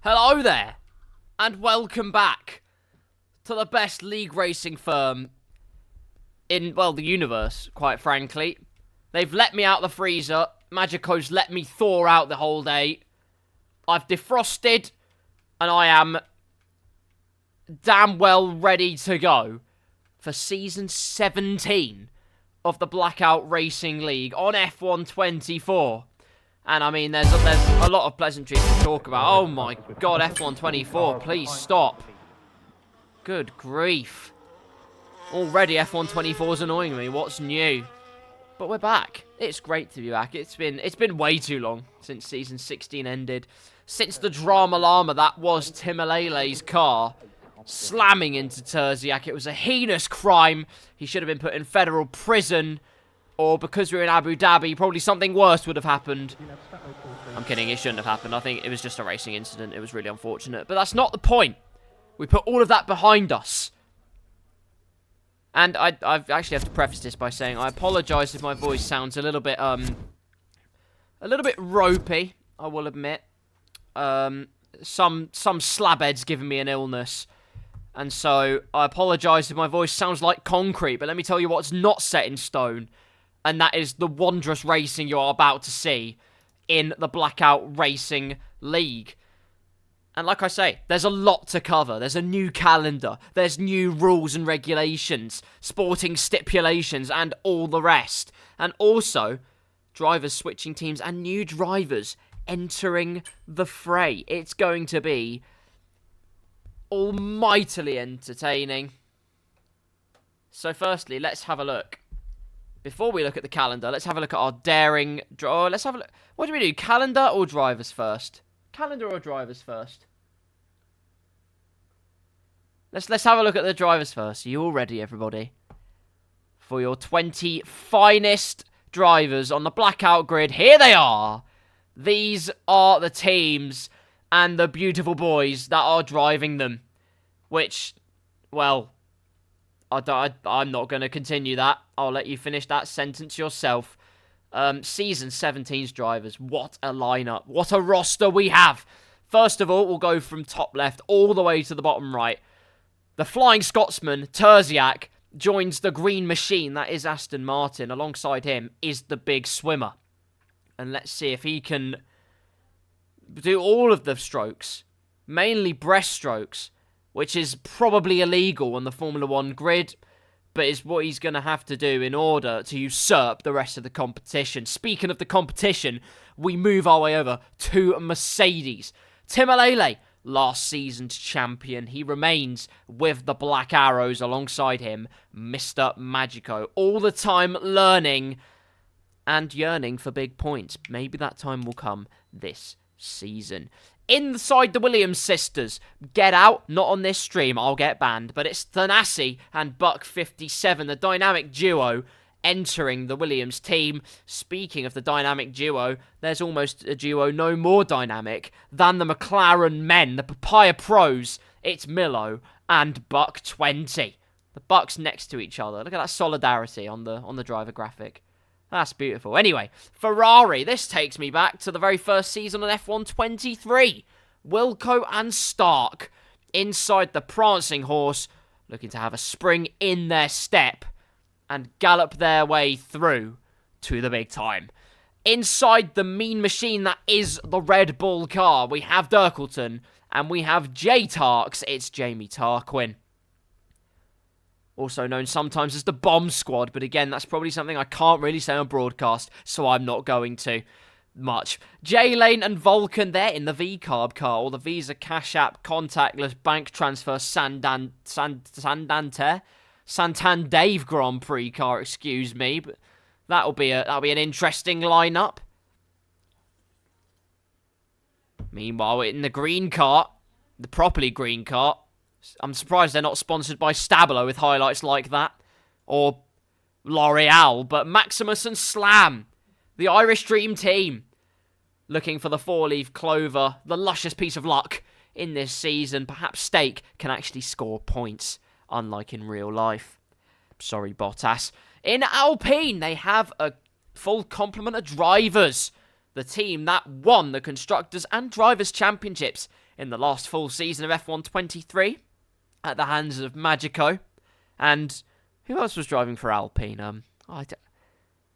Hello there, and welcome back to the best league racing firm in, well, the universe, quite frankly. They've let me out the freezer. Magico's let me thaw out the whole day. I've defrosted, and I am damn well ready to go for Season 17 of the Blackout Racing League on F124. And, I mean, there's a lot of pleasantries to talk about. Oh, my God, F124, please stop. Good grief. Already F124's annoying me. What's new? But we're back. It's great to be back. It's been way too long since Season 16 ended. Since the drama llama that was Timmelele's car slamming into Terziak. It was a heinous crime. He should have been put in federal prison. Or because we were in Abu Dhabi, probably something worse would have happened. I'm kidding, it shouldn't have happened. I think it was just a racing incident. It was really unfortunate. But that's not the point. We put all of that behind us. And I actually have to preface this by saying I apologise if my voice sounds a little bit ropey, I will admit. Some slabhead's giving me an illness. And so I apologise if my voice sounds like concrete. But let me tell you what's not set in stone. And that is the wondrous racing you're about to see in the Blackout Racing League. And like I say, there's a lot to cover. There's a new calendar. There's new rules and regulations, sporting stipulations, and all the rest. And also, drivers switching teams and new drivers entering the fray. It's going to be almightily entertaining. So firstly, let's have a look. Before we look at the calendar, let's have a look at our daring draw. Let's have a look. What do we do? Calendar or drivers first? Calendar or drivers first? Let's have a look at the drivers first. Are you all ready, everybody? For your 20 finest drivers on the Blackout grid. Here they are. These are the teams and the beautiful boys that are driving them. Which, well, I'm not going to continue that. I'll let you finish that sentence yourself. Season 17's drivers. What a lineup. What a roster we have. First of all, we'll go from top left all the way to the bottom right. The Flying Scotsman, Terziak, joins the green machine. That is Aston Martin. Alongside him is the big swimmer. And let's see if he can do all of the strokes. Mainly breaststrokes, which is probably illegal on the Formula 1 grid, but is what he's going to have to do in order to usurp the rest of the competition. Speaking of the competition, we move our way over to Mercedes. Timmelele, last season's champion. He remains with the Black Arrows alongside him, Mr. Magico. All the time learning and yearning for big points. Maybe that time will come this season. Inside the Williams sisters. Get out. Not on this stream. I'll get banned. But it's Thanassi and Buck57, the dynamic duo, entering the Williams team. Speaking of the dynamic duo, there's almost a duo no more dynamic than the McLaren men, the Papaya Pros. It's Millo and Buck20. The Bucks next to each other. Look at that solidarity on the driver graphic. That's beautiful. Anyway, Ferrari. This takes me back to the very first season on F123. Wilco and Stark inside the prancing horse, looking to have a spring in their step and gallop their way through to the big time. Inside the mean machine that is the Red Bull car, we have Dirkleton and we have J-Tarks. It's Jamie Tarquin. Also known sometimes as the Bomb Squad, but again, that's probably something I can't really say on broadcast, so I'm not going to much. J-Lane and Vulcan, they're in the V-Carb car, or the Visa Cash App contactless bank transfer Santander Grand Prix car, excuse me, but that'll be an interesting lineup. Meanwhile, in the green car, the properly green car, I'm surprised they're not sponsored by Stabilo with highlights like that. Or L'Oreal. But Maximus and Slam, the Irish Dream Team, looking for the four-leaf clover, the luscious piece of luck in this season. Perhaps Stake can actually score points, unlike in real life. Sorry, Bottas. In Alpine, they have a full complement of drivers. The team that won the Constructors and Drivers' Championships in the last full season of F1 23 at the hands of Magico. And who else was driving for Alpine? Do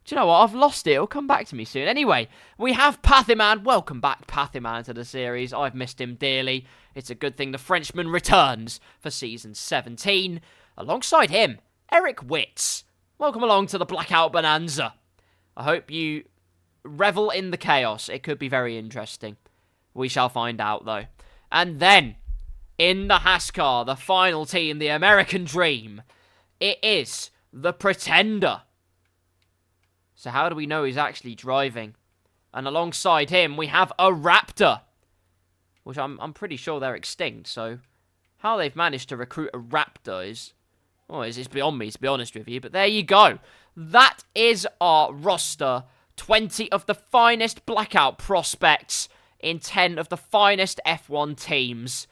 you know what? I've lost it. It'll come back to me soon. Anyway, we have Pathiman. Welcome back, Pathiman, to the series. I've missed him dearly. It's a good thing the Frenchman returns for Season 17. Alongside him, Eric Witz. Welcome along to the Blackout Bonanza. I hope you revel in the chaos. It could be very interesting. We shall find out, though. And then, in the Haskar, the final team, the American Dream, it is the Pretender. So how do we know he's actually driving? And alongside him, we have a Raptor, which I'm pretty sure they're extinct. So how they've managed to recruit a Raptor is it's beyond me, to be honest with you. But there you go. That is our roster. 20 of the finest Blackout prospects in 10 of the finest F1 teams,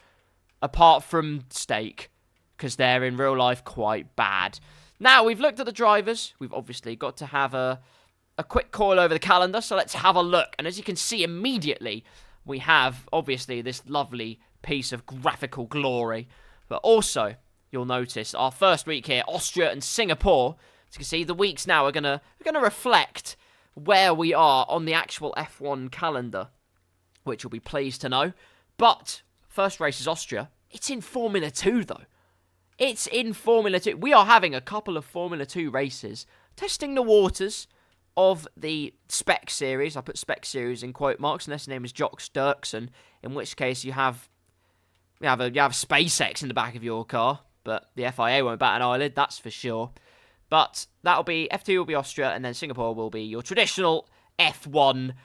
apart from Stake, because they're in real life quite bad. Now, we've looked at the drivers. We've obviously got to have a quick call over the calendar, so let's have a look. And as you can see immediately, we have, obviously, this lovely piece of graphical glory. But also, you'll notice, our first week here, Austria and Singapore. As you can see, the weeks now are gonna reflect where we are on the actual F1 calendar, which you'll be pleased to know. But, first race is Austria. It's in Formula 2, though. It's in Formula 2. We are having a couple of Formula 2 races, testing the waters of the Spec Series. I put Spec Series in quote marks, unless the name is Jox Dirksen, in which case you have SpaceX in the back of your car, but the FIA won't bat an eyelid, that's for sure. But that'll be, F2 will be Austria, and then Singapore will be your traditional F1,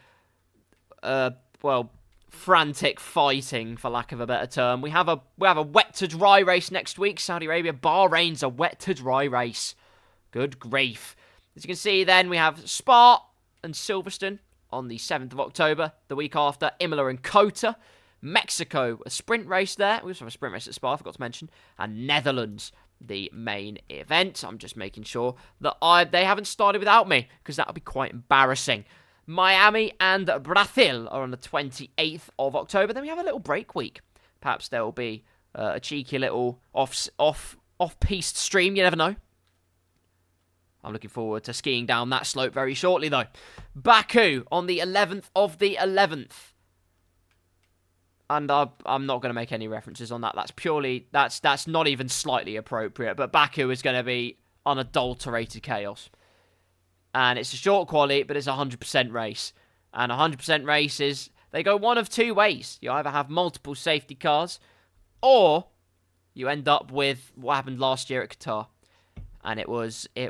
frantic fighting, for lack of a better term. We have a wet to dry race next week. Saudi Arabia, Bahrain's a wet to dry race. Good grief. As you can see, then we have Spa and Silverstone on the 7th of October. The week after, Imola and Kota. Mexico, a sprint race there. We also have a sprint race at Spa, I forgot to mention. And Netherlands, the main event. I'm just making sure that they haven't started without me, because that would be quite embarrassing. Miami and Brazil are on the 28th of October. Then we have a little break week. Perhaps there will be a cheeky little off-piste stream. You never know. I'm looking forward to skiing down that slope very shortly, though. Baku on the 11th of the 11th. And I'm not going to make any references on that. That's purely, that's not even slightly appropriate. But Baku is going to be unadulterated chaos. And it's a short quali, but it's a 100% race. And 100% races, they go one of two ways. You either have multiple safety cars, or you end up with what happened last year at Qatar. And it was a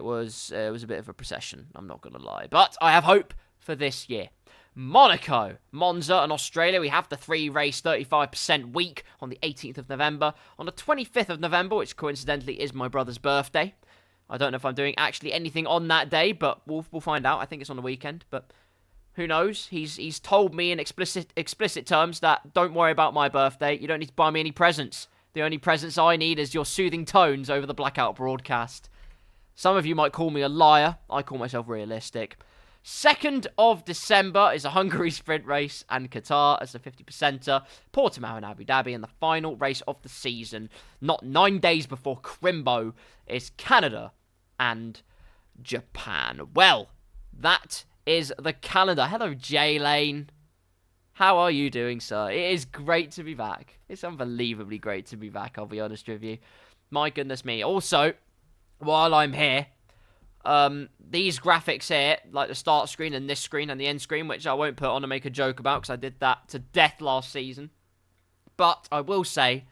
bit of a procession, I'm not going to lie. But I have hope for this year. Monaco, Monza and Australia. We have the 3-race 35% week on the 18th of November. On the 25th of November, which coincidentally is my brother's birthday. I don't know if I'm doing actually anything on that day, but we'll find out. I think it's on the weekend, but who knows? He's told me in explicit terms that don't worry about my birthday. You don't need to buy me any presents. The only presents I need is your soothing tones over the Blackout broadcast. Some of you might call me a liar. I call myself realistic. 2nd of December is a Hungary sprint race and Qatar as a 50%er. Portimao and Abu Dhabi in the final race of the season. Not 9 days before Crimbo is Canada and Japan. Well, that is the calendar. Hello, J-Lane. How are you doing, sir? It is great to be back. It's unbelievably great to be back, I'll be honest with you. My goodness me. Also, while I'm here, these graphics here, like the start screen and this screen and the end screen, which I won't put on and make a joke about because I did that to death last season. But I will say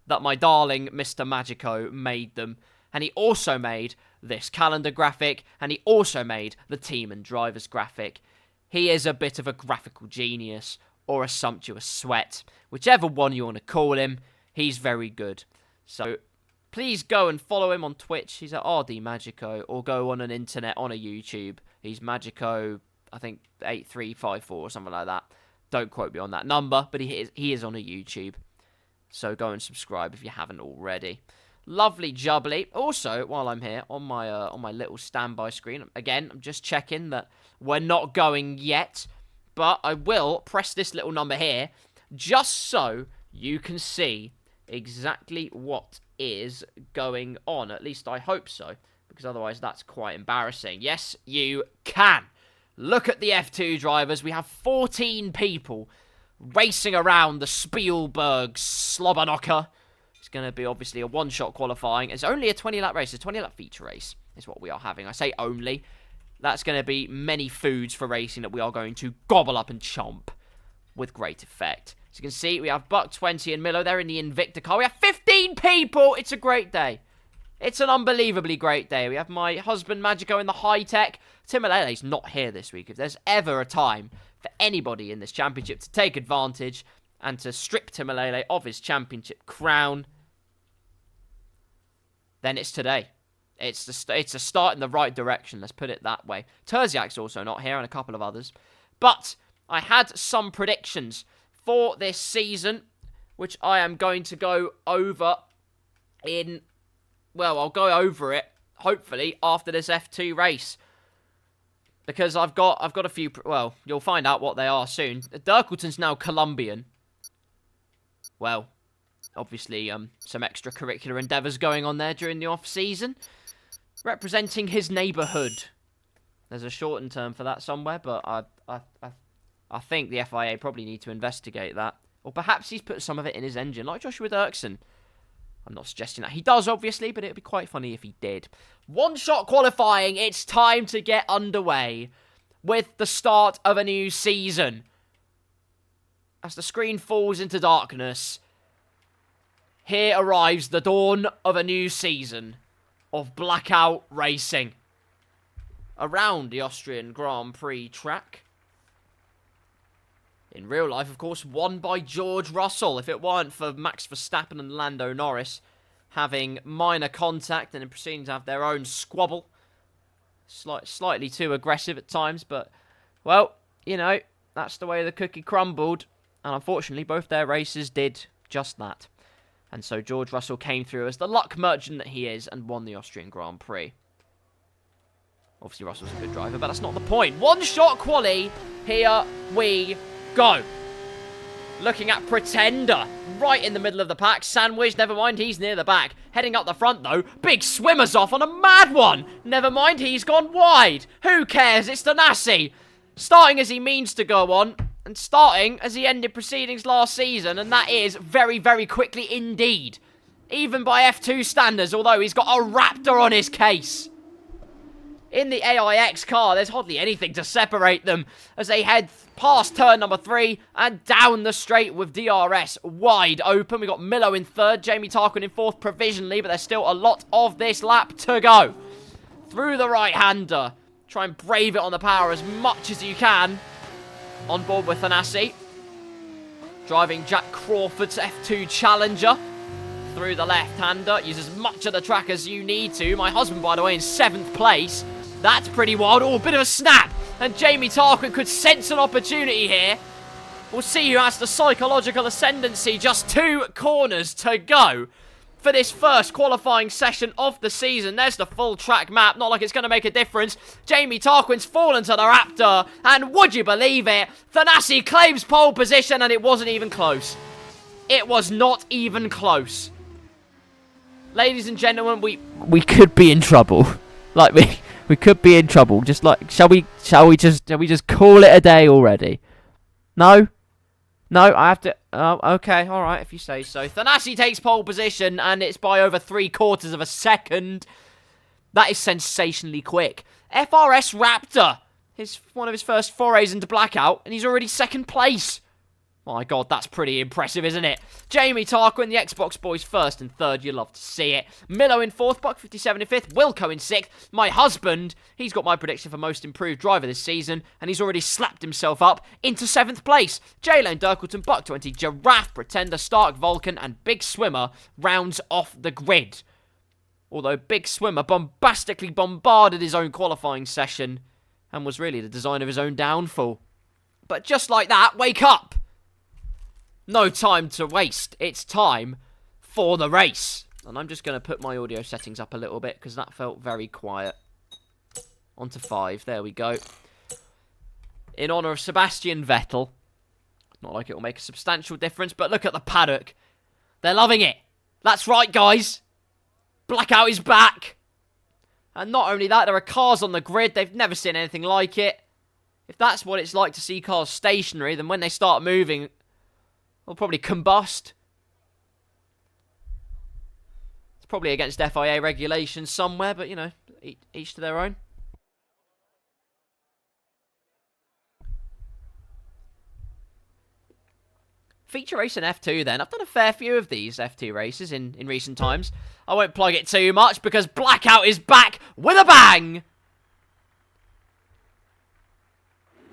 that my darling Mr. Magico made them. And he also made this calendar graphic, and he also made the team and drivers graphic. He is a bit of a graphical genius, or a sumptuous sweat. Whichever one you want to call him, he's very good. So please go and follow him on Twitch. He's at RD Magico, or go on an internet on a YouTube. He's Magico, I think 8354 or something like that. Don't quote me on that number, but he is on a YouTube. So go and subscribe if you haven't already. Lovely jubbly. Also, while I'm here, on my little standby screen, again, I'm just checking that we're not going yet, but I will press this little number here, just so you can see exactly what is going on. At least I hope so, because otherwise that's quite embarrassing. Yes, you can. Look at the F2 drivers. We have 14 people racing around the Spielberg Slobberknocker. It's going to be obviously a one-shot qualifying. It's only a 20-lap race. A 20-lap feature race is what we are having. I say only. That's going to be many foods for racing that we are going to gobble up and chomp with great effect. As you can see, we have Buck 20 and Millo. They're in the Invicta car. We have 15 people. It's a great day. It's an unbelievably great day. We have my husband, Magico, in the high-tech. Timmelele's not here this week. If there's ever a time for anybody in this championship to take advantage and to strip Timmelele of his championship crown, then it's today. It's a start in the right direction, let's put it that way. Terziak's also not here, and a couple of others. But I had some predictions for this season, which I am going to go over in... Well, I'll go over it, hopefully, after this F2 race. Because I've got a few... Well, you'll find out what they are soon. Dirkleton's now Colombian. Well, obviously, some extracurricular endeavours going on there during the off-season. Representing his neighbourhood. There's a shortened term for that somewhere, but I think the FIA probably need to investigate that. Or perhaps he's put some of it in his engine, like Joshua Dirksen. I'm not suggesting that he does, obviously, but it would be quite funny if he did. One-shot qualifying, it's time to get underway with the start of a new season. As the screen falls into darkness, here arrives the dawn of a new season of Blackout Racing around the Austrian Grand Prix track. In real life, of course, won by George Russell. If it weren't for Max Verstappen and Lando Norris having minor contact and then proceeding to have their own squabble. Slightly too aggressive at times, but, well, you know, that's the way the cookie crumbled. And unfortunately, both their races did just that. And so George Russell came through as the luck merchant that he is and won the Austrian Grand Prix. Obviously, Russell's a good driver, but that's not the point. One-shot quali, here we go. Looking at Pretender, right in the middle of the pack. Sandwich, never mind, he's near the back. Heading up the front, though. Big Swimmer's off on a mad one. Never mind, he's gone wide. Who cares? It's Thanassi. Starting as he means to go on, and starting as he ended proceedings last season, and that is very, very quickly indeed. Even by F2 standards, although he's got a Raptor on his case. In the AIX car, there's hardly anything to separate them as they head past turn number 3 and down the straight with DRS wide open. We got Millo in third, Jamie Tarquin in fourth provisionally, but there's still a lot of this lap to go. Through the right-hander. Try and brave it on the power as much as you can. On board with Thanassi. Driving Jack Crawford's F2 Challenger. Through the left-hander. Use as much of the track as you need to. My husband, by the way, in 7th place. That's pretty wild. Oh, a bit of a snap. And Jamie Tarquin could sense an opportunity here. We'll see who has the psychological ascendancy. Just 2 corners to go for this first qualifying session of the season. There's the full track map. Not like it's going to make a difference. Jamie Tarquin's fallen to the Raptor. And would you believe it? Thanassi claims pole position and it wasn't even close. It was not even close. Ladies and gentlemen, we could be in trouble. Like, we could be in trouble. Just like, shall we just call it a day already? No? No, I have to... Oh, okay, alright, if you say so. Thanassi takes pole position, and it's by over 3/4 of a second. That is sensationally quick. FRS Raptor. One of his first forays into Blackout, and he's already 2nd place. My God, that's pretty impressive, isn't it? Jamie Tarquin, the Xbox boys, 1st and 3rd. You love to see it. Millo in 4th, Buck 57 in 5th, Wilco in 6th. My husband, he's got my prediction for most improved driver this season, and he's already slapped himself up into 7th place. J-Lane Dirkleton, Buck 20, Giraffe, Pretender, Stark, Vulcan, and Big Swimmer rounds off the grid. Although Big Swimmer bombastically bombarded his own qualifying session and was really the design of his own downfall. But just like that, wake up! No time to waste. It's time for the race. And I'm just going to put my audio settings up a little bit because that felt very quiet. On to 5. There we go. In honour of Sebastian Vettel. Not like it will make a substantial difference, but look at the paddock. They're loving it. That's right, guys. Blackout is back. And not only that, there are cars on the grid. They've never seen anything like it. If that's what it's like to see cars stationary, then when they start moving, they'll probably combust. It's probably against FIA regulations somewhere, but, you know, each to their own. Feature race in F2 then. I've done a fair few of these F2 races in recent times. I won't plug it too much because Blackout is back with a bang!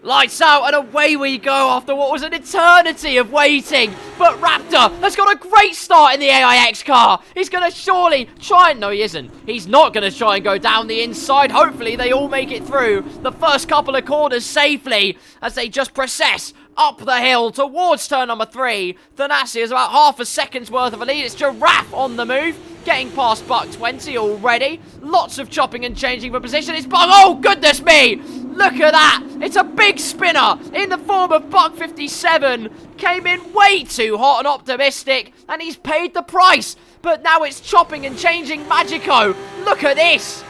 Lights out and away we go after what was an eternity of waiting. But Raptor has got a great start in the AIX car. He's going to surely try and... No, he isn't. He's not going to try and go down the inside. Hopefully they all make it through the first couple of corners safely as they just process up the hill towards turn number 3. Thanassi is about half a second's worth of a lead. It's Giraffe on the move. Getting past Buck 20 already. Lots of chopping and changing for position. It's Buck. Oh, goodness me. Look at that. It's a big spinner in the form of Buck 57. Came in way too hot and optimistic. And he's paid the price. But now it's chopping and changing Magico. Look at this.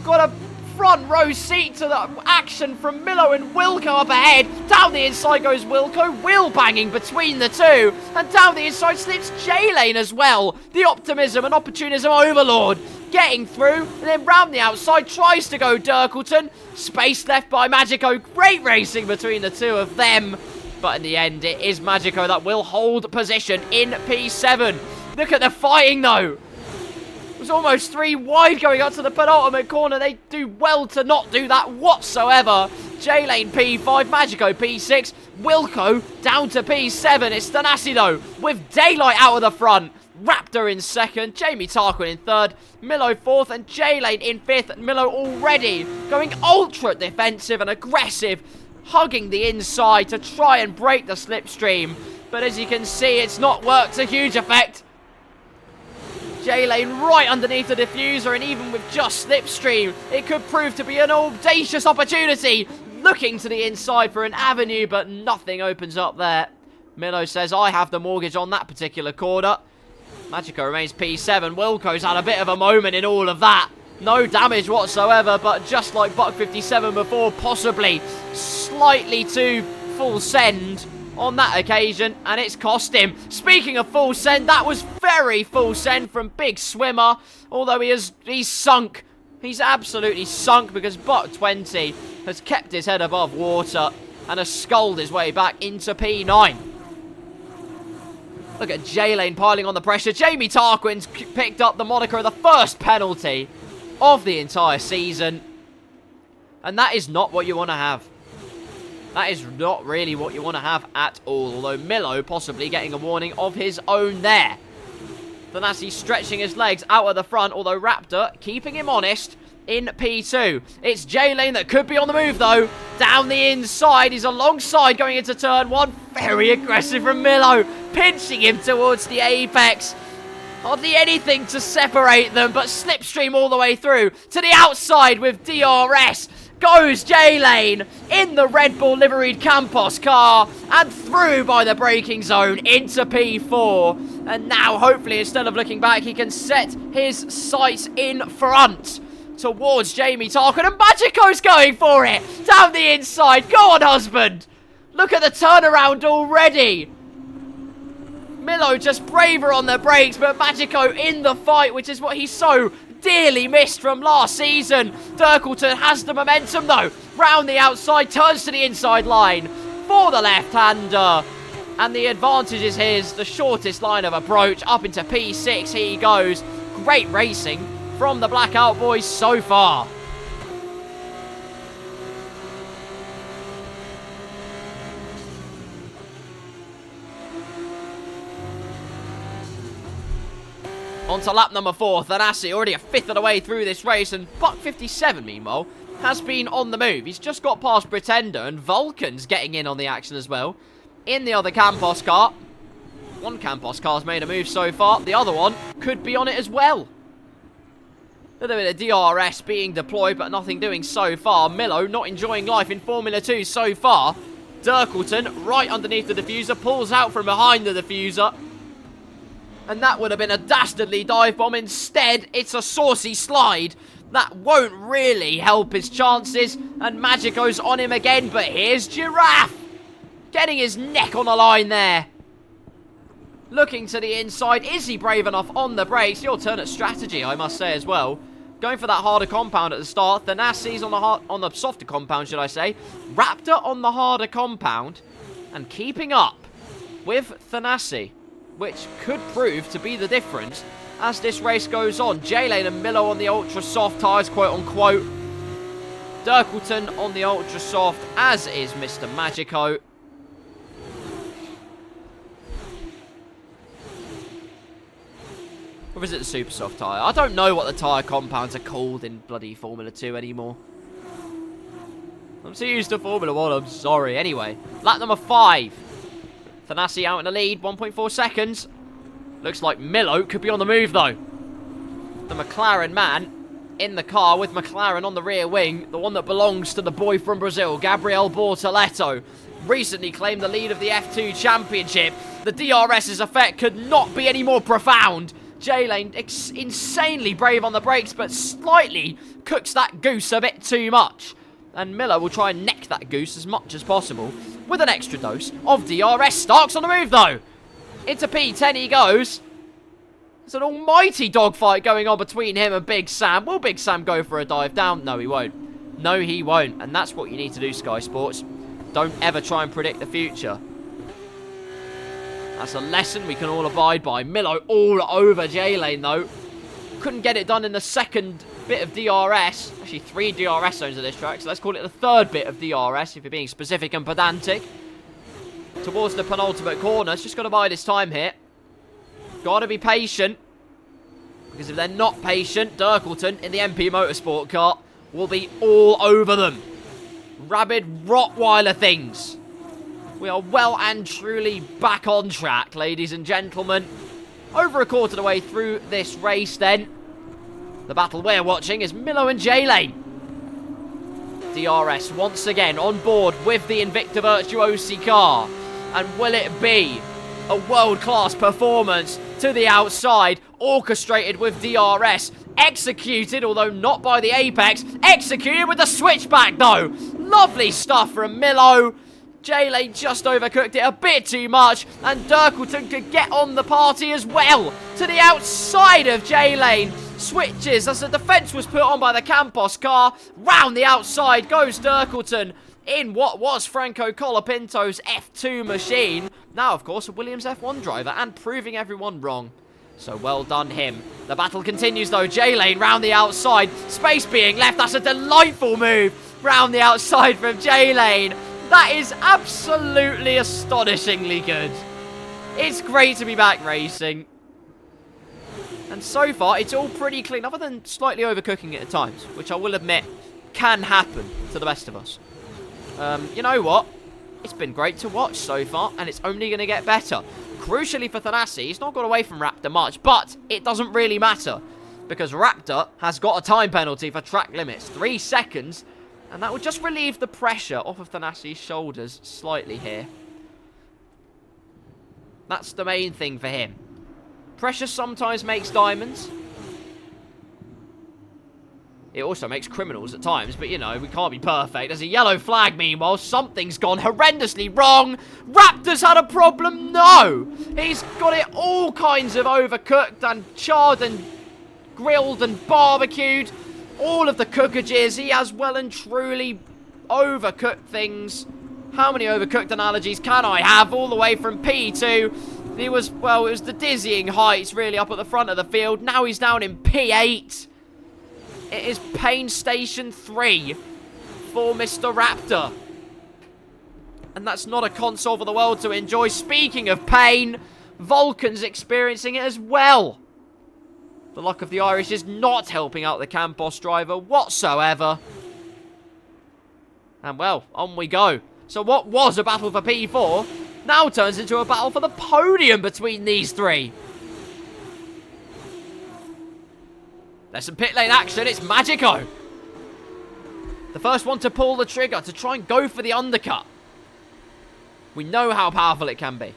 Got a front row seat to the action from Millo and Wilco up ahead. Down the inside goes Wilco, wheel banging between the two. And down the inside slips J-Lane as well. The optimism and opportunism overlord. Getting through, and then round the outside, tries to go Dirkleton. Space left by Magico. Great racing between the two of them. But in the end, it is Magico that will hold position in P7. Look at the fighting, though. It was almost 3 wide going up to the penultimate corner. They do well to not do that whatsoever. J-Lane P5, Magico P6, Wilco down to P7. It's Thanassi, though, with daylight out of the front. Raptor in second, Jamie Tarquin in third, Millo fourth, and J-Lane in fifth. Millo already going ultra defensive and aggressive, hugging the inside to try and break the slipstream. But as you can see, it's not worked to huge effect. J-Lane right underneath the diffuser, and even with just slipstream, it could prove to be an audacious opportunity. Looking to the inside for an avenue, but nothing opens up there. Millo says, I have the mortgage on that particular corner. Magico remains P7. Wilco's had a bit of a moment in all of that. No damage whatsoever, but just like Buck 57 before, possibly slightly too full send on that occasion, and it's cost him. Speaking of full send, that was very full send from Big Swimmer, although he's sunk. He's absolutely sunk because Buck 20 has kept his head above water and has sculled his way back into P9. Look at J-Lane piling on the pressure. Jamie Tarquin's picked up the moniker of the first penalty of the entire season. And that is not what you want to have. That is not really what you want to have at all. Although Millo possibly getting a warning of his own there. Thanassi stretching his legs out of the front. Although Raptor keeping him honest in P2. It's J-Lane that could be on the move, though. Down the inside. He's alongside going into turn 1. Very aggressive from Millo. Pinching him towards the apex. Hardly anything to separate them, but slipstream all the way through. To the outside with DRS. Goes J-Lane in the Red Bull liveried Campos car. And through by the braking zone into P4. And now, hopefully, instead of looking back, he can set his sights in front towards Jamie Tarquin, and Magico's going for it! Down the inside, go on husband! Look at the turnaround already! Millo just braver on the brakes, but Magico in the fight, which is what he so dearly missed from last season. Dirkleton has the momentum though, round the outside, turns to the inside line for the left-hander. And the advantage is his, the shortest line of approach, up into P6 he goes. Great racing from the Blackout boys so far. On to lap number 4, Thanassi already a fifth of the way through this race, and Buck 57, meanwhile, has been on the move. He's just got past Pretender, and Vulcan's getting in on the action as well. In the other Campos car. One Campos car's made a move so far. The other one could be on it as well. A little bit of DRS being deployed, but nothing doing so far. Millo not enjoying life in Formula 2 so far. Dirkleton right underneath the diffuser, pulls out from behind the diffuser. And that would have been a dastardly dive bomb. Instead, it's a saucy slide. That won't really help his chances. And Magico's on him again, but here's Giraffe. Getting his neck on the line there. Looking to the inside. Is he brave enough on the brakes? The alternate strategy, I must say as well. Going for that harder compound at the start. Thanassi's on the softer compound, should I say. Raptor on the harder compound. And keeping up with Thanassi, which could prove to be the difference as this race goes on. J-Lane and Millo on the ultra soft tyres, quote unquote. Dirkleton on the ultra soft, as is Mr. Magico. Or is it the super soft tyre? I don't know what the tyre compounds are called in bloody Formula 2 anymore. I'm so used to Formula 1, I'm sorry. Anyway, lap number 5. Thanassi out in the lead, 1.4 seconds. Looks like Millo could be on the move, though. The McLaren man in the car with McLaren on the rear wing. The one that belongs to the boy from Brazil, Gabriel Bortoleto. Recently claimed the lead of the F2 Championship. The DRS's effect could not be any more profound. J-Lane insanely brave on the brakes, but slightly cooks that goose a bit too much. And Millo will try and neck that goose as much as possible with an extra dose of DRS. Stark's on the move, though. Into P10 he goes. There's an almighty dogfight going on between him and Big Sam. Will Big Sam go for a dive down? No, he won't. No, he won't. And that's what you need to do, Sky Sports. Don't ever try and predict the future. That's a lesson we can all abide by. Millo all over J-Lane, though. Couldn't get it done in the second bit of DRS. Actually, 3 DRS zones at this track, so let's call it the third bit of DRS, if you're being specific and pedantic. Towards the penultimate corner. It's just got to bide his time here. Got to be patient. Because if they're not patient, Dirkleton in the MP Motorsport car will be all over them. Rabid Rottweiler things. We are well and truly back on track, ladies and gentlemen. Over a quarter of the way through this race, then. The battle we're watching is Millo and J-Lane. DRS once again on board with the Invicta Virtuosi car. And will it be a world-class performance to the outside, orchestrated with DRS, executed, although not by the apex, executed with the switchback, though. Lovely stuff from Millo. J-Lane just overcooked it a bit too much, and Dirkleton could get on the party as well. To the outside of J-Lane. Switches as the defence was put on by the Campos car. Round the outside goes Dirkleton in what was Franco Colapinto's F2 machine. Now, of course, a Williams F1 driver, and proving everyone wrong. So well done him. The battle continues, though. J-Lane round the outside. Space being left. That's a delightful move. Round the outside from J-Lane. That is absolutely astonishingly good. It's great to be back racing. And so far, it's all pretty clean, other than slightly overcooking it at times, which I will admit can happen to the best of us. You know what? It's been great to watch so far, and it's only going to get better. Crucially for Thanassi, he's not got away from Raptor much, but it doesn't really matter, because Raptor has got a time penalty for track limits, 3 seconds, and that will just relieve the pressure off of Thanassi's shoulders slightly here. That's the main thing for him. Pressure sometimes makes diamonds. It also makes criminals at times, but you know, we can't be perfect. There's a yellow flag, meanwhile. Something's gone horrendously wrong. Raptor's had a problem? No! He's got it all kinds of overcooked and charred and grilled and barbecued. All of the cookages, he has well and truly overcooked things. How many overcooked analogies can I have? All the way from P2. He was, well, it was the dizzying heights really up at the front of the field. Now he's down in P8. It is pain station 3 for Mr. Raptor. And that's not a console for the world to enjoy. Speaking of pain, Vulcan's experiencing it as well. The luck of the Irish is not helping out the Campos driver whatsoever. And well, on we go. So what was a battle for P4 now turns into a battle for the podium between these three. There's some pit lane action. It's Magico. The first one to pull the trigger to try and go for the undercut. We know how powerful it can be.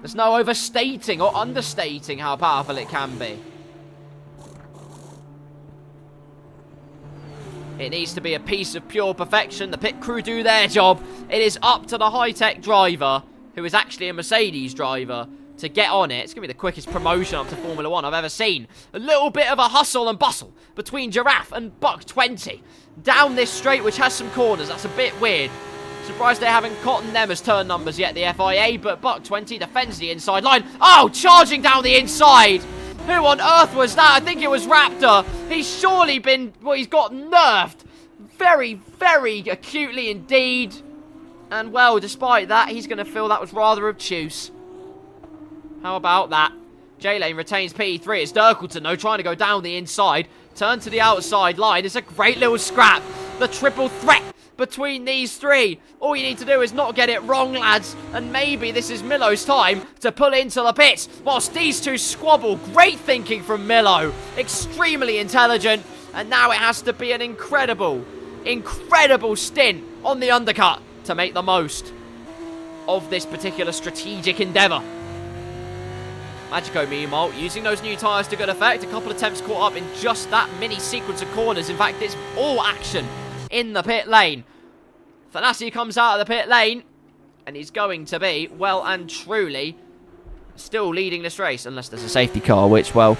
There's no overstating or understating how powerful it can be. It needs to be a piece of pure perfection. The pit crew do their job. It is up to the high-tech driver, who is actually a Mercedes driver, to get on it. It's going to be the quickest promotion up to Formula 1 I've ever seen. A little bit of a hustle and bustle between Giraffe and Buck 20. Down this straight, which has some corners. That's a bit weird. Surprised they haven't cottoned them as turn numbers yet, the FIA, but Buck 20 defends the inside line. Oh, charging down the inside. Who on earth was that? I think it was Raptor. He's surely been, well, he's got nerfed very, very acutely indeed. And, well, despite that, he's going to feel that was rather obtuse. How about that? J-Lane retains P3. It's Dirkleton, though, trying to go down the inside. Turn to the outside line. It's a great little scrap. The triple threat between these three. All you need to do is not get it wrong, lads. And maybe this is Millo's time to pull into the pits whilst these two squabble. Great thinking from Millo. Extremely intelligent. And now it has to be an incredible stint on the undercut to make the most of this particular strategic endeavour. Magico, meanwhile, using those new tyres to good effect. A couple of attempts caught up in just that mini sequence of corners. In fact, it's all action in the pit lane. Thanassi comes out of the pit lane, and he's going to be, well and truly, still leading this race. Unless there's a safety car, which, well,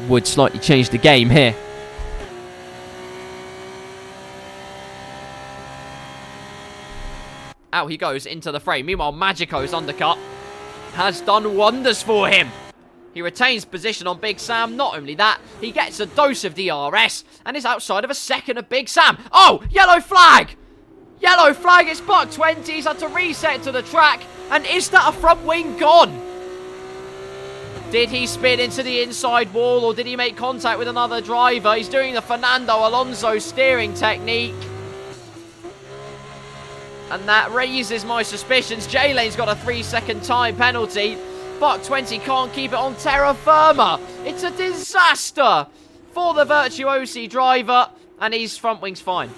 would slightly change the game here. Out he goes into the frame. Meanwhile, Magico's undercut has done wonders for him. He retains position on Big Sam. Not only that, he gets a dose of DRS and is outside of a second of Big Sam. Oh, yellow flag! Yellow flag, it's Buck 20. He's had to reset to the track. And is that a front wing gone? Did he spin into the inside wall or did he make contact with another driver? He's doing the Fernando Alonso steering technique. And that raises my suspicions. J-Lane's got a 3-second time penalty. Buck 20 can't keep it on terra firma. It's a disaster for the Virtuosi driver. And his front wing's fine.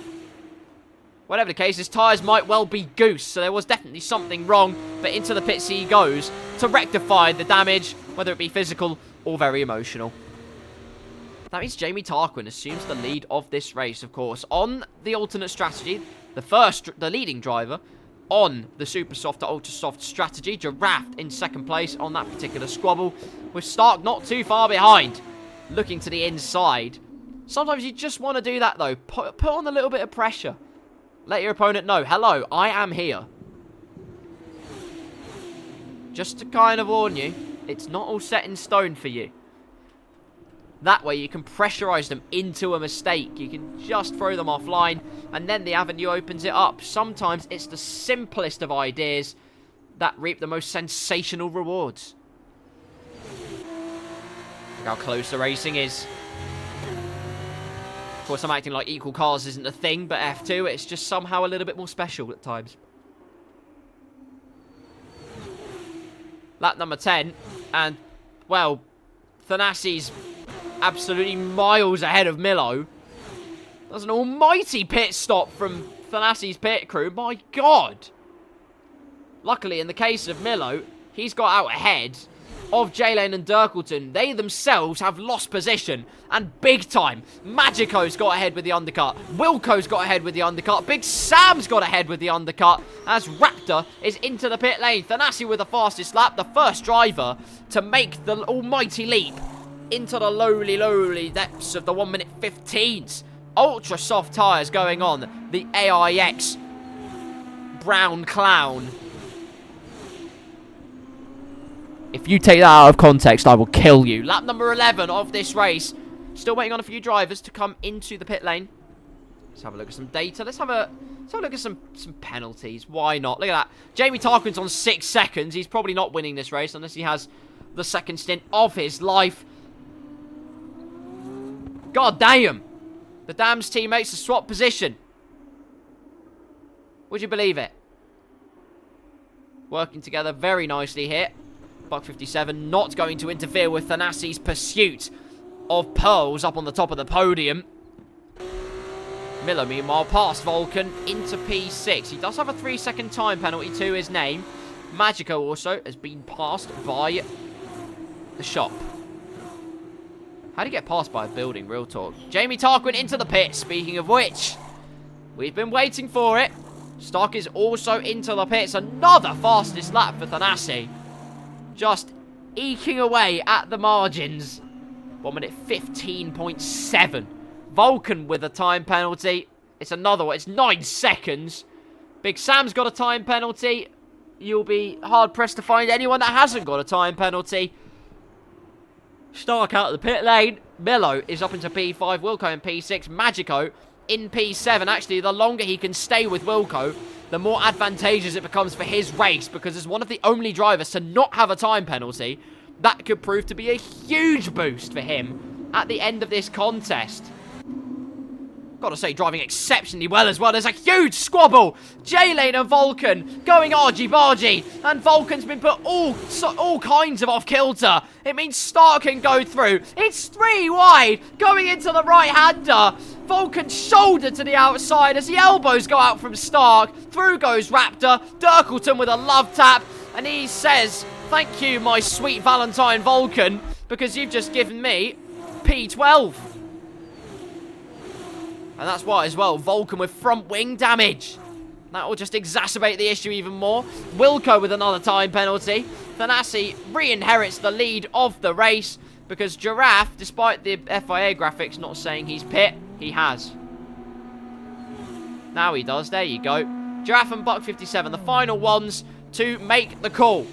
Whatever the case, his tyres might well be goose. So there was definitely something wrong. But into the pits he goes to rectify the damage, whether it be physical or very emotional. That means Jamie Tarquin assumes the lead of this race, of course. On the alternate strategy, the leading driver on the super soft to ultra soft strategy. Giraffe in second place on that particular squabble, with Stark not too far behind, looking to the inside. Sometimes you just want to do that though. Put on a little bit of pressure. Let your opponent know, hello, I am here. Just to kind of warn you, it's not all set in stone for you. That way you can pressurize them into a mistake. You can just throw them offline, and then the avenue opens it up. Sometimes it's the simplest of ideas that reap the most sensational rewards. Look how close the racing is. Of course, I'm acting like equal cars isn't a thing, but F2, it's just somehow a little bit more special at times. Lap number 10, and, well, Thanassi's absolutely miles ahead of Millo. That's an almighty pit stop from Thanassi's pit crew. My God. Luckily, in the case of Millo, he's got out ahead of J-Lane and Dirkleton. They themselves have lost position, and big time. Magico's got ahead with the undercut. Wilco's got ahead with the undercut. Big Sam's got ahead with the undercut as Raptor is into the pit lane. Thanassi with the fastest lap, the first driver to make the almighty leap into the lowly depths of the 1 minute 15s. Ultra soft tyres going on. The AIX brown clown. If you take that out of context, I will kill you. Lap number 11 of this race. Still waiting on a few drivers to come into the pit lane. Let's have a look at some data. Let's have a look at some penalties. Why not? Look at that. Jamie Tarquin's on 6 seconds. He's probably not winning this race unless he has the second stint of his life. God damn. The Dam's teammates have swapped position. Would you believe it? Working together very nicely here. Buck 57 not going to interfere with Thanassi's pursuit of pearls up on the top of the podium. Millo, meanwhile, past Vulcan into P6. He does have a 3-second time penalty to his name. Magico also has been passed by the shop. How do you get passed by a building? Real talk. Jamie Tarquin into the pit. Speaking of which, we've been waiting for it. Stark is also into the pits. Another fastest lap for Thanassi. Just eking away at the margins. 1 minute 15.7. Vulcan with a time penalty. It's another one. It's 9 seconds. Big Sam's got a time penalty. You'll be hard-pressed to find anyone that hasn't got a time penalty. Stark out of the pit lane. Millo is up into P5. Wilco in P6. Magico in P7. Actually, the longer he can stay with Wilco, the more advantageous it becomes for his race, because as one of the only drivers to not have a time penalty, that could prove to be a huge boost for him at the end of this contest. Gotta say, driving exceptionally well as well. There's a huge squabble. J-Lane and Vulcan going argy-bargy. And Vulcan's been put all kinds of off kilter. It means Stark can go through. It's 3 wide. Going into the right-hander. Vulcan shoulder to the outside as the elbows go out from Stark. Through goes Raptor. Dirkleton with a love tap. And he says, thank you, my sweet Valentine Vulcan, because you've just given me P12. And that's why, as well, Vulcan with front wing damage. That will just exacerbate the issue even more. Wilco with another time penalty. Thanassi re-inherits the lead of the race, because Giraffe, despite the FIA graphics not saying he's pit, he has. Now he does. There you go. Giraffe and Buck 57, the final ones to make the call.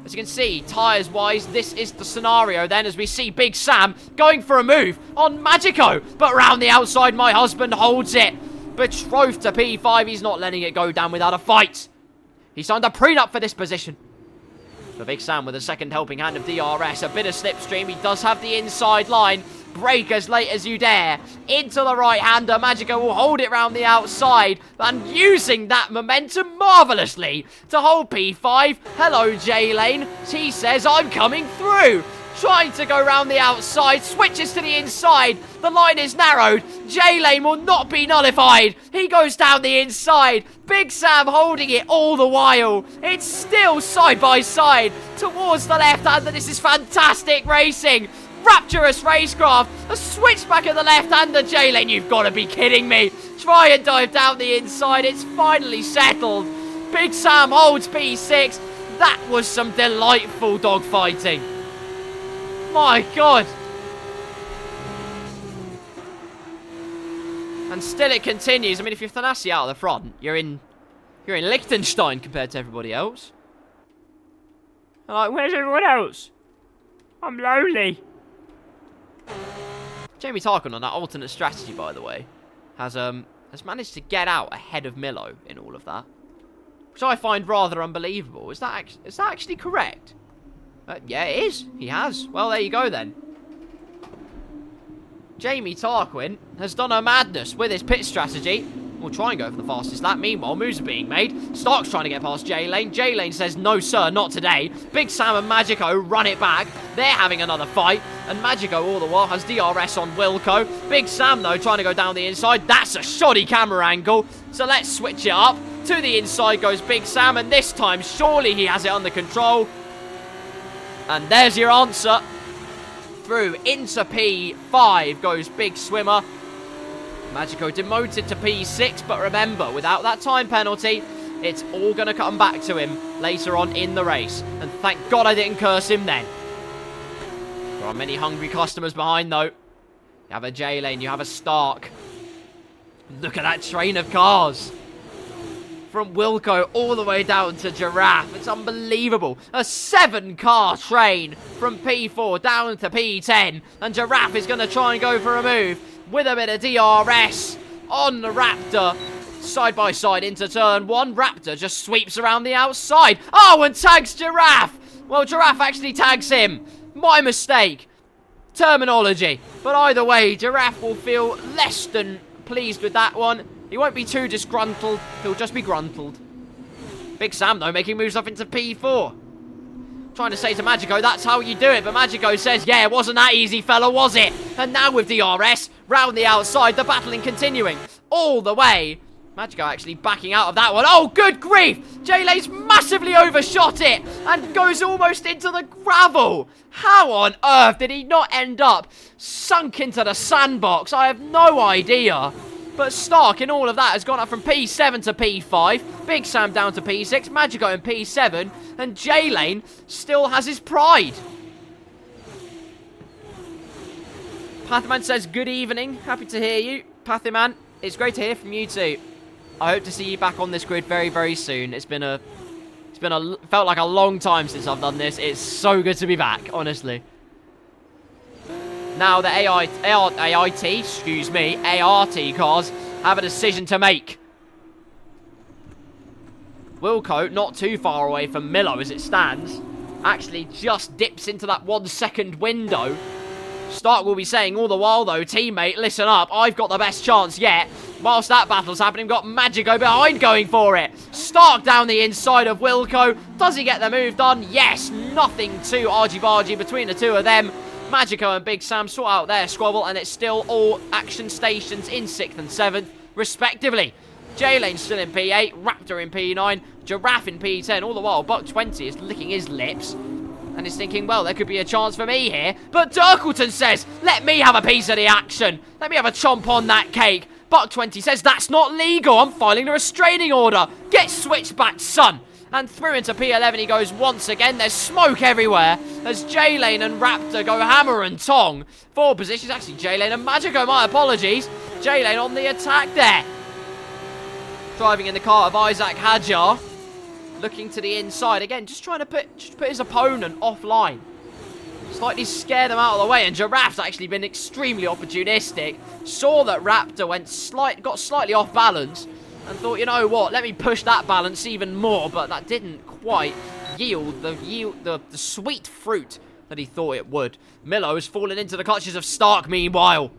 As you can see, tyres-wise, this is the scenario then, as we see Big Sam going for a move on Magico. But round the outside, my husband holds it. Betrothed to P5, he's not letting it go down without a fight. He signed a prenup for this position. For Big Sam with a second helping hand of DRS. A bit of slipstream, he does have the inside line. Brake as late as you dare. Into the right-hander. Magico will hold it round the outside. And using that momentum marvellously to hold P5. Hello, J-Lane. He says, I'm coming through. Trying to go round the outside. Switches to the inside. The line is narrowed. J-Lane will not be nullified. He goes down the inside. Big Sam holding it all the while. It's still side by side towards the left-hander. This is fantastic racing. Rapturous racecraft. A switchback at the left-hander. J-Lane, you've got to be kidding me. Try and dive down the inside. It's finally settled. Big Sam holds P6. That was some delightful dogfighting. My God. And still it continues. I mean, if you're Thanassi out of the front, you're in Liechtenstein compared to everybody else. I'm like, where's everyone else? I'm lonely. Jamie Tarquin on that alternate strategy, by the way, has managed to get out ahead of Millo in all of that, which I find rather unbelievable. Is that actually correct? Yeah, it is. He has. Well, there you go then. Jamie Tarquin has done a madness with his pit strategy. We'll try and go for the fastest lap. Meanwhile, moves are being made. Stark's trying to get past J-Lane. J-Lane says, no, sir, not today. Big Sam and Magico run it back. They're having another fight. And Magico, all the while, has DRS on Wilco. Big Sam, though, trying to go down the inside. That's a shoddy camera angle. So let's switch it up. To the inside goes Big Sam. And this time, surely he has it under control. And there's your answer. Through into P5 goes Big Swimmer. Magico demoted to P6, but remember, without that time penalty, it's all going to come back to him later on in the race. And thank God I didn't curse him then. There are many hungry customers behind, though. You have a J-Lane, you have a Stark. Look at that train of cars. From Wilco all the way down to Giraffe. It's unbelievable. A 7-car train from P4 down to P10. And Giraffe is going to try and go for a move with a bit of DRS on the Raptor. Side by side into turn 1. Raptor just sweeps around the outside. Oh, and tags Giraffe. Well, Giraffe actually tags him. My mistake. Terminology. But either way, Giraffe will feel less than pleased with that one. He won't be too disgruntled. He'll just be gruntled. Big Sam, though, making moves up into P4. Trying to say to Magico, that's how you do it. But Magico says, yeah, it wasn't that easy, fella, was it? And now with DRS, round the outside, the battling continuing. all the way. Magico actually backing out of that one. Oh, good grief! J-Lane's massively overshot it and goes almost into the gravel. How on earth did he not end up sunk into the sandbox? I have no idea. But Stark in all of that has gone up from P7 to P5. Big Sam down to P6. Magico in P7. And J-Lane still has his pride. Pathyman says, good evening. Happy to hear you. Pathyman, it's great to hear from you too. I hope to see you back on this grid very, very soon. Felt like a long time since I've done this. It's so good to be back, honestly. Now the ART cars have a decision to make. Wilco, not too far away from Millo as it stands, actually just dips into that 1 second window. Stark will be saying all the while, though, teammate, listen up, I've got the best chance yet. Whilst that battle's happening, we've got Magico behind going for it. Stark down the inside of Wilco. Does he get the move done? Yes, nothing too argy-bargy between the two of them. Magico and Big Sam sort out their squabble, and it's still all action stations in 6th and 7th, respectively. J-Lane still in P8, Raptor in P9, Giraffe in P10. All the while, Buck 20 is licking his lips and is thinking, well, there could be a chance for me here. But Dirkleton says, let me have a piece of the action. Let me have a chomp on that cake. Buck 20 says, that's not legal. I'm filing a restraining order. Get switched back, son. And through into P11 he goes once again. There's smoke everywhere as J-Lane and Raptor go hammer and tong. 4 positions, actually J-Lane and Magico, my apologies. J-Lane on the attack there. Driving in the car of Isaac Hadjar. Looking to the inside. Again, just trying to put his opponent offline. Slightly scare them out of the way. And Giraffe's actually been extremely opportunistic. Saw that Raptor got slightly off balance. And thought, you know what, let me push that balance even more. But that didn't quite yield the sweet fruit that he thought it would. Millo has fallen into the clutches of Stark meanwhile.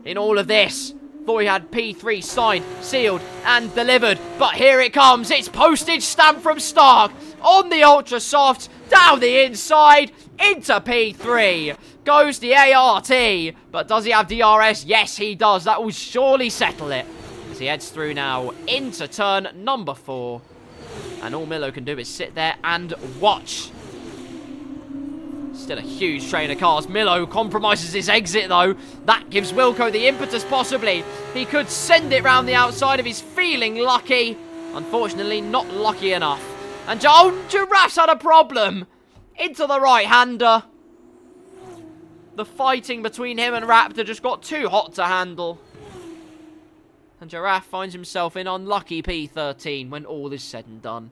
In all of this, thought he had P3 signed, sealed, and delivered. But here it comes. It's postage stamp from Stark on the Ultra Softs, down the inside, into P3. Goes the ART. But does he have DRS? Yes, he does. That will surely settle it. As he heads through now into turn number 4. And all Millo can do is sit there and watch. Still a huge train of cars. Millo compromises his exit, though. That gives Wilco the impetus, possibly. He could send it round the outside if he's feeling lucky. Unfortunately, not lucky enough. And Giraffe's had a problem. Into the right-hander. The fighting between him and Raptor just got too hot to handle. And Giraffe finds himself in unlucky P13 when all is said and done.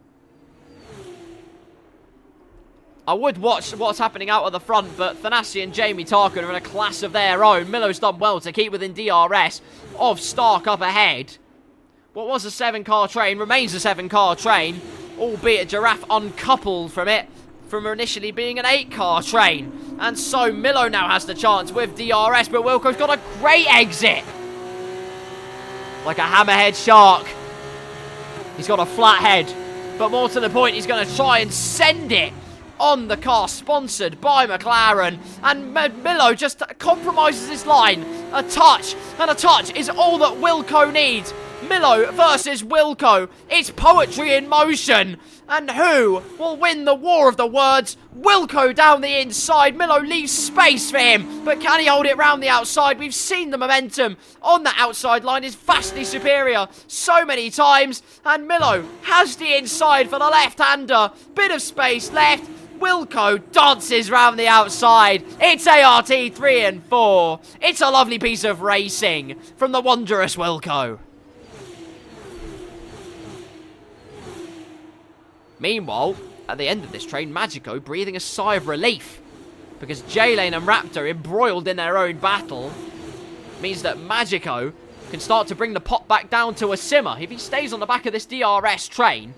I would watch what's happening out of the front, but Thanassi and Jamie Tarkin are in a class of their own. Millo's done well to keep within DRS of Stark up ahead. What was a 7-car train remains a 7-car train, albeit Giraffe uncoupled from it, from initially being an 8-car train. And so Millo now has the chance with DRS, but Wilco's got a great exit. Like a hammerhead shark. He's got a flat head, but more to the point, he's going to try and send it on the car sponsored by McLaren, and Millo just compromises his line. A touch, and a touch is all that Wilco needs. Millo versus Wilco. It's poetry in motion. And who will win the war of the words? Wilco down the inside. Millo leaves space for him, but can he hold it round the outside? We've seen the momentum on the outside line is vastly superior so many times, and Millo has the inside for the left-hander. Bit of space left. Wilco dances round the outside. It's ART 3 and 4. It's a lovely piece of racing from the wondrous Wilco. Meanwhile, at the end of this train, Magico breathing a sigh of relief, because J-Lane and Raptor, embroiled in their own battle, means that Magico can start to bring the pot back down to a simmer. If he stays on the back of this DRS train,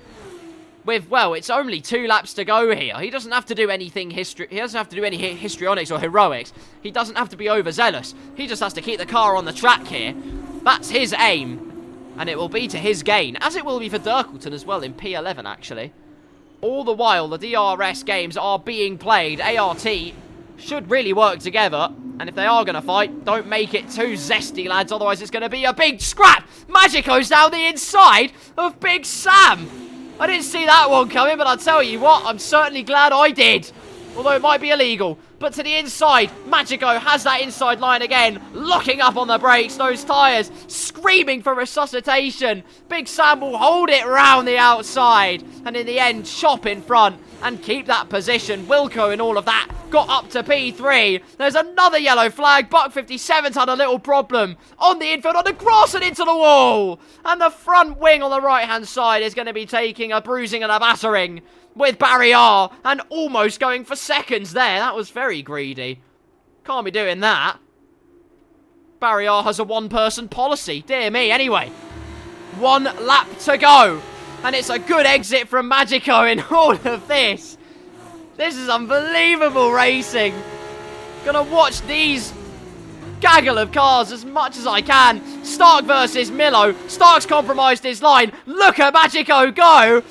with, well, it's only 2 laps to go here. He doesn't have to do anything he doesn't have to do any histrionics or heroics. He doesn't have to be overzealous. He just has to keep the car on the track here. That's his aim, and it will be to his gain, as it will be for Dirkleton as well in P11, actually. All the while, the DRS games are being played. ART should really work together. And if they are going to fight, don't make it too zesty, lads. Otherwise, it's going to be a big scrap. Magico's down the inside of Big Sam. I didn't see that one coming, but I'll tell you what, I'm certainly glad I did. Although it might be illegal. But to the inside, Magico has that inside line again. Locking up on the brakes, those tyres. Screaming for resuscitation. Big Sam will hold it round the outside. And in the end, chop in front and keep that position. Wilco and all of that got up to P3. There's another yellow flag. Buck 57's had a little problem. On the infield, on the grass and into the wall. And the front wing on the right-hand side is going to be taking a bruising and a battering with Barrier, and almost going for seconds there. That was very greedy. Can't be doing that. Barrier has a one-person policy. Dear me. Anyway, 1 lap to go. And it's a good exit from Magico in all of this. This is unbelievable racing. Gonna watch these gaggle of cars as much as I can. Stark versus Millo. Stark's compromised his line. Look at Magico go.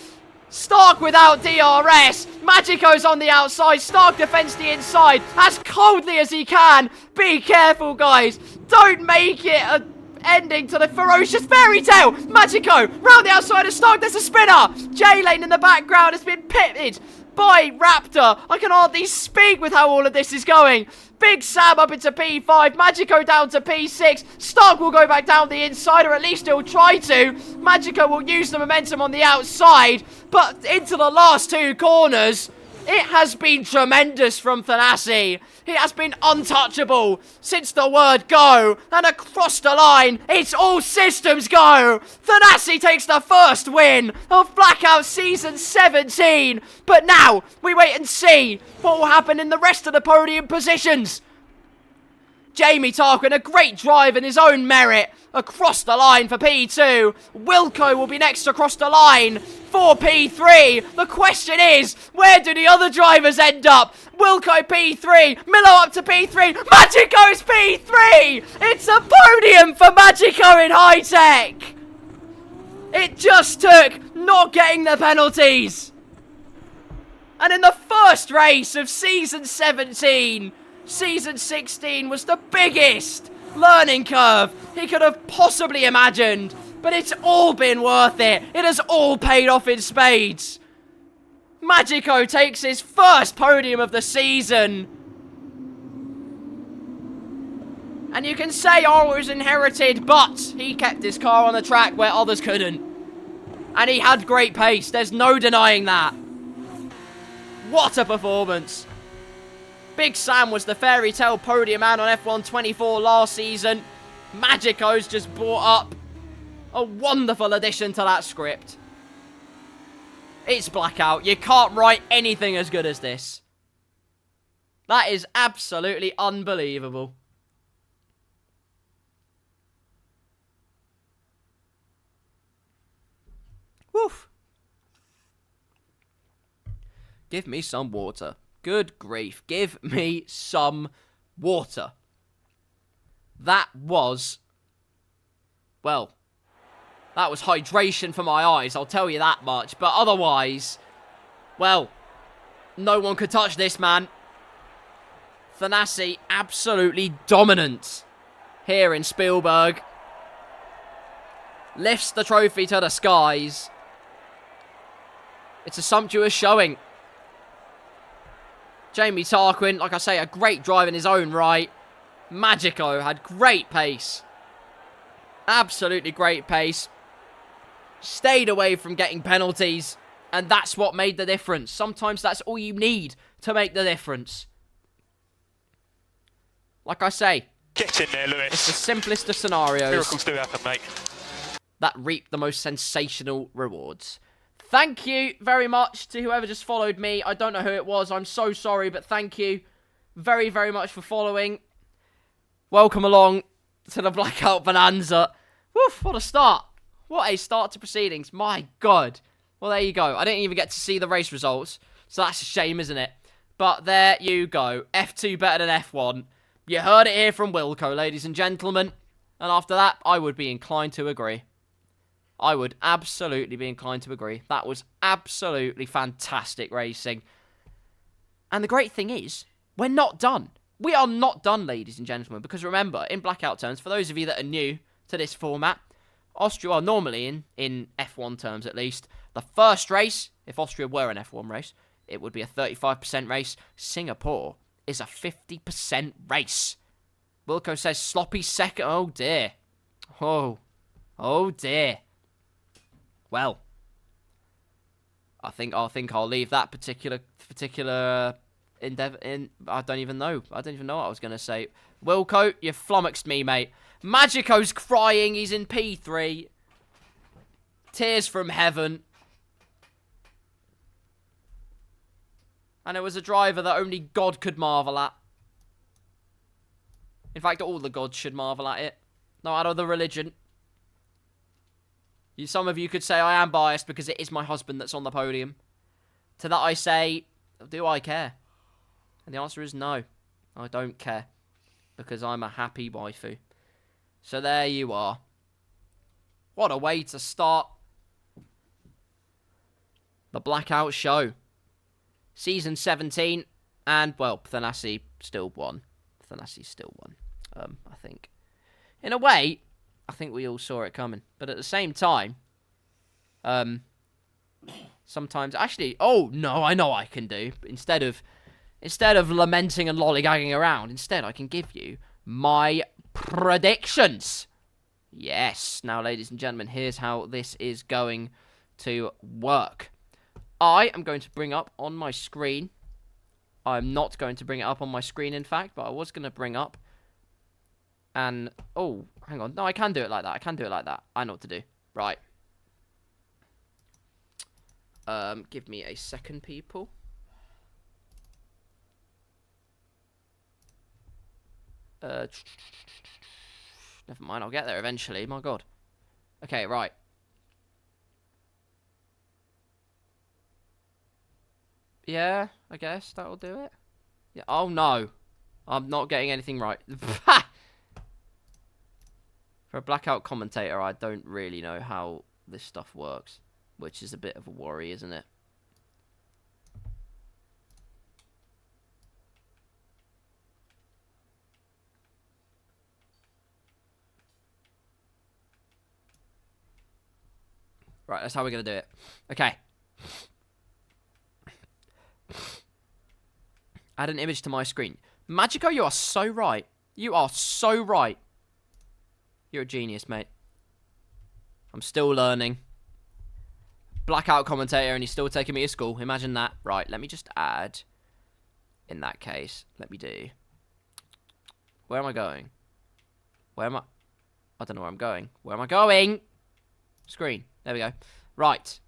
Stark without DRS. Magico's on the outside. Stark defends the inside as coldly as he can. Be careful, guys. Don't make it an ending to the ferocious fairy tale. Magico round the outside of Stark. There's a spinner. J-Lane in the background has been pitted by Raptor. I can hardly speak with how all of this is going. Big Sam up into P5. Magico down to P6. Stark will go back down the inside, or at least he'll try to. Magico will use the momentum on the outside, but into the last 2 corners. It has been tremendous from Thanassi. He has been untouchable since the word go. And across the line, it's all systems go. Thanassi takes the first win of Blackout Season 17. But now, we wait and see what will happen in the rest of the podium positions. Jamie Tarquin, a great drive in his own merit, across the line for P2. Wilco will be next across the line for P3. The question is, where do the other drivers end up? Wilco P3, Millo up to P3, Magico's P3! It's a podium for Magico in high tech! It just took not getting the penalties. And in the first race of Season 17, Season 16 was the biggest learning curve he could have possibly imagined. But it's all been worth it. It has all paid off in spades. Magico takes his first podium of the season. And you can say, oh, it was inherited, but he kept his car on the track where others couldn't. And he had great pace. There's no denying that. What a performance. Big Sam was the fairy tale podium man on F1 24 last season. Magico's just brought up a wonderful addition to that script. It's Blackout. You can't write anything as good as this. That is absolutely unbelievable. Woof. Give me some water. Good grief. Give me some water. That was... well, that was hydration for my eyes, I'll tell you that much. But otherwise, well, no one could touch this, man. Thanassi absolutely dominant here in Spielberg. Lifts the trophy to the skies. It's a sumptuous showing. Jamie Tarquin, like I say, a great drive in his own right. Magico had great pace. Absolutely great pace. Stayed away from getting penalties. And that's what made the difference. Sometimes that's all you need to make the difference. Like I say, get in there, Lewis. It's the simplest of scenarios. Miracles do happen, mate. That reap the most sensational rewards. Thank you very much to whoever just followed me. I don't know who it was. I'm so sorry, but thank you very, very much for following. Welcome along to the Blackout Bonanza. Woof, what a start. What a start to proceedings. My God. Well, there you go. I didn't even get to see the race results, so that's a shame, isn't it? But there you go. F2 better than F1. You heard it here from Wilco, ladies and gentlemen. And after that, I would be inclined to agree. I would absolutely be inclined to agree. That was absolutely fantastic racing. And the great thing is, we're not done. we are not done, ladies and gentlemen, because remember, in Blackout terms, for those of you that are new to this format, Austria, well, normally in F1 terms at least, the first race, if Austria were an F1 race, it would be a 35% race. Singapore is a 50% race. Wilco says sloppy second. Oh, dear. Oh, dear. Well, I think I'll leave that particular endeavor in. I don't even know what I was going to say. Wilco, you flummoxed me, mate. Magico's crying. He's in P3. Tears from heaven. And it was a driver that only God could marvel at. In fact, all the gods should marvel at it. No matter the religion. Some of you could say I am biased because it is my husband that's on the podium. To that I say, do I care? And the answer is no. I don't care. Because I'm a happy waifu. So there you are. What a way to start the Blackout show. Season 17. And, well, Thanassi still won. I think. In a way, I think we all saw it coming. But at the same time, sometimes, actually, oh, no, I know what I can do. Instead of lamenting and lollygagging around, instead I can give you my predictions. Yes. Now, ladies and gentlemen, here's how this is going to work. I am going to bring up on my screen. I'm not going to bring it up on my screen, in fact, but I was going to bring up. And, oh, hang on. No, I can do it like that. I know what to do. Right. Give me a second, people. Never mind, I'll get there eventually. My God. Okay, right. Yeah, I guess that'll do it. Yeah. Oh, no. I'm not getting anything right. For a Blackout commentator, I don't really know how this stuff works. Which is a bit of a worry, isn't it? Right, that's how we're going to do it. Okay. Add an image to my screen. Magico, you are so right. You are so right. You're a genius, mate. I'm still learning. Blackout commentator and he's still taking me to school. Imagine that. Right, let me just add. In that case, let me do. Where am I going? Where am I? I don't know where I'm going. Where am I going? Screen. There we go. Right.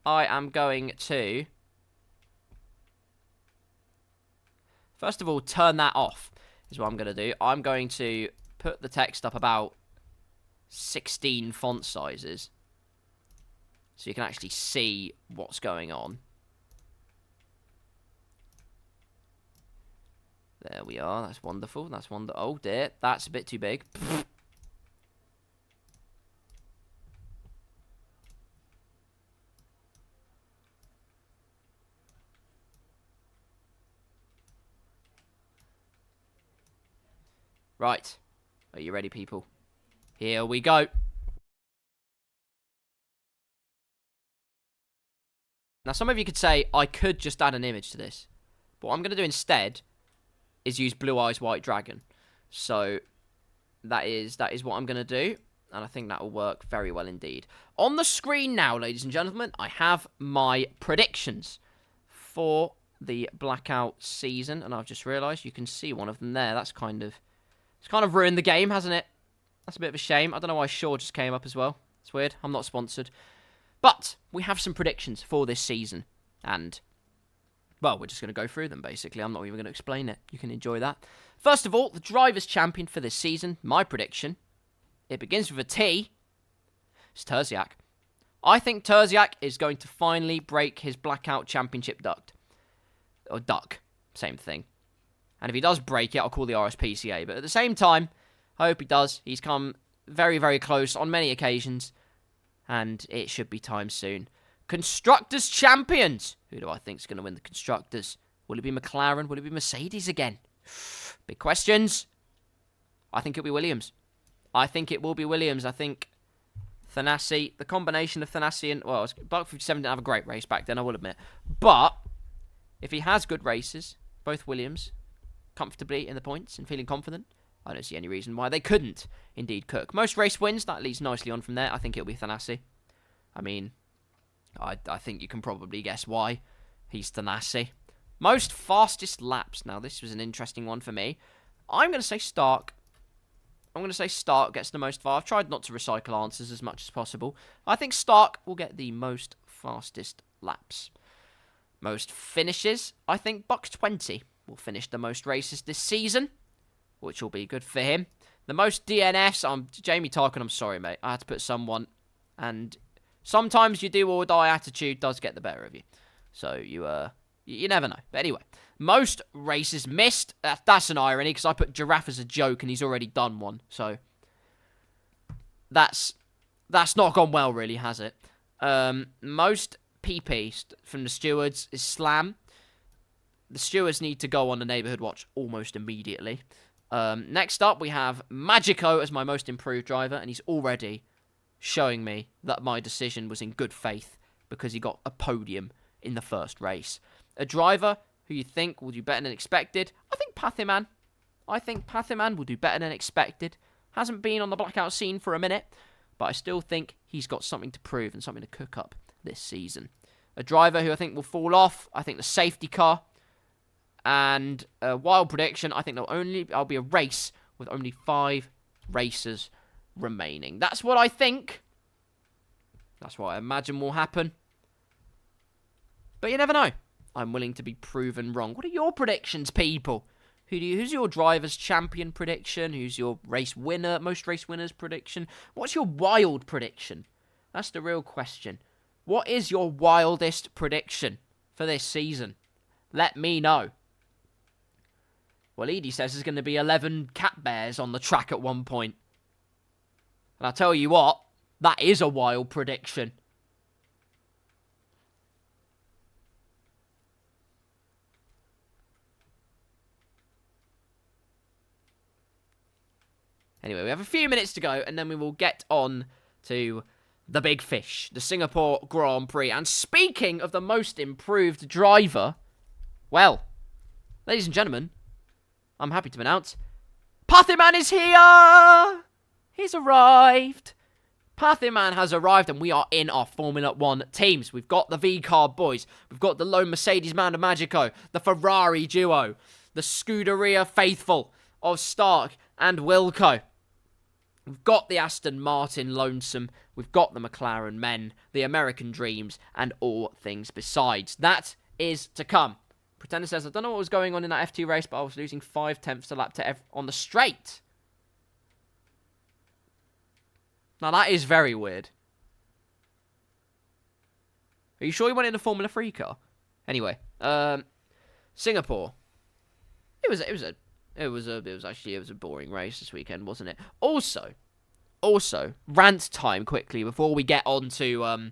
I am going to... First of all, turn that off is what I'm going to do. I'm going to put the text up about 16 font sizes. So you can actually see what's going on. There we are. That's wonderful. That's wonderful. Oh, dear. That's a bit too big. Right. Are you ready, people? Here we go. Now, some of you could say, I could just add an image to this. But what I'm going to do instead is use Blue Eyes White Dragon. So, that is what I'm going to do. And I think that will work very well indeed. On the screen now, ladies and gentlemen, I have my predictions for the Blackout season. And I've just realised you can see one of them there. That's kind of... It's kind of ruined the game, hasn't it? That's a bit of a shame. I don't know why Shaw just came up as well. It's weird. I'm not sponsored. But we have some predictions for this season. And, well, we're just going to go through them, basically. I'm not even going to explain it. You can enjoy that. First of all, the Drivers' Champion for this season. My prediction. It begins with a T. It's Terziak. I think Terziak is going to finally break his Blackout Championship duck. Or duck. Same thing. And if he does break it, I'll call the RSPCA. But at the same time, I hope he does. He's come very, very close on many occasions. And it should be time soon. Constructors Champions. Who do I think is going to win the Constructors? Will it be McLaren? Will it be Mercedes again? Big questions. I think it'll be Williams. I think it will be Williams. I think Thanassi, the combination of Thanassi and... Well, Buck 57 didn't have a great race back then, I will admit. But if he has good races, both Williams, comfortably in the points and feeling confident, I don't see any reason why they couldn't indeed cook. Most race wins, that leads nicely on from there. I think it'll be Thanassi. I mean, I think you can probably guess why. He's Thanassi. Most fastest laps. Now, this was an interesting one for me. I'm going to say Stark. I'm going to say Stark gets the most far. I've tried not to recycle answers as much as possible. I think Stark will get the most fastest laps. Most finishes. I think Bucks 20 will finish the most races this season, which will be good for him. The most DNFs. Jamie Tarkin, I'm sorry, mate. I had to put someone. And sometimes your do or die attitude does get the better of you. So you never know. But anyway, most races missed. That's an irony because I put Giraffe as a joke and he's already done one. So that's not gone well, really, has it? Most PP from the stewards is Slam. The stewards need to go on the neighbourhood watch almost immediately. Next up, we have Magico as my most improved driver, and he's already showing me that my decision was in good faith because he got a podium in the first race. A driver who you think will do better than expected, I think Pathiman. I think Pathiman will do better than expected. Hasn't been on the Blackout scene for a minute, but I still think he's got something to prove and something to cook up this season. A driver who I think will fall off, I think the safety car. And a wild prediction, I think there'll be a race with only 5 racers remaining. That's what I think. That's what I imagine will happen. But you never know. I'm willing to be proven wrong. What are your predictions, people? Who's your driver's champion prediction? Who's your race winner, most race winners prediction? What's your wild prediction? That's the real question. What is your wildest prediction for this season? Let me know. Well, Edie says there's going to be 11 cat bears on the track at one point. And I'll tell you what, that is a wild prediction. Anyway, we have a few minutes to go, and then we will get on to the big fish, the Singapore Grand Prix. And speaking of the most improved driver, well, ladies and gentlemen, I'm happy to announce, Pathiman is here! He's arrived. Pathiman has arrived, and we are in our Formula 1 teams. We've got the V-Car boys. We've got the lone Mercedes man of Magico, the Ferrari duo, the Scuderia faithful of Stark and Wilco. We've got the Aston Martin Lonesome, we've got the McLaren Men, the American Dreams, and all things besides. That is to come. Pretender says, I don't know what was going on in that F2 race, but I was losing 5/10 a lap to on the straight. Now that is very weird. Are you sure you went in a Formula 3 car? Anyway, Singapore. It was a boring race this weekend, wasn't it? Also, rant time quickly before we get on to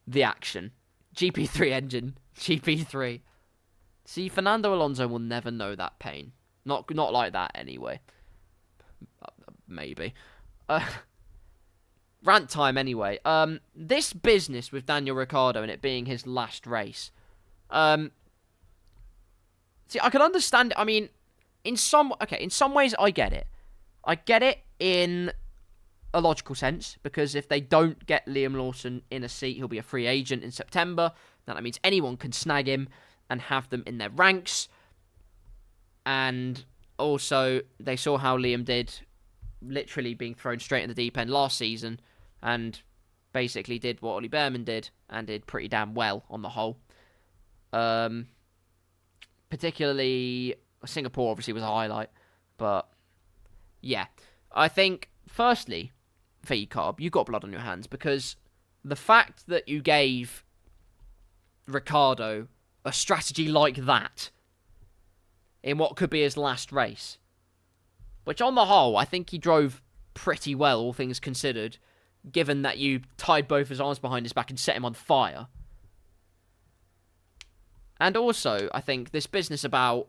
the action. GP3 engine, GP3. See, Fernando Alonso will never know that pain. Not like that anyway. Maybe. Rant time anyway. This business with Daniel Ricciardo and it being his last race. See, I can understand. I mean, in some ways, I get it. I get it in a logical sense, because if they don't get Liam Lawson in a seat, he'll be a free agent in September. Now, that means anyone can snag him and have them in their ranks. And also, they saw how Liam did, literally being thrown straight in the deep end last season, and basically did what Ollie Behrman did, and did pretty damn well on the whole. Particularly Singapore obviously was a highlight, but yeah, I think firstly, VCarb, you got blood on your hands, because the fact that you gave Ricciardo a strategy like that in what could be his last race, which on the whole I think he drove pretty well, all things considered, given that you tied both his arms behind his back and set him on fire. And also, I think this business about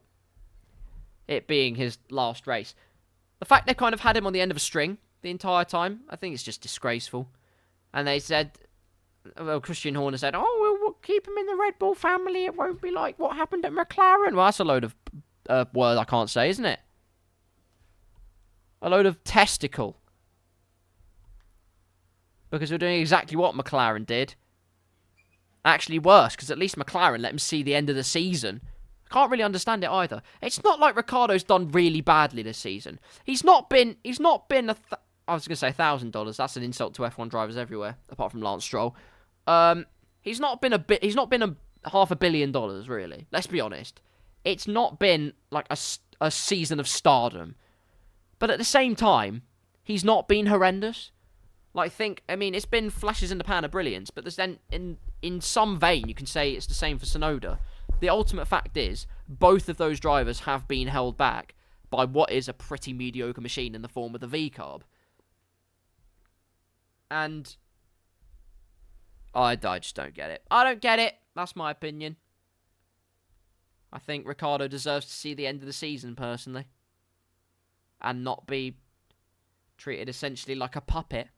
it being his last race. The fact they kind of had him on the end of a string the entire time, I think it's just disgraceful. And they said, well, Christian Horner said, oh, we'll keep him in the Red Bull family. It won't be like what happened at McLaren. Well, that's a load of word I can't say, isn't it? A load of testicle. Because we're doing exactly what McLaren did. Actually worse, because at least McLaren let him see the end of the season. I can't really understand it either. It's not like Ricciardo's done really badly this season. He's not been I was going to say $1,000. That's an insult to F1 drivers everywhere, apart from Lance Stroll. He's not been $500 million, really. Let's be honest. It's not been like a season of stardom. But at the same time, he's not been horrendous. It's been flashes in the pan of brilliance, but there's then, in some vein, you can say it's the same for Tsunoda. The ultimate fact is, both of those drivers have been held back by what is a pretty mediocre machine in the form of the V-Carb. And I just don't get it. I don't get it. That's my opinion. I think Ricciardo deserves to see the end of the season, personally. And not be treated essentially like a puppet.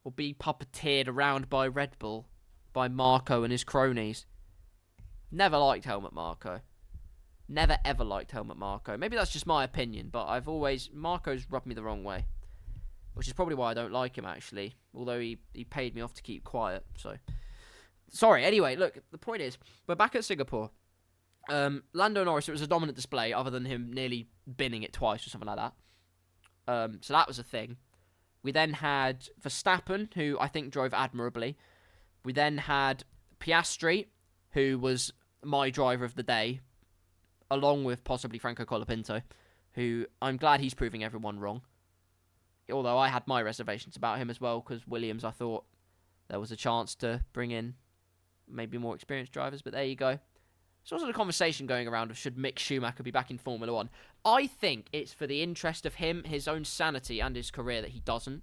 Or be puppeteered around by Red Bull. By Marco and his cronies. Never liked Helmut Marko. Never ever liked Helmut Marko. Maybe that's just my opinion, but Marco's rubbed me the wrong way. Which is probably why I don't like him, actually. Although he paid me off to keep quiet, so. Sorry, anyway, look, the point is, we're back at Singapore. Lando Norris, it was a dominant display, other than him nearly binning it twice or something like that. So that was a thing. We then had Verstappen, who I think drove admirably. We then had Piastri, who was my driver of the day, along with possibly Franco Colapinto, who I'm glad he's proving everyone wrong. Although I had my reservations about him as well, because Williams, I thought there was a chance to bring in maybe more experienced drivers, but there you go. There's also the conversation going around of should Mick Schumacher be back in Formula 1. I think it's for the interest of him, his own sanity, and his career that he doesn't.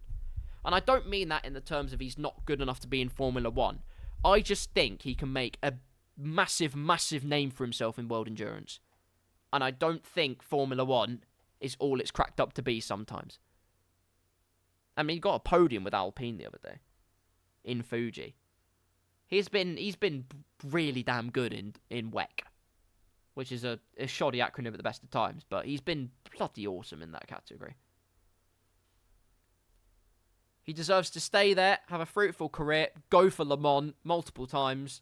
And I don't mean that in the terms of he's not good enough to be in Formula 1. I just think he can make a massive, massive name for himself in world endurance. And I don't think Formula 1 is all it's cracked up to be sometimes. I mean, he got a podium with Alpine the other day. In Fuji. He's been really damn good in WEC. Which is a shoddy acronym at the best of times. But he's been bloody awesome in that category. He deserves to stay there, have a fruitful career, go for Le Mans multiple times,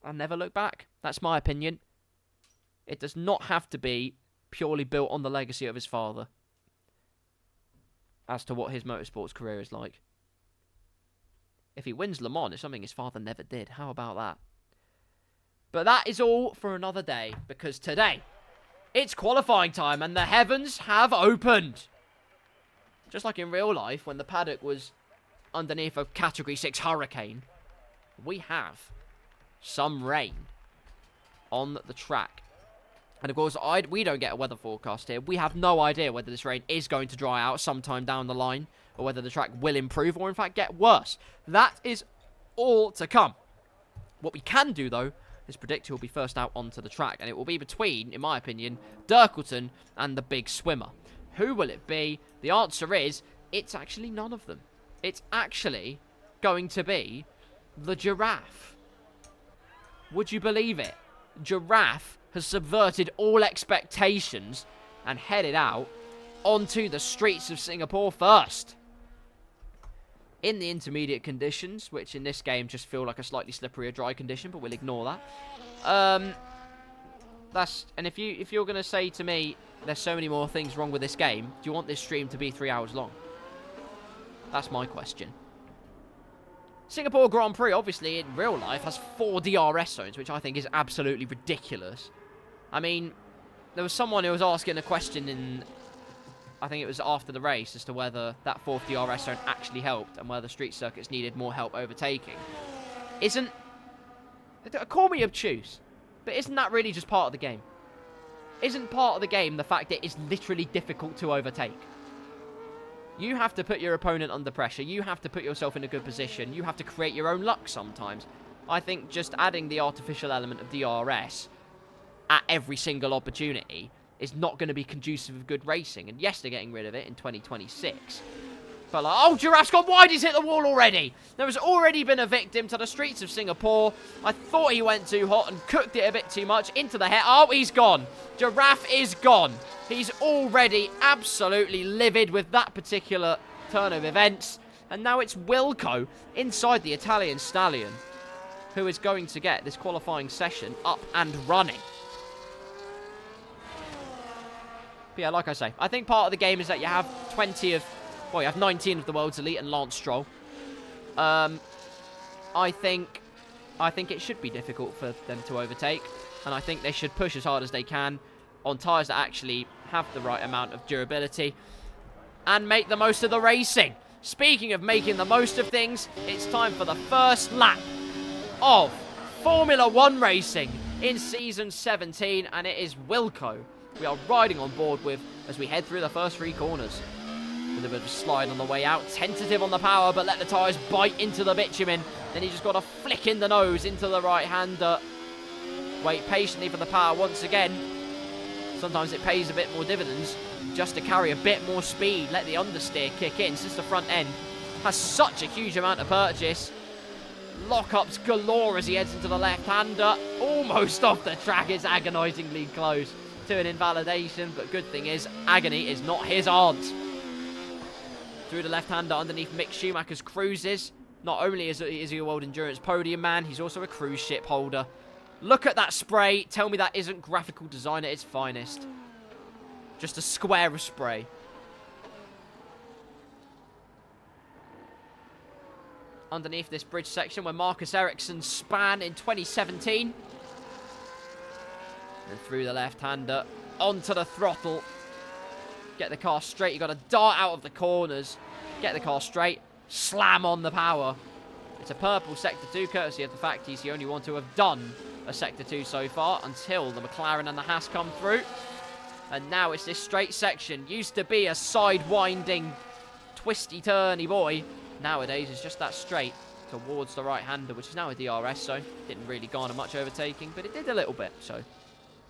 and never look back. That's my opinion. It does not have to be purely built on the legacy of his father as to what his motorsports career is like. If he wins Le Mans, it's something his father never did. How about that? But that is all for another day, because today, it's qualifying time and the heavens have opened. Just like in real life, when the paddock was underneath a Category 6 hurricane, we have some rain on the track. And of course, we don't get a weather forecast here. We have no idea whether this rain is going to dry out sometime down the line, or whether the track will improve, or in fact get worse. That is all to come. What we can do, though, is predict who will be first out onto the track. And it will be between, in my opinion, Dirkleton and the big swimmer. Who will it be? The answer is, it's actually none of them. It's actually going to be the Giraffe. Would you believe it? Giraffe has subverted all expectations and headed out onto the streets of Singapore first. In the intermediate conditions, which in this game just feel like a slightly slipperier dry condition, but we'll ignore that. And if you're going to say to me, there's so many more things wrong with this game, do you want this stream to be 3 hours long? That's my question. Singapore Grand Prix, obviously, in real life, has 4 DRS zones, which I think is absolutely ridiculous. I mean, there was someone who was asking a question in, I think it was after the race, as to whether that 4th DRS zone actually helped, and whether street circuits needed more help overtaking. Call me obtuse, but isn't that really just part of the game? Isn't part of the game the fact that it's literally difficult to overtake? You have to put your opponent under pressure. You have to put yourself in a good position. You have to create your own luck sometimes. I think just adding the artificial element of DRS at every single opportunity is not going to be conducive of good racing. And yes, they're getting rid of it in 2026. But like, oh, Giraffe's gone wide. He's hit the wall already. There has already been a victim to the streets of Singapore. I thought he went too hot and cooked it a bit too much into the head. Oh, he's gone. Giraffe is gone. He's already absolutely livid with that particular turn of events. And now it's Wilco inside the Italian Stallion who is going to get this qualifying session up and running. But yeah, like I say, I think part of the game is that you have 19 of the world's elite and Lance Stroll. I think it should be difficult for them to overtake, and I think they should push as hard as they can on tyres that actually have the right amount of durability and make the most of the racing. Speaking of making the most of things, it's time for the first lap of Formula 1 racing in Season 17, and it is Wilco we are riding on board with as we head through the first 3 corners. With a bit of a slide on the way out, tentative on the power, but let the tyres bite into the bitumen. Then he just got a flick in the nose into the right-hander. Wait patiently for the power once again. Sometimes it pays a bit more dividends just to carry a bit more speed. Let the understeer kick in since the front end has such a huge amount of purchase. Lockups galore as he heads into the left-hander. Almost off the track. It's agonisingly close to an invalidation, but good thing is, agony is not his aunt. Through the left-hander underneath Mick Schumacher's cruises. Not only is he a World Endurance podium man, he's also a cruise ship holder. Look at that spray. Tell me that isn't graphical design at its finest. Just a square of spray. Underneath this bridge section where Marcus Ericsson span in 2017. And through the left-hander, onto the throttle. Get the car straight. You've got to dart out of the corners. Get the car straight. Slam on the power. It's a purple Sector 2, courtesy of the fact he's the only one to have done a Sector 2 so far, until the McLaren and the Haas come through. And now it's this straight section. Used to be a side-winding, twisty-turny boy. Nowadays, it's just that straight towards the right-hander, which is now a DRS, so didn't really garner much overtaking, but it did a little bit, so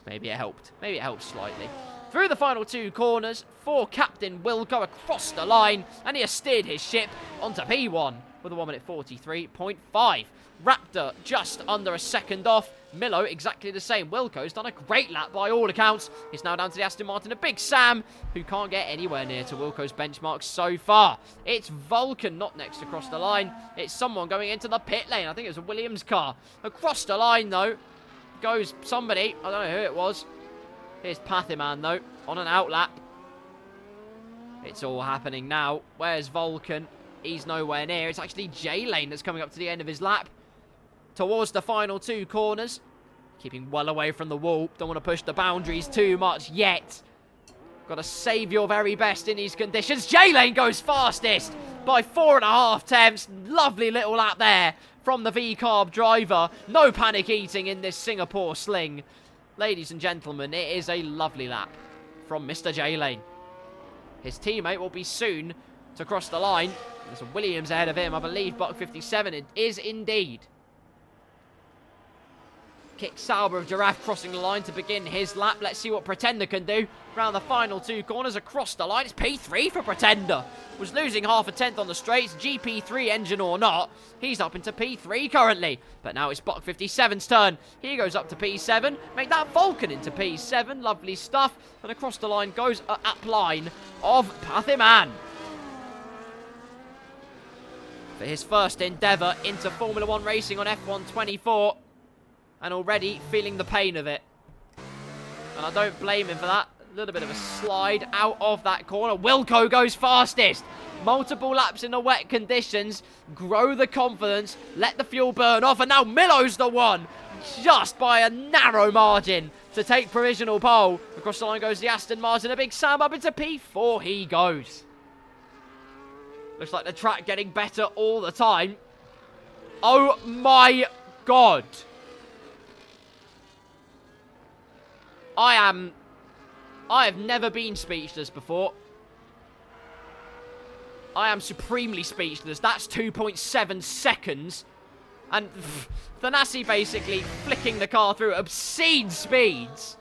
maybe it helped. Maybe it helped slightly. Through the final 2 corners, for Captain Wilco across the line, and he has steered his ship onto P1 with a 1 minute 43.5. Raptor just under a second off. Millo exactly the same. Wilco's done a great lap by all accounts. It's now down to the Aston Martin of Big Sam, who can't get anywhere near to Wilco's benchmark so far. It's Vulcan not next across the line. It's someone going into the pit lane. I think it was a Williams car. Across the line, though, goes somebody. I don't know who it was. Here's Pathiman, though, on an outlap. It's all happening now. Where's Vulcan? He's nowhere near. It's actually J-Lane that's coming up to the end of his lap. Towards the final 2 corners. Keeping well away from the wall. Don't want to push the boundaries too much yet. Got to save your very best in these conditions. J-Lane goes fastest by 4.5 tenths. Lovely little lap there from the V-Carb driver. No panic eating in this Singapore sling. Ladies and gentlemen, it is a lovely lap from Mr. J-Lane. His teammate will be soon to cross the line. There's a Williams ahead of him, I believe. Buck 57 it is indeed. Kick Sauber of Giraffe crossing the line to begin his lap. Let's see what Pretender can do. Round the final 2 corners across the line. It's P3 for Pretender. Was losing 0.5 tenth on the straights. GP3 engine or not. He's up into P3 currently. But now it's Buck 57's turn. He goes up to P7. Make that Vulcan into P7. Lovely stuff. And across the line goes a up line of Pathiman. For his first endeavour into Formula 1 racing on F1 24. And already feeling the pain of it. And I don't blame him for that. A little bit of a slide out of that corner. Wilco goes fastest. Multiple laps in the wet conditions. Grow the confidence. Let the fuel burn off. And now Millo's the one. Just by a narrow margin to take provisional pole. Across the line goes the Aston Martin. A Big Sam up into P4 he goes. Looks like the track getting better all the time. Oh my God. I have never been speechless before. I am supremely speechless. That's 2.7 seconds. And Thanassi basically flicking the car through at obscene speeds.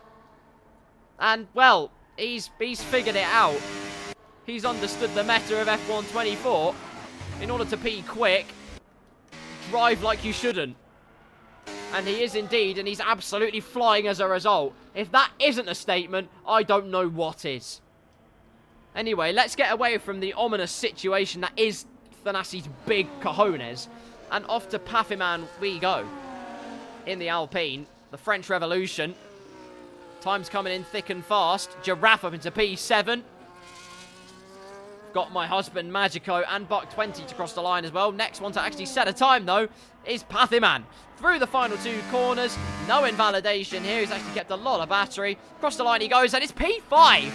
And, well, he's figured it out. He's understood the meta of F1 24. In order to be quick, drive like you shouldn't. And he is indeed, and he's absolutely flying as a result. If that isn't a statement, I don't know what is. Anyway, let's get away from the ominous situation that is Thanassi's big cojones. And off to Pathiman we go. In the Alpine, the French Revolution. Time's coming in thick and fast. Giraffe up into P7. Got my husband Magico and Buck 20 to cross the line as well. Next one to actually set a time, though, is Pathiman. Through the final 2 corners. No invalidation here. He's actually kept a lot of battery. Across the line he goes, and it's P5.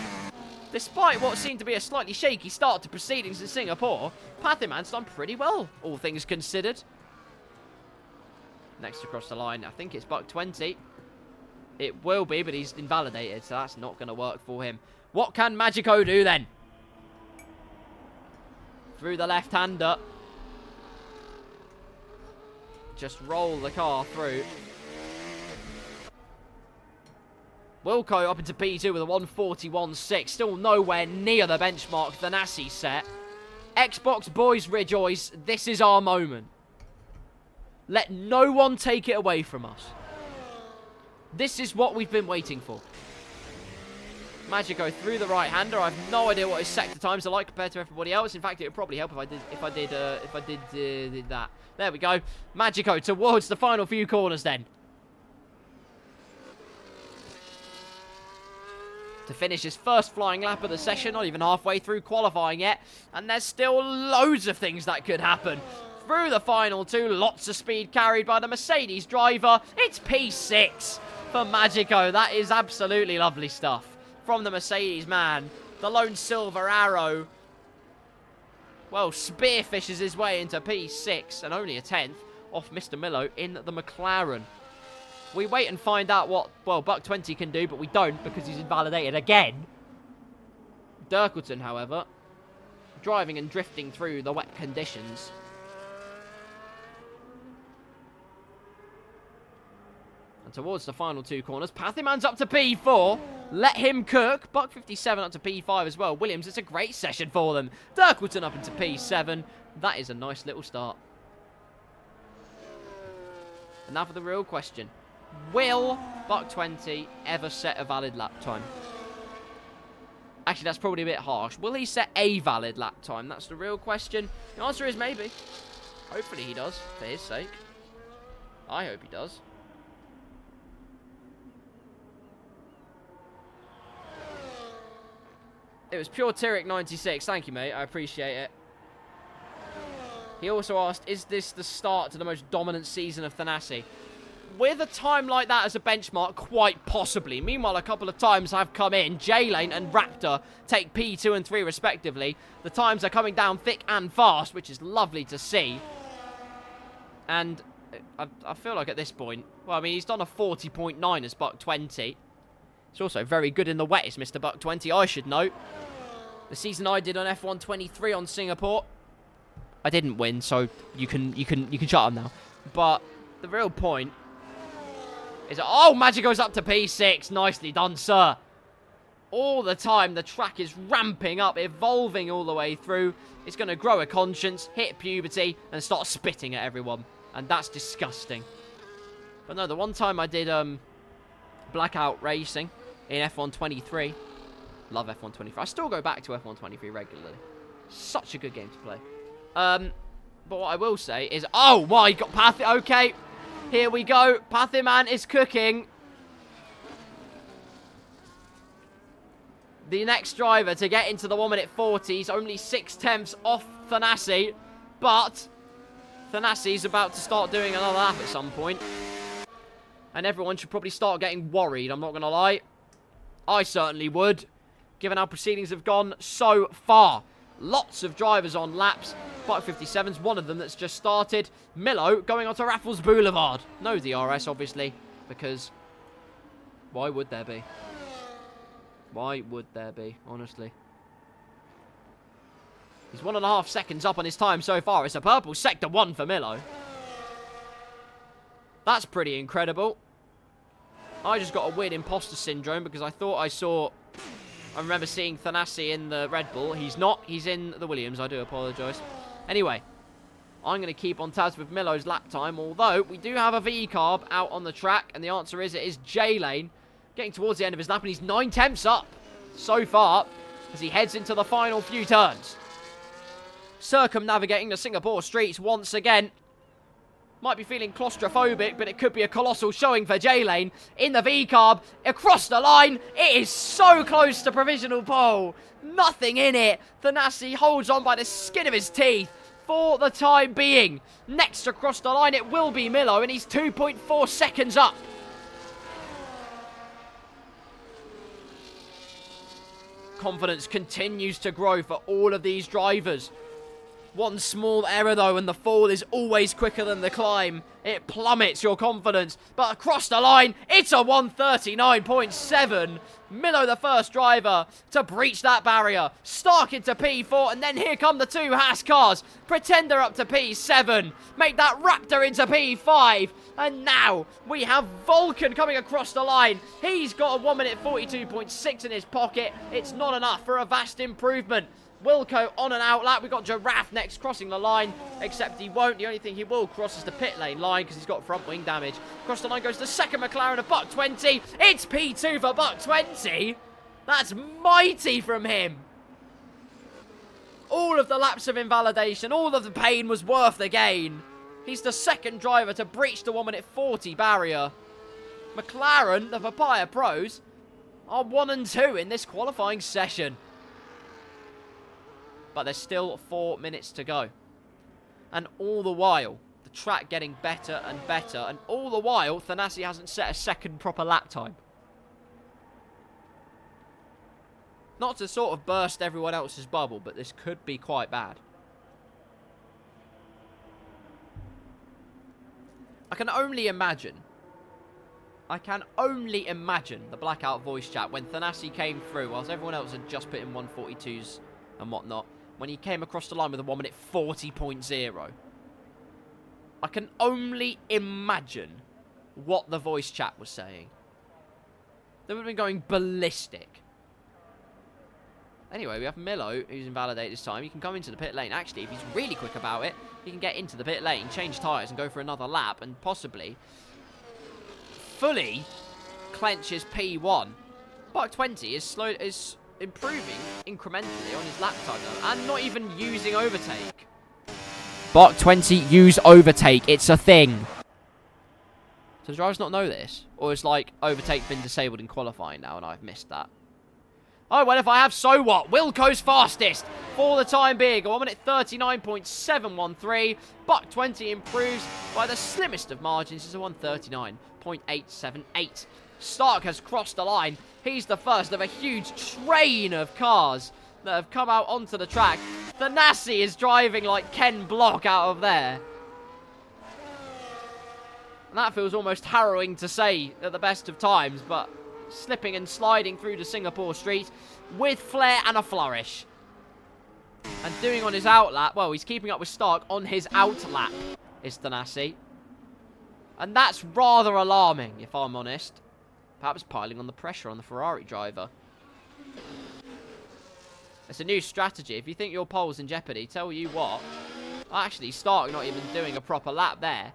Despite what seemed to be a slightly shaky start to proceedings in Singapore, Pathiman's done pretty well, all things considered. Next across the line, I think it's Buck 20. It will be, but he's invalidated, so that's not going to work for him. What can Magico do then? Through the left-hander. Just roll the car through. Wilco up into P2 with a 141.6. Still nowhere near the benchmark Thanassi set. Xbox boys rejoice. This is our moment. Let no one take it away from us. This is what we've been waiting for. Magico through the right-hander. I have no idea what his sector times are like compared to everybody else. In fact, it would probably help if I did that. There we go. Magico towards the final few corners then. To finish his first flying lap of the session, not even halfway through qualifying yet. And there's still loads of things that could happen. Through the final 2, lots of speed carried by the Mercedes driver. It's P6 for Magico. That is absolutely lovely stuff from the Mercedes man. The lone silver arrow, well, spearfishes his way into P6 and only a 10th off Mr. Millo in the McLaren. We wait and find out what, well, Buck 20 can do, but we don't because he's invalidated again. Dirkleton, however, driving and drifting through the wet conditions. And towards the final 2 corners, Pathiman's up to P4. Let him cook. Buck 57 up to P5 as well. Williams, it's a great session for them. Dirkleton up into P7. That is a nice little start. And now for the real question. Will Buck 20 ever set a valid lap time? Actually, that's probably a bit harsh. Will he set a valid lap time? That's the real question. The answer is maybe. Hopefully he does, for his sake. I hope he does. It was Pure Tyric 96. Thank you, mate. I appreciate it. He also asked, is this the start to the most dominant season of Thanassi? With a time like that as a benchmark, quite possibly. Meanwhile, a couple of times have come in. J-Lane and Raptor take P2 and 3 respectively. The times are coming down thick and fast, which is lovely to see. And I feel like at this point, well, I mean, he's done a 40.9 as Buck 20. He's also very good in the wet, is Mr. Buck 20, I should note. The season I did on F1 23 on Singapore, I didn't win, so you can shut up now. But the real point is, oh, Magic goes up to P6. Nicely done, sir. All the time, the track is ramping up, evolving all the way through. It's going to grow a conscience, hit puberty, and start spitting at everyone. And that's disgusting. But no, the one time I did Blackout Racing in F1 23. Love F1 23. I still go back to F1 23 regularly. Such a good game to play. But what I will say is, oh my god, Pathy, okay. Here we go. Pathiman is cooking. The next driver to get into the 1 minute 40s, only 6/10 off Thanassi. But Thanassi's about to start doing another lap at some point. And everyone should probably start getting worried, I'm not going to lie. I certainly would, given how proceedings have gone so far. Lots of drivers on laps. Buck 57's one of them that's just started. Millo going onto Raffles Boulevard. No DRS, obviously, because why would there be? Why would there be, honestly? He's 1.5 seconds up on his time so far. It's a purple sector 1 for Millo. That's pretty incredible. I just got a weird imposter syndrome because I thought I remember seeing Thanassi in the Red Bull. He's not. He's in the Williams. I do apologise. Anyway, I'm going to keep on tabs with Millo's lap time, although we do have a V-carb out on the track, and the answer is it is J-Lane getting towards the end of his lap, and he's 9 tenths up so far as he heads into the final few turns. Circumnavigating the Singapore streets once again. Might be feeling claustrophobic, but it could be a colossal showing for J-Lane in the V-carb. Across the line, it is so close to provisional pole. Nothing in it. Thanassi holds on by the skin of his teeth for the time being. Next across the line, it will be Millo, and he's 2.4 seconds up. Confidence continues to grow for all of these drivers. One small error, though, and the fall is always quicker than the climb. It plummets your confidence. But across the line, it's a 139.7. Millo, the first driver to breach that barrier. Stark into P4, and then here come the two KarlsCars. Pretender up to P7. Make that Raptor into P5. And now we have Vulcan coming across the line. He's got a 1 minute 42.6 in his pocket. It's not enough for a vast improvement. Wilco on an outlap. We've got Giraffe next crossing the line, except he won't. The only thing he will cross is the pit lane line because he's got front wing damage. Across the line goes the second McLaren of Buck 20. It's P2 for Buck 20. That's mighty from him. All of the laps of invalidation, all of the pain was worth the gain. He's the second driver to breach the 1 minute 40 barrier. McLaren, the Papaya Pros, are 1 and 2 in this qualifying session. But there's still 4 minutes to go. And all the while, the track getting better and better. And all the while, Thanassi hasn't set a second proper lap time. Not to sort of burst everyone else's bubble, but this could be quite bad. I can only imagine the Blackout voice chat when Thanassi came through, whilst everyone else had just put in 142s and whatnot. When he came across the line with a 1 minute 40.0. I can only imagine what the voice chat was saying. They would have been going ballistic. Anyway, we have Millo, who's invalidated this time. He can come into the pit lane. Actually, if he's really quick about it, he can get into the pit lane, change tyres, and go for another lap, and possibly fully clench his P1. Buck 20 is improving incrementally on his lap time, though, and not even using overtake. Buck 20, use overtake. It's a thing. So the drivers not know this? Or is, like, overtake been disabled in qualifying now, and I've missed that? Oh, well, if I have, so what? Wilco's fastest for the time being. A 1 minute 39.713. Buck 20 improves by the slimmest of margins. It's a 139.878. Stark has crossed the line. He's the first of a huge train of cars that have come out onto the track. Thanassi is driving like Ken Block out of there. And that feels almost harrowing to say at the best of times, but slipping and sliding through the Singapore street with flair and a flourish. And doing on his outlap, well, he's keeping up with Stark on his outlap, is Thanassi. And that's rather alarming, if I'm honest. Perhaps piling on the pressure on the Ferrari driver. It's a new strategy. If you think your pole's in jeopardy, tell you what. Actually, Stark not even doing a proper lap there.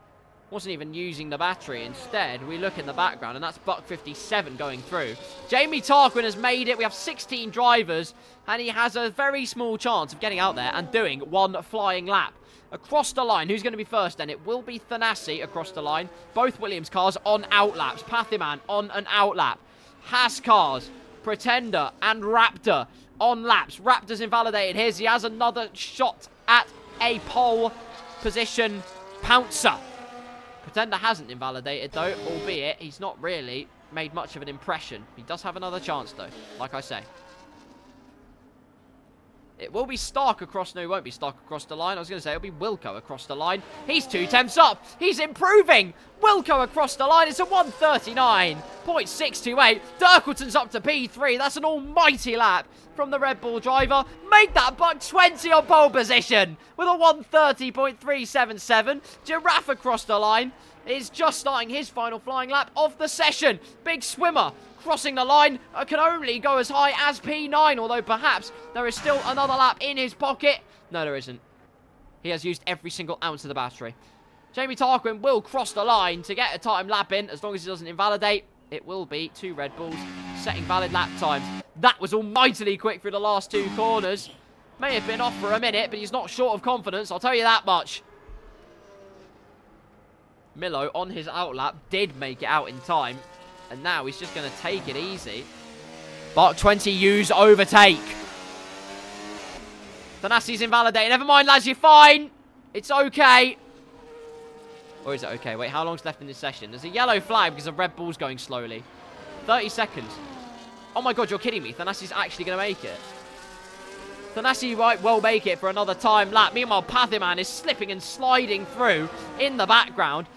Wasn't even using the battery. Instead, we look in the background, and that's Buck 57 going through. Jamie Tarquin has made it. We have 16 drivers, and he has a very small chance of getting out there and doing one flying lap. Across the line, who's going to be first then? It will be Thanassi across the line. Both Williams cars on outlaps. Pathyman on an outlap. KarlsCars, Pretender, and Raptor on laps. Raptor's invalidated. He has another shot at a pole position pouncer. Pretender hasn't invalidated, though, albeit he's not really made much of an impression. He does have another chance, though, like I say. It will be Stark across. No, it won't be Stark across the line. I was going to say it'll be Wilco across the line. He's 2 tenths up. He's improving. Wilco across the line. It's a 1:39.628. Dirkleton's up to P3. That's an almighty lap from the Red Bull driver. Made that buck 20 on pole position with a 1:30.377. Giraffe across the line is just starting his final flying lap of the session. Big Swimmer crossing the line can only go as high as P9, although perhaps there is still another lap in his pocket. No, there isn't. He has used every single ounce of the battery. Jamie Tarquin will cross the line to get a time lap in, as long as he doesn't invalidate. It will be 2 Red Bulls setting valid lap times. That was almightily quick through the last 2 corners. May have been off for a minute, but he's not short of confidence, I'll tell you that much. Millo, on his outlap, did make it out in time. And now he's just going to take it easy. Bach 20 use overtake. Thanassi's invalidated. Never mind, lads, you're fine. It's okay. Or is it okay? Wait, how long's left in this session? There's a yellow flag because the Red Bull's going slowly. 30 seconds. Oh my god, you're kidding me. Thanassi's actually going to make it. Thanassi might well make it for another time lap. Meanwhile, Pathiman is slipping and sliding through in the background.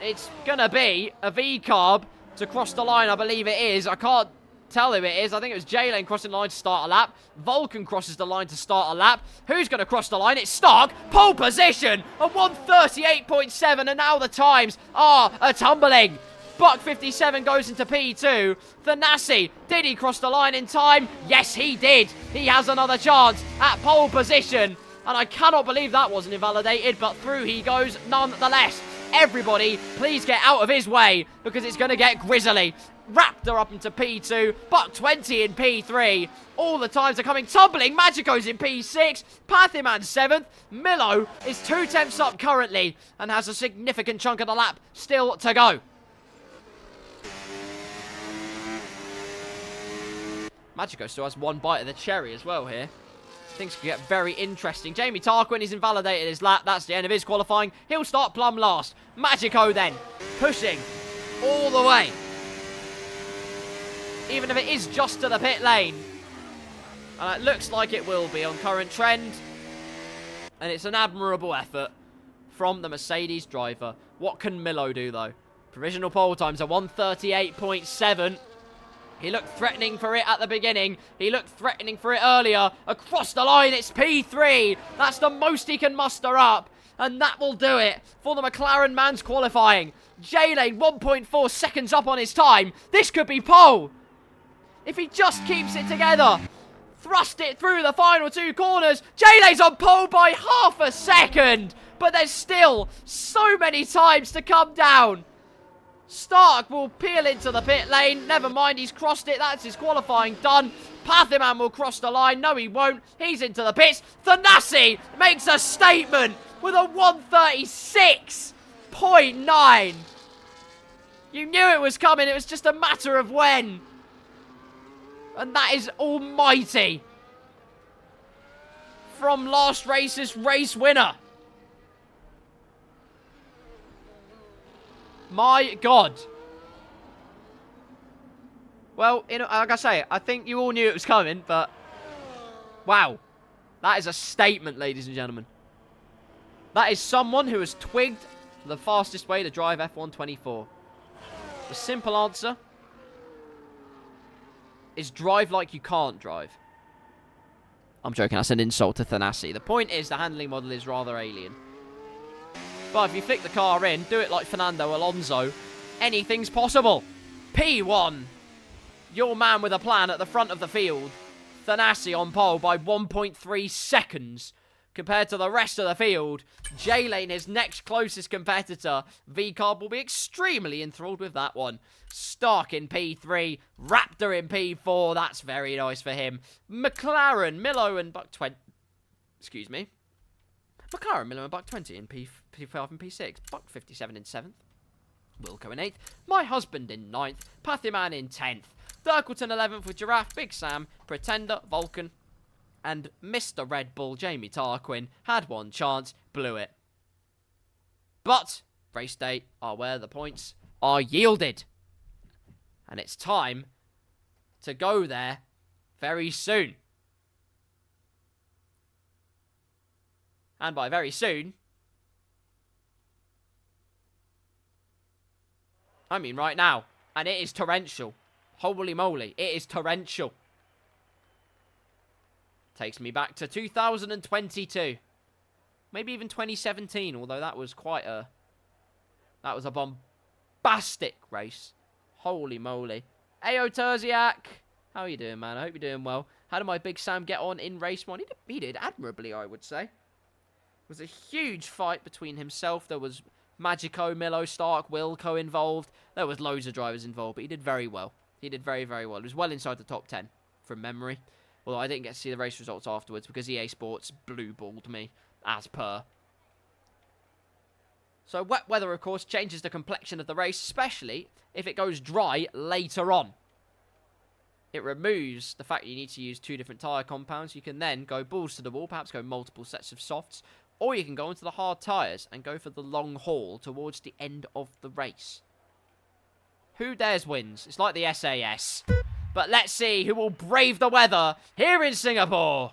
It's going to be a V-carb to cross the line, I believe it is. I can't tell who it is. I think it was J-Lane crossing the line to start a lap. Vulcan crosses the line to start a lap. Who's going to cross the line? It's Stark. Pole position. A 1:38.7. And now the times are tumbling. Buck 57 goes into P2. Thanassi, did he cross the line in time? Yes, he did. He has another chance at pole position. And I cannot believe that wasn't invalidated, but through he goes nonetheless. Everybody, please get out of his way, because it's going to get grisly. Raptor up into P2, Buck 20 in P3. All the times are coming tumbling. Magico's in P6, Pathiman 7th. Millo is 2 tenths up currently and has a significant chunk of the lap still to go. Magico still has 1 bite of the cherry as well here. Things can get very interesting. Jamie Tarquin is invalidated his lap. That's the end of his qualifying. He'll start plumb last. Magico then pushing all the way. Even if it is just to the pit lane. And it looks like it will be on current trend. And it's an admirable effort from the Mercedes driver. What can Millo do though? Provisional pole times are 1:38.7. He looked threatening for it at the beginning. He looked threatening for it earlier. Across the line, it's P3. That's the most he can muster up. And that will do it for the McLaren man's qualifying. J-Lane 1.4 seconds up on his time. This could be pole. If he just keeps it together. Thrust it through the final 2 corners. J-Lane's on pole by half a second. But there's still so many times to come down. Stark will peel into the pit lane. Never mind, he's crossed it. That's his qualifying done. Pathiman will cross the line. No, he won't. He's into the pits. Thanassi makes a statement with a 1:36.9. You knew it was coming. It was just a matter of when. And that is almighty. From last race's race winner. My God. Well, like I say, I think you all knew it was coming, but wow. That is a statement, ladies and gentlemen. That is someone who has twigged the fastest way to drive F1 24. The simple answer is drive like you can't drive. I'm joking, that's an insult to Thanassi. The point is the handling model is rather alien. But if you flick the car in, do it like Fernando Alonso, anything's possible. P1. Your man with a plan at the front of the field. Thanassi on pole by 1.3 seconds. Compared to the rest of the field, J-Lane, his next closest competitor. V-Carb will be extremely enthralled with that one. Stark in P3. Raptor in P4. That's very nice for him. McLaren, Millo and Buck 20. Excuse me. McLaren, Millo and Buck 20 in P5 and P6. Buck 57 in 7th. Wilco in 8th. My husband in 9th. Pathiman in 10th. Dirkleton 11th with Giraffe, Big Sam, Pretender, Vulcan, and Mr. Red Bull, Jamie Tarquin, had 1 chance, blew it. But race day are where the points are yielded. And it's time to go there very soon. And by very soon, I mean right now. And it is torrential. Holy moly, it is torrential. Takes me back to 2022. Maybe even 2017, although that was quite a... That was a bombastic race. Holy moly. Ayo, Terziak. How are you doing, man? I hope you're doing well. How did my Big Sam get on in race 1? He did admirably, I would say. It was a huge fight between himself. There was Magico, Millo, Stark, Wilco involved. There was loads of drivers involved, but he did very well. He did very, very well. He was well inside the top 10 from memory. Although I didn't get to see the race results afterwards because EA Sports blue-balled me, as per. So wet weather, of course, changes the complexion of the race, especially if it goes dry later on. It removes the fact that you need to use 2 different tyre compounds. You can then go balls to the wall, perhaps go multiple sets of softs, or you can go into the hard tyres and go for the long haul towards the end of the race. Who dares wins? It's like the SAS. But let's see who will brave the weather here in Singapore.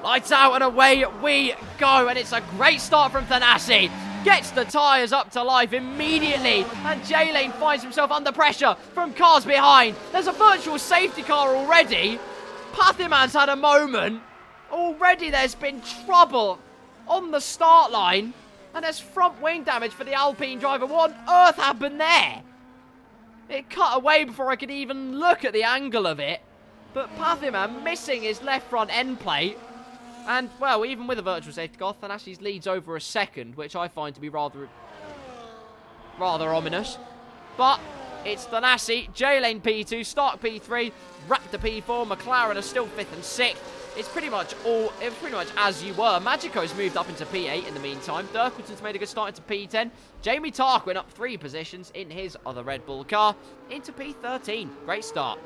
Lights out and away we go. And it's a great start from Thanassi. Gets the tyres up to life immediately. And J-Lane finds himself under pressure from cars behind. There's a virtual safety car already. Pathiman's had a moment. Already there's been trouble on the start line. And there's front wing damage for the Alpine driver. What on earth happened there? It cut away before I could even look at the angle of it. But Pathiman missing his left front end plate. And, well, even with a virtual safety car, Thanassi's leads over a second, which I find to be rather ominous. But it's Thanassi, J-Lane P2, Stark P3, Raptor P4, McLaren are still 5th and 6th. It's pretty much as you were. Magico's moved up into P8 in the meantime. Dirkleton's made a good start into P10. Jamie Tarquin up 3 positions in his other Red Bull car into P13. Great start.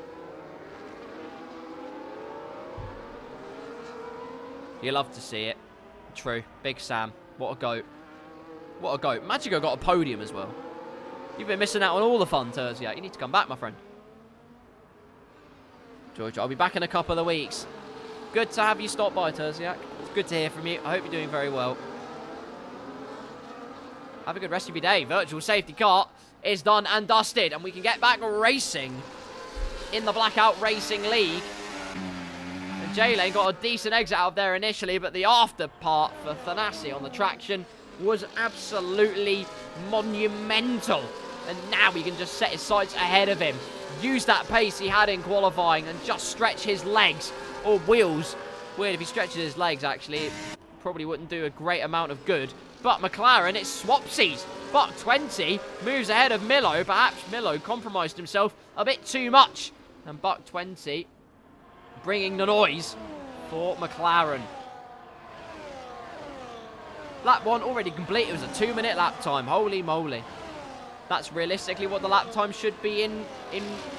You love to see it. True. Big Sam. What a goat. What a goat. Magico got a podium as well. You've been missing out on all the fun, Terziak. You need to come back, my friend. George, I'll be back in a couple of weeks. Good to have you stop by, Terziak. It's good to hear from you. I hope you're doing very well. Have a good rest of your day. Virtual safety car is done and dusted. And we can get back racing in the Blackout Racing League. And J-Lane got a decent exit out of there initially, but the after part for Thanassi on the traction was absolutely monumental. And now he can just set his sights ahead of him. Use that pace he had in qualifying and just stretch his legs. Or wheels. Weird, if he stretches his legs, actually, it probably wouldn't do a great amount of good. But McLaren, it's swapsies. Buck 20 moves ahead of Millo. Perhaps Millo compromised himself a bit too much. And Buck 20 bringing the noise for McLaren. Lap 1 already complete. It was a 2-minute lap time. Holy moly. That's realistically what the lap time should be in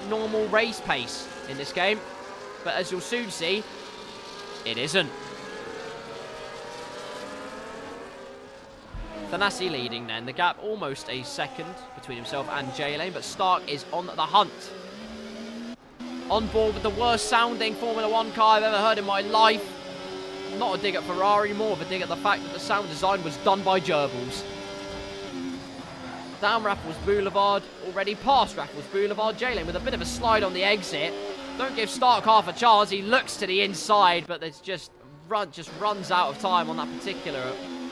normal race pace in this game. But as you'll soon see, it isn't. Thanassi leading then. The gap almost a second between himself and J-Lane, but Stark is on the hunt. On board with the worst sounding Formula 1 car I've ever heard in my life. Not a dig at Ferrari, more of a dig at the fact that the sound design was done by gerbils. Down Raffles Boulevard, already past Raffles Boulevard. J-Lane with a bit of a slide on the exit. Don't give Stark half a chance. He looks to the inside, but there's just runs out of time on that particular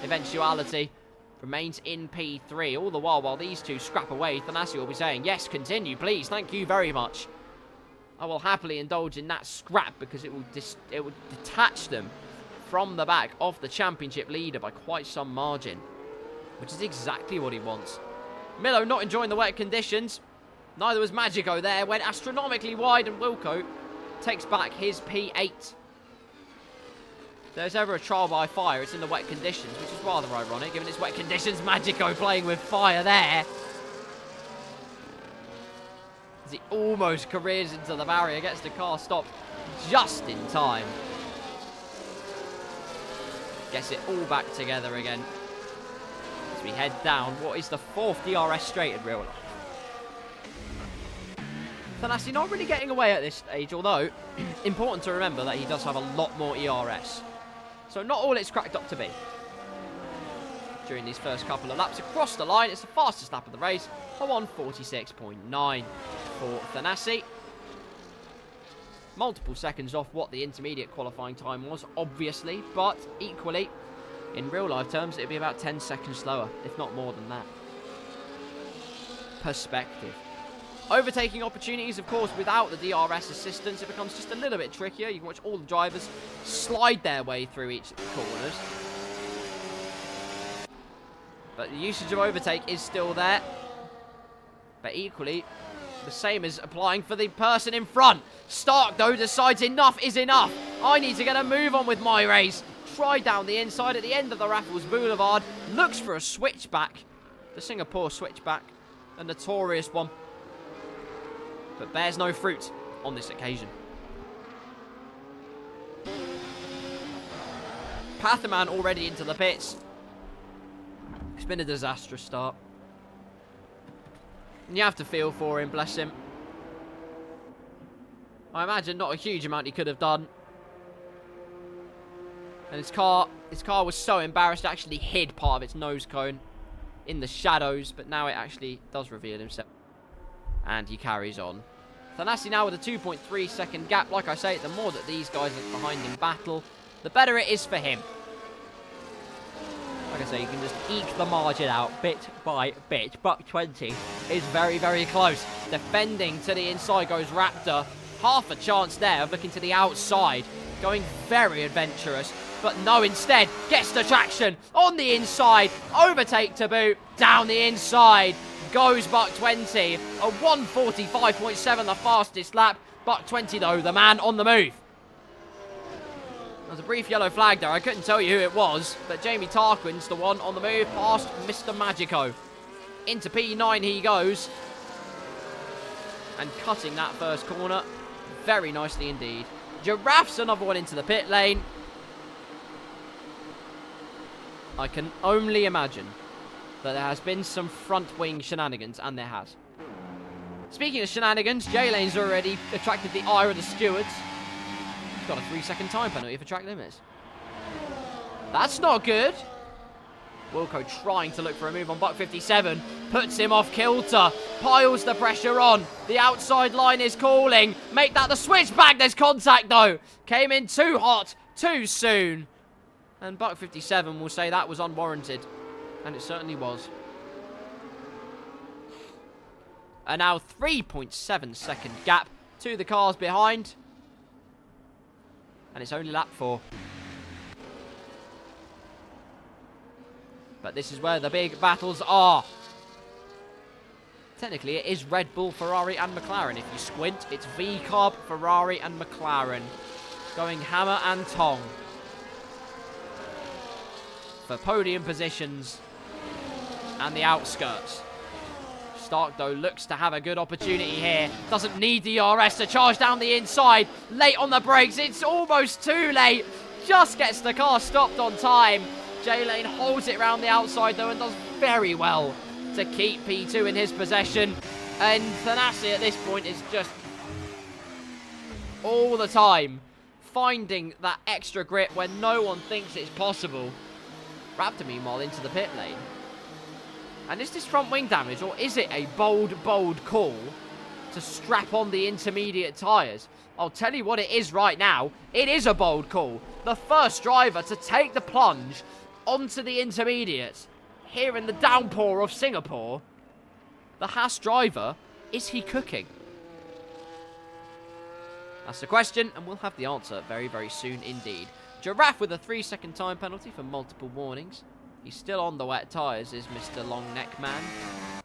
eventuality. Remains in P3. All the while these two scrap away, Thanassi will be saying, yes, continue, please. Thank you very much. I will happily indulge in that scrap because it will detach them from the back of the championship leader by quite some margin, which is exactly what he wants. Millo not enjoying the wet conditions. Neither was Magico there. Went astronomically wide, and Wilco takes back his P8. If there's ever a trial by fire, it's in the wet conditions, which is rather ironic, given it's wet conditions. Magico playing with fire there. As he almost careers into the barrier, gets the car stopped just in time. Gets it all back together again. As we head down what is the 4th DRS straight in real life. Thanassi not really getting away at this stage, although important to remember that he does have a lot more ERS. So not all it's cracked up to be. During these first couple of laps across the line, it's the fastest lap of the race, a 1:46.9 for Thanassi. Multiple seconds off what the intermediate qualifying time was, obviously, but equally, in real life terms, it'd be about 10 seconds slower, if not more than that. Perspective. Overtaking opportunities, of course, without the DRS assistance, it becomes just a little bit trickier. You can watch all the drivers slide their way through each of the corners. But the usage of overtake is still there. But equally, the same is applying for the person in front. Stark, though, decides enough is enough. I need to get a move on with my race. Try down the inside at the end of the Raffles Boulevard. Looks for a switchback. The Singapore switchback. A notorious one. But bears no fruit on this occasion. Patherman already into the pits. It's been a disastrous start. And you have to feel for him, bless him. I imagine not a huge amount he could have done. And his car was so embarrassed it actually hid part of its nose cone in the shadows, but now it actually does reveal himself. And he carries on. Thanassi now with a 2.3 second gap. Like I say, the more that these guys are behind in battle, the better it is for him. Like I say, you can just eke the margin out bit by bit. Buck 20 is very, very close. Defending to the inside goes Raptor. Half a chance there of looking to the outside. Going very adventurous. But no, instead, gets the traction on the inside. Overtake to boot. Down the inside goes Buck 20. A 1:45.7, the fastest lap. Buck 20, though, the man on the move. There's a brief yellow flag there. I couldn't tell you who it was, but Jamie Tarquin's the one on the move past Mr. Magico. Into P9 he goes. And cutting that first corner very nicely indeed. Giraffe's another one into the pit lane. I can only imagine that there has been some front wing shenanigans, and there has. Speaking of shenanigans, J-Lane's already attracted the ire of the stewards. He's got a 3-second time penalty for track limits. That's not good. Wilco trying to look for a move on Buck 57. Puts him off kilter. Piles the pressure on. The outside line is calling. Make that the switchback. There's contact though. Came in too hot, too soon. And Buck 57 will say that was unwarranted. And it certainly was. A now 3.7 second gap to the cars behind. And it's only lap 4. But this is where the big battles are. Technically, it is Red Bull, Ferrari and McLaren. If you squint, it's V-Carb, Ferrari and McLaren. Going hammer and tong for podium positions and the outskirts. Stark, though, looks to have a good opportunity here. Doesn't need the RS to charge down the inside. Late on the brakes. It's almost too late. Just gets the car stopped on time. J-Lane holds it around the outside, though, and does very well to keep P2 in his possession. And Thanassi at this point is just all the time finding that extra grip when no one thinks it's possible. Raptor, meanwhile, into the pit lane. And is this front wing damage, or is it a bold call to strap on the intermediate tyres? I'll tell you what it is right now. It is a bold call. The first driver to take the plunge onto the intermediates here in the downpour of Singapore. The Haas driver, is he cooking? That's the question, and we'll have the answer very, very soon indeed. Giraffe with a 3-second time penalty for multiple warnings. He's still on the wet tyres, is Mr. Long Neck Man.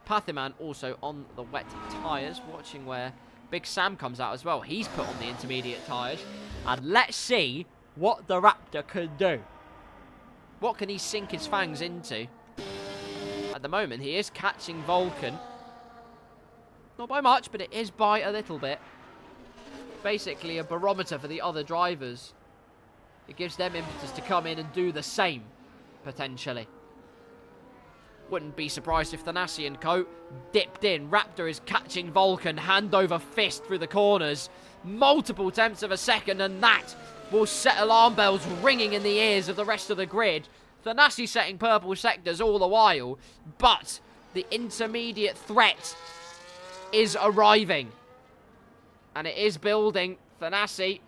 Pathyman also on the wet tyres, watching where Big Sam comes out as well. He's put on the intermediate tyres. And let's see what the Raptor can do. What can he sink his fangs into? At the moment, he is catching Vulcan. Not by much, but it is by a little bit. Basically a barometer for the other drivers. It gives them impetus to come in and do the same, potentially. Wouldn't be surprised if Thanassi and co dipped in. Raptor is catching Vulcan hand over fist through the corners. Multiple tenths of a second, and that will set alarm bells ringing in the ears of the rest of the grid. Thanassi setting purple sectors all the while, but the intermediate threat is arriving. And it is building. Thanassi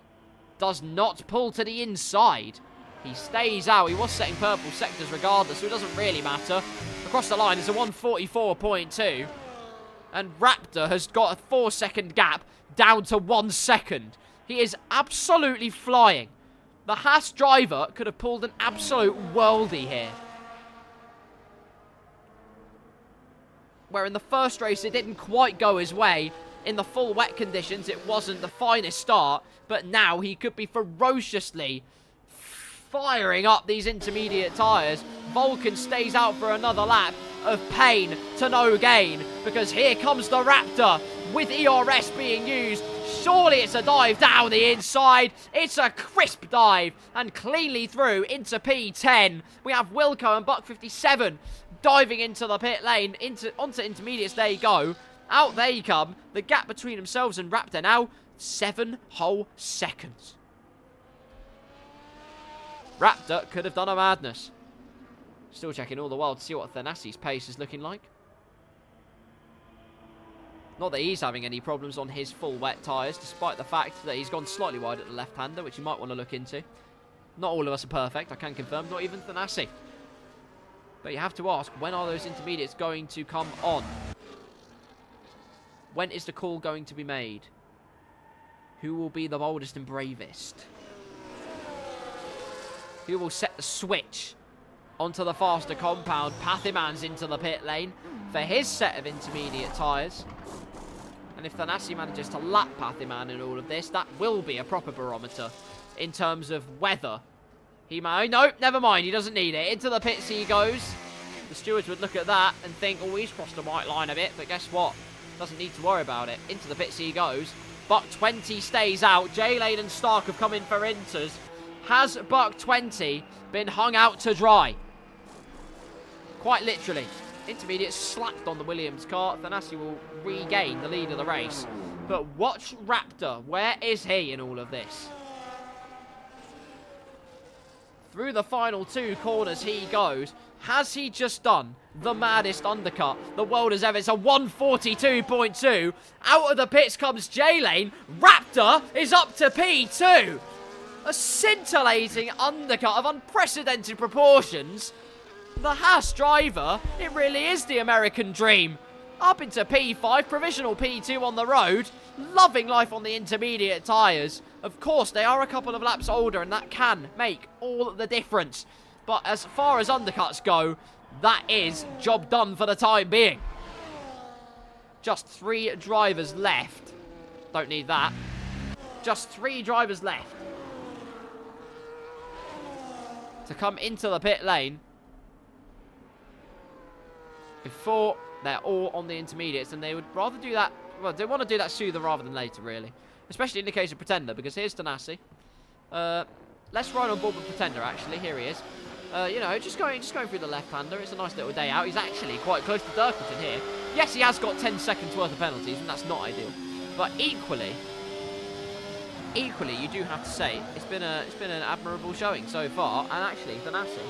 does not pull to the inside. He stays out. He was setting purple sectors regardless, so it doesn't really matter. Across the line is a 144.2. And Raptor has got a 4-second gap down to 1 second. He is absolutely flying. The Haas driver could have pulled an absolute worldie here. Where in the first race it didn't quite go his way. In the full wet conditions it wasn't the finest start. But now he could be ferociously firing up these intermediate tyres. Vulcan stays out for another lap of pain to no gain. Because here comes the Raptor with ERS being used. Surely it's a dive down the inside. It's a crisp dive and cleanly through into P10. We have Wilco and Buck57 diving into the pit lane, onto intermediates. There you go. Out they come. The gap between themselves and Raptor now 7 whole seconds. Raptor could have done a madness. Still checking all the while to see what Thanassi's pace is looking like. Not that he's having any problems on his full wet tyres, despite the fact that he's gone slightly wide at the left-hander, which you might want to look into. Not all of us are perfect, I can confirm, not even Thanassi. But you have to ask, when are those intermediates going to come on? When is the call going to be made? Who will be the boldest and bravest? Who will set the switch onto the faster compound? Pathiman's into the pit lane for his set of intermediate tyres. And if Thanassi manages to lap Pathiman in all of this, that will be a proper barometer in terms of whether he may... Nope, never mind, he doesn't need it. Into the pits he goes. The stewards would look at that and think, oh, he's crossed the white line a bit, but guess what? Doesn't need to worry about it. Into the pits he goes. Buck20 stays out. J-Lane and Stark have come in for inters. Has Buck20 been hung out to dry? Quite literally. Intermediate slapped on the Williams car. Thanassi will regain the lead of the race. But watch Raptor. Where is he in all of this? Through the final 2 corners he goes. Has he just done the maddest undercut the world has ever? It's a 142.2. Out of the pits comes J-Lane. Raptor is up to P2. A scintillating undercut of unprecedented proportions. The Haas driver, it really is the American dream. Up into P5, provisional P2 on the road. Loving life on the intermediate tyres. Of course, they are a couple of laps older, and that can make all the difference. But as far as undercuts go, that is job done for the time being. Just 3 drivers left. Don't need that. Just 3 drivers left to come into the pit lane before they're all on the intermediates, and they would rather do that. Well, they want to do that sooner rather than later, really. Especially in the case of Pretender, because here's Thanassi. Let's ride on board with Pretender, actually. Here he is. You know, just going through the left-hander. It's a nice little day out. He's actually quite close to Dirkleton here. Yes, he has got 10 seconds worth of penalties, and that's not ideal. But equally, you do have to say it's been an admirable showing so far. And actually, Thanassi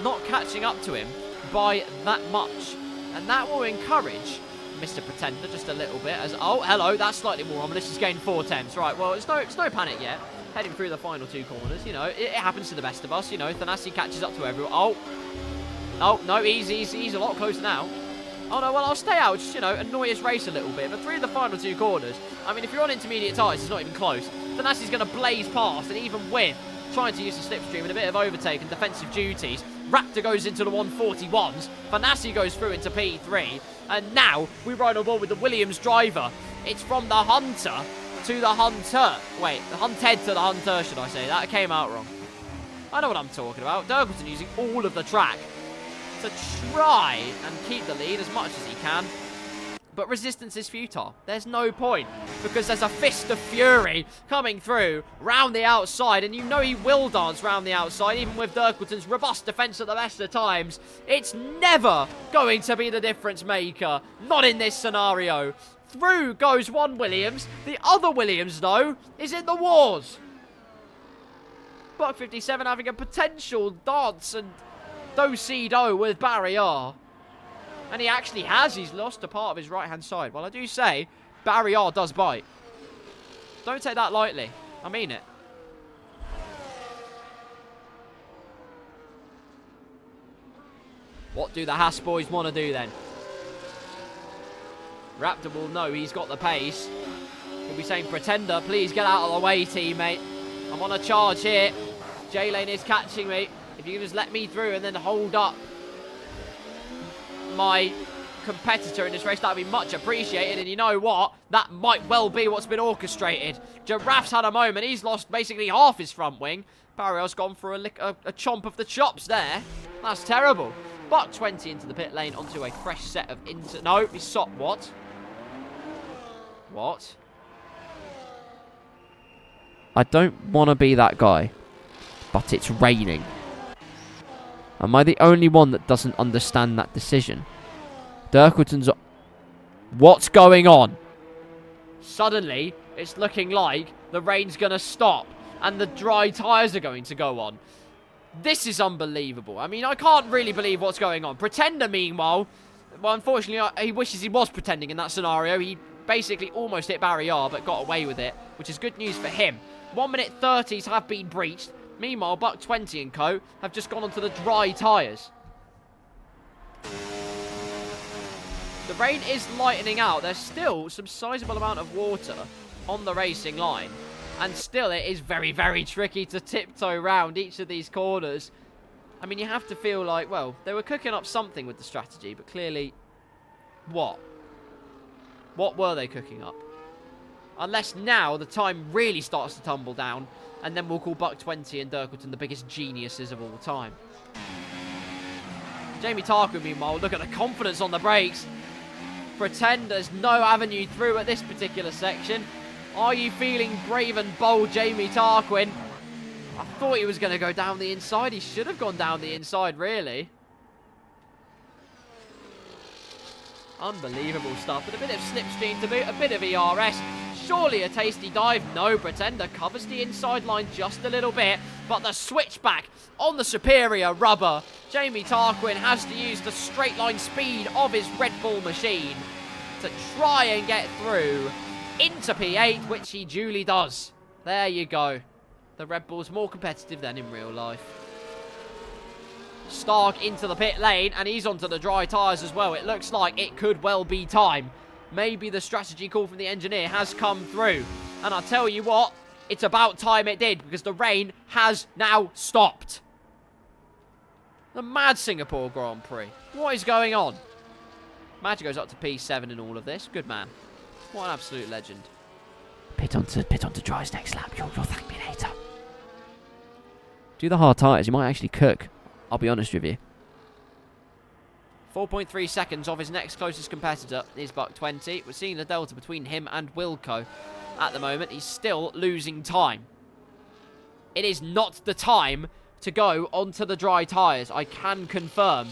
not catching up to him by that much, and that will encourage Mr. Pretender just a little bit. As oh, hello, that's slightly more ominous. He's gained 4 tenths. Right, well, it's no panic yet. Heading through the final 2 corners, you know, it happens to the best of us. You know, Thanassi catches up to everyone. Oh, no, he's a lot closer now. Oh, no, well, I'll stay out, just, you know, annoy his race a little bit. But through the final 2 corners, I mean, if you're on intermediate tyres, it's not even close. Thanasi's going to blaze past, and even with trying to use the slipstream and a bit of overtake and defensive duties, Raptor goes into the 141s. Thanassi goes through into P3. And now we ride on board with the Williams driver. It's from the Hunter to the Hunter. Wait, the Hunted to the Hunter, should I say? That came out wrong. I know what I'm talking about. Dirkleton using all of the track to try and keep the lead as much as he can. But resistance is futile. There's no point, because there's a fist of fury coming through round the outside, and you know he will dance round the outside, even with Dirkleton's robust defence at the best of times. It's never going to be the difference maker. Not in this scenario. Through goes one Williams. The other Williams, though, is in the wars. Buck 57 having a potential dance and do-see-do with Barrier. And he actually has. He's lost a part of his right-hand side. Well, I do say, Barrier does bite. Don't take that lightly. I mean it. What do the Haas boys want to do then? Raptor will know he's got the pace. He'll be saying, Pretender, please get out of the way, teammate. I'm on a charge here. J-Lane is catching me. If you can just let me through and then hold up my competitor in this race, that would be much appreciated. And you know what? That might well be what's been orchestrated. Giraffe's had a moment. He's lost basically half his front wing. Barrio's gone for a chomp of the chops there. That's terrible. Buck 20 into the pit lane onto a fresh set of No, he's stopped. What? What? I don't want to be that guy, but it's raining. Am I the only one that doesn't understand that decision? Dirkleton's... What's going on? Suddenly, it's looking like the rain's going to stop and the dry tyres are going to go on. This is unbelievable. I mean, I can't really believe what's going on. Pretender, meanwhile... Well, unfortunately, he wishes he was pretending in that scenario. He basically almost hit Barrier, but got away with it, which is good news for him. 1 minute 30s have been breached. Meanwhile, Buck 20 and co have just gone onto the dry tyres. The rain is lightening out. There's still some sizable amount of water on the racing line. And still, it is very, very tricky to tiptoe around each of these corners. I mean, you have to feel like, well, they were cooking up something with the strategy, but clearly, what? What were they cooking up? Unless now the time really starts to tumble down, and then we'll call Buck 20 and Dirkleton the biggest geniuses of all time. Jamie Tarquin, meanwhile, look at the confidence on the brakes. Pretend there's no avenue through at this particular section. Are you feeling brave and bold, Jamie Tarquin? I thought he was going to go down the inside. He should have gone down the inside, really. Unbelievable stuff. But a bit of slipstream to boot, a bit of ERS. Surely a tasty dive. No, Pretender covers the inside line just a little bit. But the switchback on the superior rubber. Jamie Tarquin has to use the straight line speed of his Red Bull machine to try and get through into P8, which he duly does. There you go. The Red Bull's more competitive than in real life. Stark into the pit lane, and he's onto the dry tyres as well. It looks like it could well be time. Maybe the strategy call from the engineer has come through. And I'll tell you what, it's about time it did, because the rain has now stopped. The mad Singapore Grand Prix. What is going on? Magic goes up to P7 in all of this. Good man. What an absolute legend. Pit onto dries next lap. You'll thank me later. Do the hard tyres. You might actually cook. I'll be honest with you. 4.3 seconds off his next closest competitor is Buck 20. We're seeing the delta between him and Wilco at the moment. He's still losing time. It is not the time to go onto the dry tyres. I can confirm.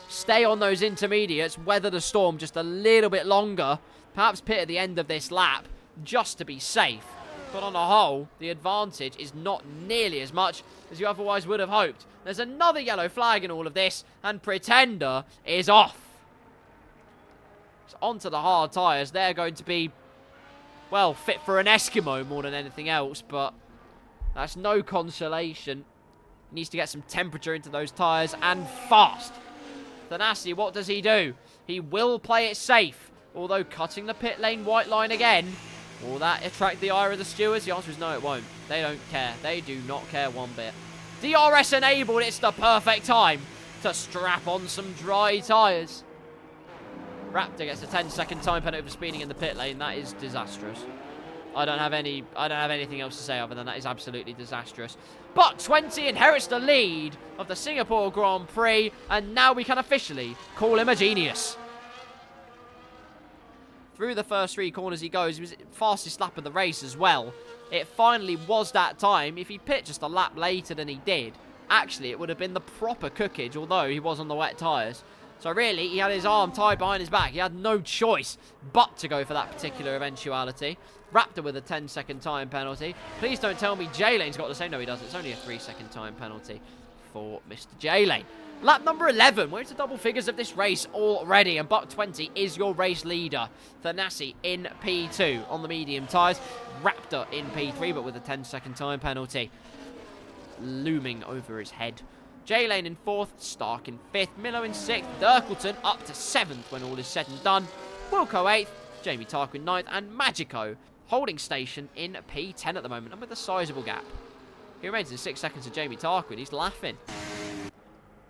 Stay on those intermediates. Weather the storm just a little bit longer. Perhaps pit at the end of this lap just to be safe. But on the whole, the advantage is not nearly as much as you otherwise would have hoped. There's another yellow flag in all of this, and Pretender is off. So onto the hard tyres. They're going to be, well, fit for an Eskimo more than anything else, but that's no consolation. He needs to get some temperature into those tyres, and fast. Thanassi, what does he do? He will play it safe, although cutting the pit lane white line again. Will that attract the ire of the stewards? The answer is no, it won't. They don't care. They do not care one bit. DRS enabled. It's the perfect time to strap on some dry tyres. Raptor gets a 10-second time penalty for speeding in the pit lane. That is disastrous. I don't have anything else to say other than that is absolutely disastrous. Buck 20 inherits the lead of the Singapore Grand Prix, and now we can officially call him a genius. Through the first 3 corners he goes. He was fastest lap of the race as well. It finally was that time. If he pit just a lap later than he did, actually it would have been the proper cookage, although he was on the wet tyres. So really, he had his arm tied behind his back. He had no choice but to go for that particular eventuality. Raptor with a 10-second time penalty. Please don't tell me J-Lane's got the same. No, he doesn't. It's only a 3-second time penalty for Mr. J-Lane. Lap number 11. We're into double figures of this race already. And Buck 20 is your race leader. Thanassi in P2 on the medium tyres. Raptor in P3, but with a 10-second time penalty looming over his head. J-Lane in 4th, Stark in 5th, Millo in 6th, Dirkleton up to 7th when all is said and done, Wilco 8th, Jamie Tarquin 9th, and Magico holding station in P10 at the moment, and with a sizable gap. He remains in 6 seconds of Jamie Tarquin. He's laughing.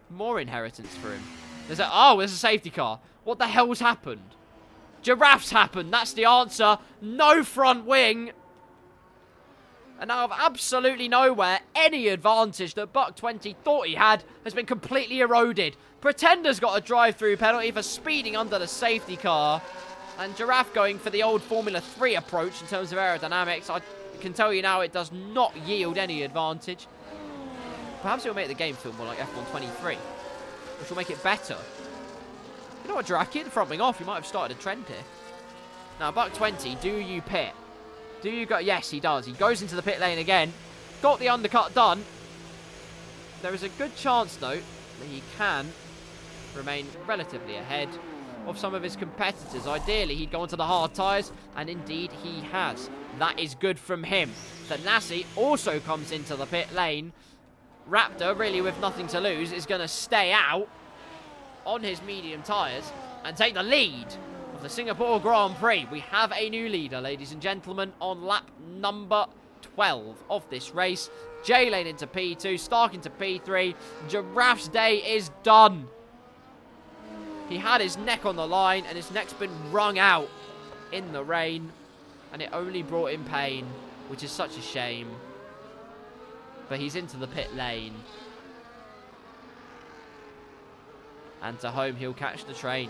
More inheritance for him. There's a safety car. What the hell's happened? Giraffes happened. That's the answer. No front wing. And out of absolutely nowhere, any advantage that Buck 20 thought he had has been completely eroded. Pretender's got a drive-through penalty for speeding under the safety car. And Giraffe going for the old Formula 3 approach in terms of aerodynamics. I can tell you now it does not yield any advantage. Perhaps it'll make the game feel more like F1 23, which will make it better. You know what, Giraffe? Keep the front wing off. You might have started a trend here. Now, Buck 20, do you pit? Do you go? Yes, he does. He goes into the pit lane again. Got the undercut done. There is a good chance, though, that he can remain relatively ahead of some of his competitors. Ideally, he'd go onto the hard tyres, and indeed he has. That is good from him. Thanassi also comes into the pit lane. Raptor, really with nothing to lose, is going to stay out on his medium tyres and take the lead of the Singapore Grand Prix. We have a new leader, ladies and gentlemen, on lap number 12 of this race. J-Lane into P2, Stark into P3. Giraffe's day is done. He had his neck on the line, and his neck's been wrung out in the rain, and it only brought him pain, which is such a shame. But he's into the pit lane. And to home, he'll catch the train.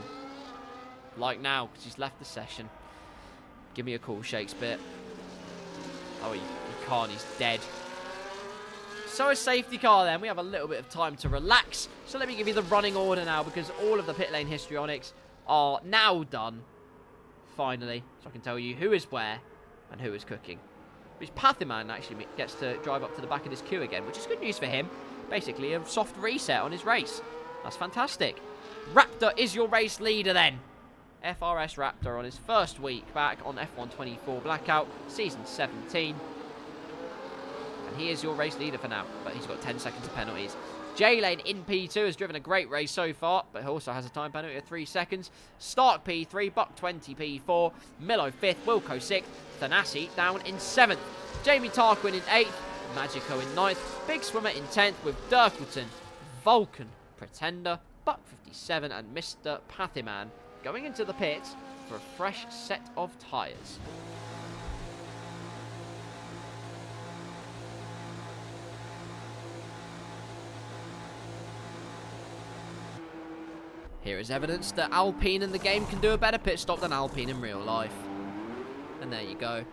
Like now, because he's left the session. Give me a call, Shakespeare. Oh, he can't. He's dead. So a safety car then. We have a little bit of time to relax. So let me give you the running order now, because all of the pit lane histrionics are now done. Finally. So I can tell you who is where and who is cooking. Which Pathiman actually gets to drive up to the back of this queue again, which is good news for him. Basically, a soft reset on his race. That's fantastic. Raptor is your race leader then. FRS Raptor on his first week back on F1 24 Blackout, Season 17. And he is your race leader for now, but he's got 10 seconds of penalties. J-Lane in P2 has driven a great race so far, but he also has a time penalty of 3 seconds. Stark P3, Buck 20 P4, Millo 5th, Wilco 6th, Thanassi down in 7th. Jamie Tarquin in 8th, Magico in 9th, Big Swimmer in 10th with Dirkleton, Vulcan, Pretender, Buck 57 and Mr. Pathiman going into the pits for a fresh set of tyres. Here is evidence that Alpine in the game can do a better pit stop than Alpine in real life. And there you go.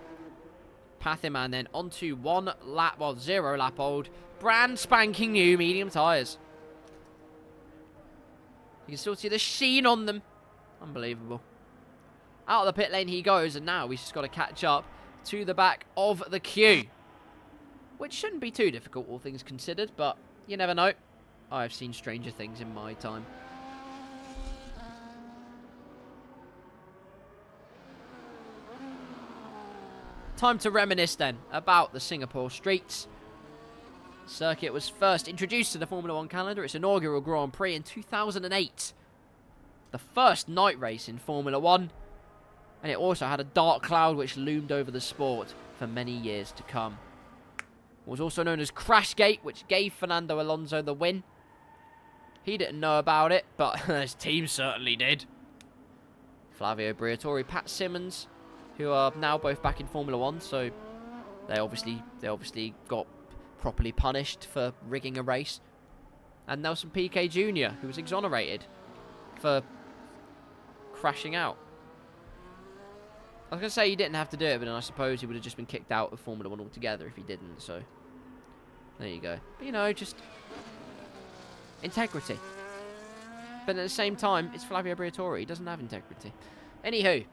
Pathiman then onto 1 lap, well 0 lap old, brand spanking new medium tyres. You can still see the sheen on them. Unbelievable. Out of the pit lane he goes, and now he's just got to catch up to the back of the queue. Which shouldn't be too difficult, all things considered, but you never know. I've seen stranger things in my time. Time to reminisce then about the Singapore streets. The circuit was first introduced to the Formula 1 calendar. Its inaugural Grand Prix in 2008. The first night race in Formula 1. And it also had a dark cloud which loomed over the sport for many years to come. It was also known as Crashgate, which gave Fernando Alonso the win. He didn't know about it, but his team certainly did. Flavio Briatore, Pat Simmons, who are now both back in Formula 1, so they obviously got properly punished for rigging a race. And Nelson Piquet Jr., who was exonerated for crashing out. I was going to say he didn't have to do it, but then I suppose he would have just been kicked out of Formula 1 altogether if he didn't, so there you go. But, you know, just integrity. But at the same time, it's Flavio Briatore. He doesn't have integrity. Anywho,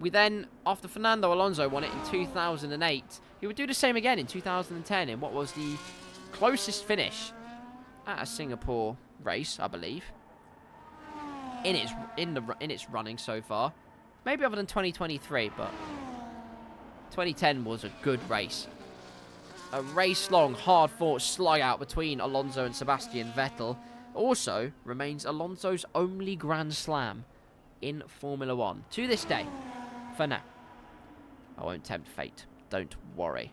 we then, after Fernando Alonso won it in 2008, he would do the same again in 2010 in what was the closest finish at a Singapore race, I believe, in its running so far. Maybe other than 2023, but 2010 was a good race. A race-long, hard-fought slug-out between Alonso and Sebastian Vettel also remains Alonso's only Grand Slam in Formula 1 to this day. For now. I won't tempt fate. Don't worry.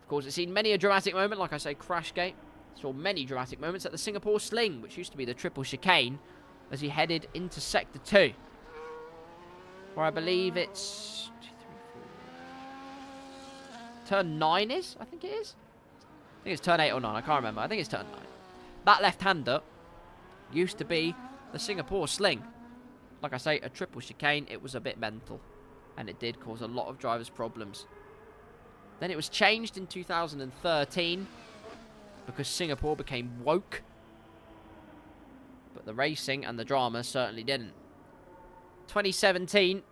Of course, it's seen many a dramatic moment, like I say, Crashgate. Saw many dramatic moments at the Singapore Sling, which used to be the triple chicane, as he headed into Sector 2. Where I believe it's... Turn 9 is? I think it is. I think it's turn 8 or 9. I can't remember. I think it's turn 9. That left-hander used to be the Singapore Sling. Like I say, a triple chicane. It was a bit mental. And it did cause a lot of drivers' problems. Then it was changed in 2013 because Singapore became woke. But the racing and the drama certainly didn't. 2017,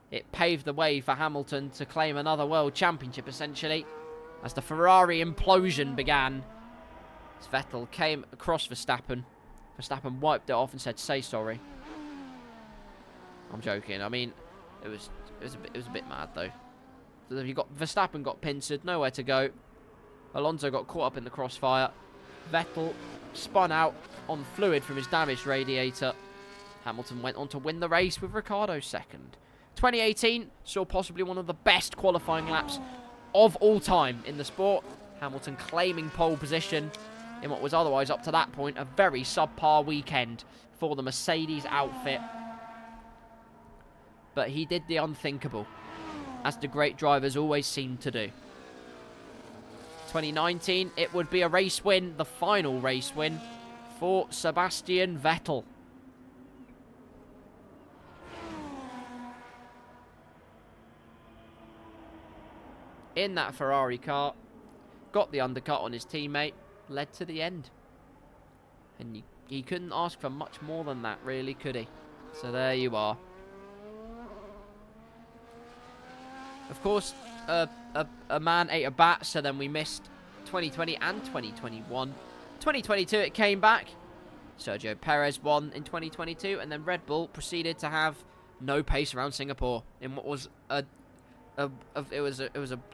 it paved the way for Hamilton to claim another world championship, essentially, as the Ferrari implosion began. As Vettel came across Verstappen. Verstappen wiped it off and said, "Say sorry." I'm joking. I mean, it was a bit mad though. So you got Verstappen got pincered, nowhere to go. Alonso got caught up in the crossfire. Vettel spun out on fluid from his damaged radiator. Hamilton went on to win the race with Ricciardo second. 2018 saw possibly one of the best qualifying laps of all time in the sport. Hamilton claiming pole position in what was otherwise up to that point a very subpar weekend for the Mercedes outfit. But he did the unthinkable, as the great drivers always seem to do. 2019, it would be a race win, the final race win for Sebastian Vettel. In that Ferrari car, got the undercut on his teammate, led to the end. And he couldn't ask for much more than that, really, could he? So there you are. Of course, a man ate a bat, so then we missed 2020 and 2021. 2022, it came back. Sergio Perez won in 2022, and then Red Bull proceeded to have no pace around Singapore in what was a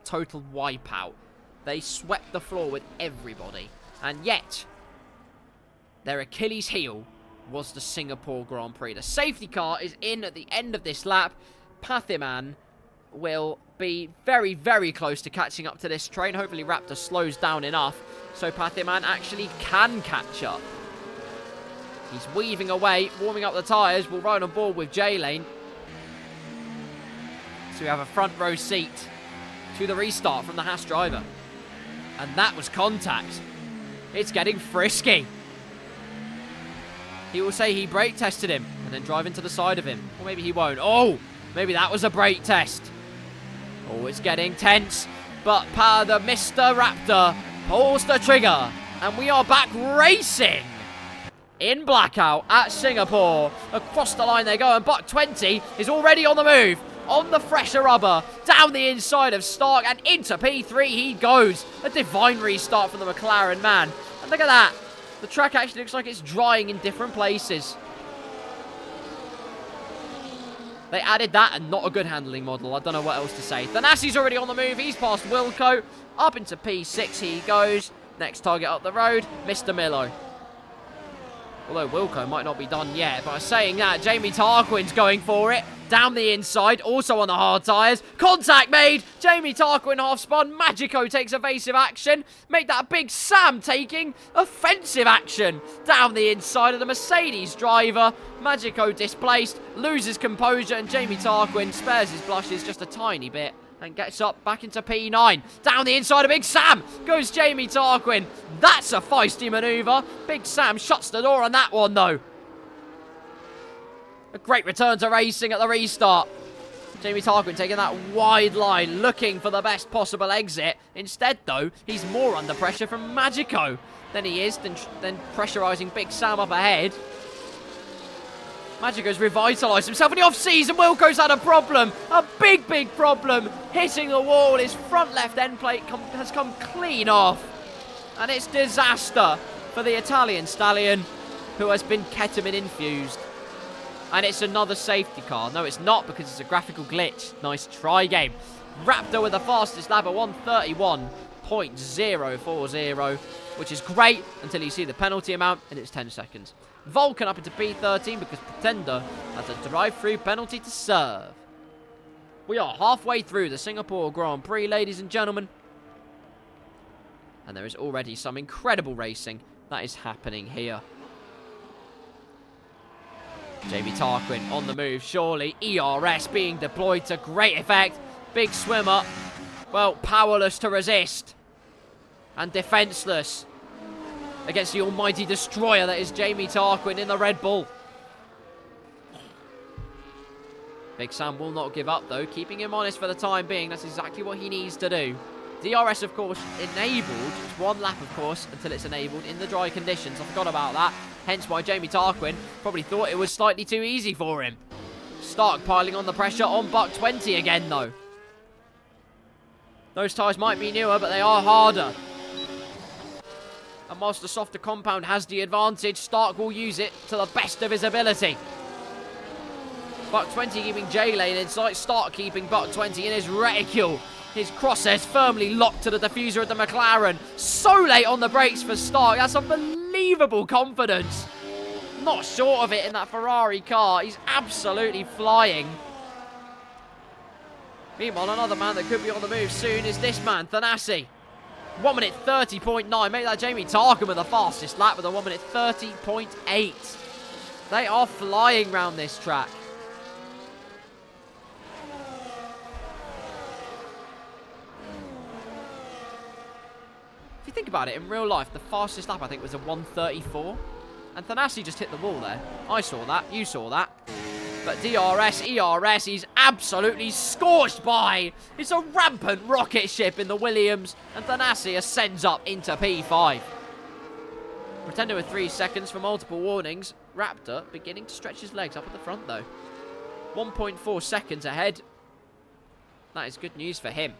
total wipeout. They swept the floor with everybody, and yet their Achilles heel was the Singapore Grand Prix. The safety car is in at the end of this lap. Pathiman will be very, very close to catching up to this train. Hopefully Raptor slows down enough so Pathiman actually can catch up. He's weaving away, warming up the tyres. We'll ride on board with J-Lane. So we have a front row seat to the restart from the Haas driver. And that was contact. It's getting frisky. He will say he brake tested him and then drive into the side of him. Or maybe he won't. Oh, maybe that was a brake test. Oh, it's getting tense. But the Mr. Raptor pulls the trigger. And we are back racing in Blackout at Singapore. Across the line they go. And Buck 20 is already on the move. On the fresher rubber. Down the inside of Stark. And into P3 he goes. A divine restart from the McLaren man. And look at that. The track actually looks like it's drying in different places. They added that and not a good handling model. I don't know what else to say. Thanassi's already on the move. He's past Wilco. Up into P6 he goes. Next target up the road, Mr. Millo. Although Wilco might not be done yet. But saying that, Jamie Tarquin's going for it. Down the inside, also on the hard tyres. Contact made. Jamie Tarquin half spun. Magico takes evasive action. Make that Big Sam taking offensive action. Down the inside of the Mercedes driver. Magico displaced, loses composure, and Jamie Tarquin spares his blushes just a tiny bit and gets up back into P9. Down the inside of Big Sam goes Jamie Tarquin. That's a feisty manoeuvre. Big Sam shuts the door on that one, though. A great return to racing at the restart. Jamie Tarquin taking that wide line, looking for the best possible exit. Instead, though, he's more under pressure from Magico. than he is than pressurising Big Sam up ahead. Magico's revitalised himself in the off-season. Wilco's had a problem. A big, big problem. Hitting the wall. His front left end plate has come clean off. And it's disaster for the Italian stallion, who has been ketamine infused. And it's another safety car. No, it's not, because it's a graphical glitch. Nice try, game. Raptor with the fastest lap at 1:31.040, which is great until you see the penalty amount, and it's 10 seconds. Vulcan up into P13 because Pretender has a drive-through penalty to serve. We are halfway through the Singapore Grand Prix, ladies and gentlemen. And there is already some incredible racing that is happening here. Jamie Tarquin on the move, surely. ERS being deployed to great effect. Big swimmer, well, powerless to resist. And defenceless against the almighty destroyer that is Jamie Tarquin in the Red Bull. Big Sam will not give up, though, keeping him honest for the time being. That's exactly what he needs to do. DRS, of course, enabled. It's one lap, of course, until it's enabled in the dry conditions. I forgot about that. Hence why Jamie Tarquin probably thought it was slightly too easy for him. Stark piling on the pressure on Buck 20 again, though. Those tyres might be newer, but they are harder. And whilst the softer compound has the advantage, Stark will use it to the best of his ability. Buck 20 keeping J-Lane in sight. Stark keeping Buck 20 in his reticule. His crosshairs firmly locked to the diffuser of the McLaren. So late on the brakes for Stark. That's unbelievable confidence. Not short of it in that Ferrari car. He's absolutely flying. Meanwhile, another man that could be on the move soon is this man, Thanassi. 1:30.9. Make that Jamie Tarquin with the fastest lap with a 1:30.8. They are flying round this track. If you think about it, in real life, the fastest lap, I think, was a 1:34. And Thanassi just hit the wall there. I saw that. You saw that. But DRS, ERS, he's absolutely scorched by. It's a rampant rocket ship in the Williams. And Thanassi ascends up into P5. Pretender with 3 seconds for multiple warnings. Raptor beginning to stretch his legs up at the front, though. 1.4 seconds ahead. That is good news for him.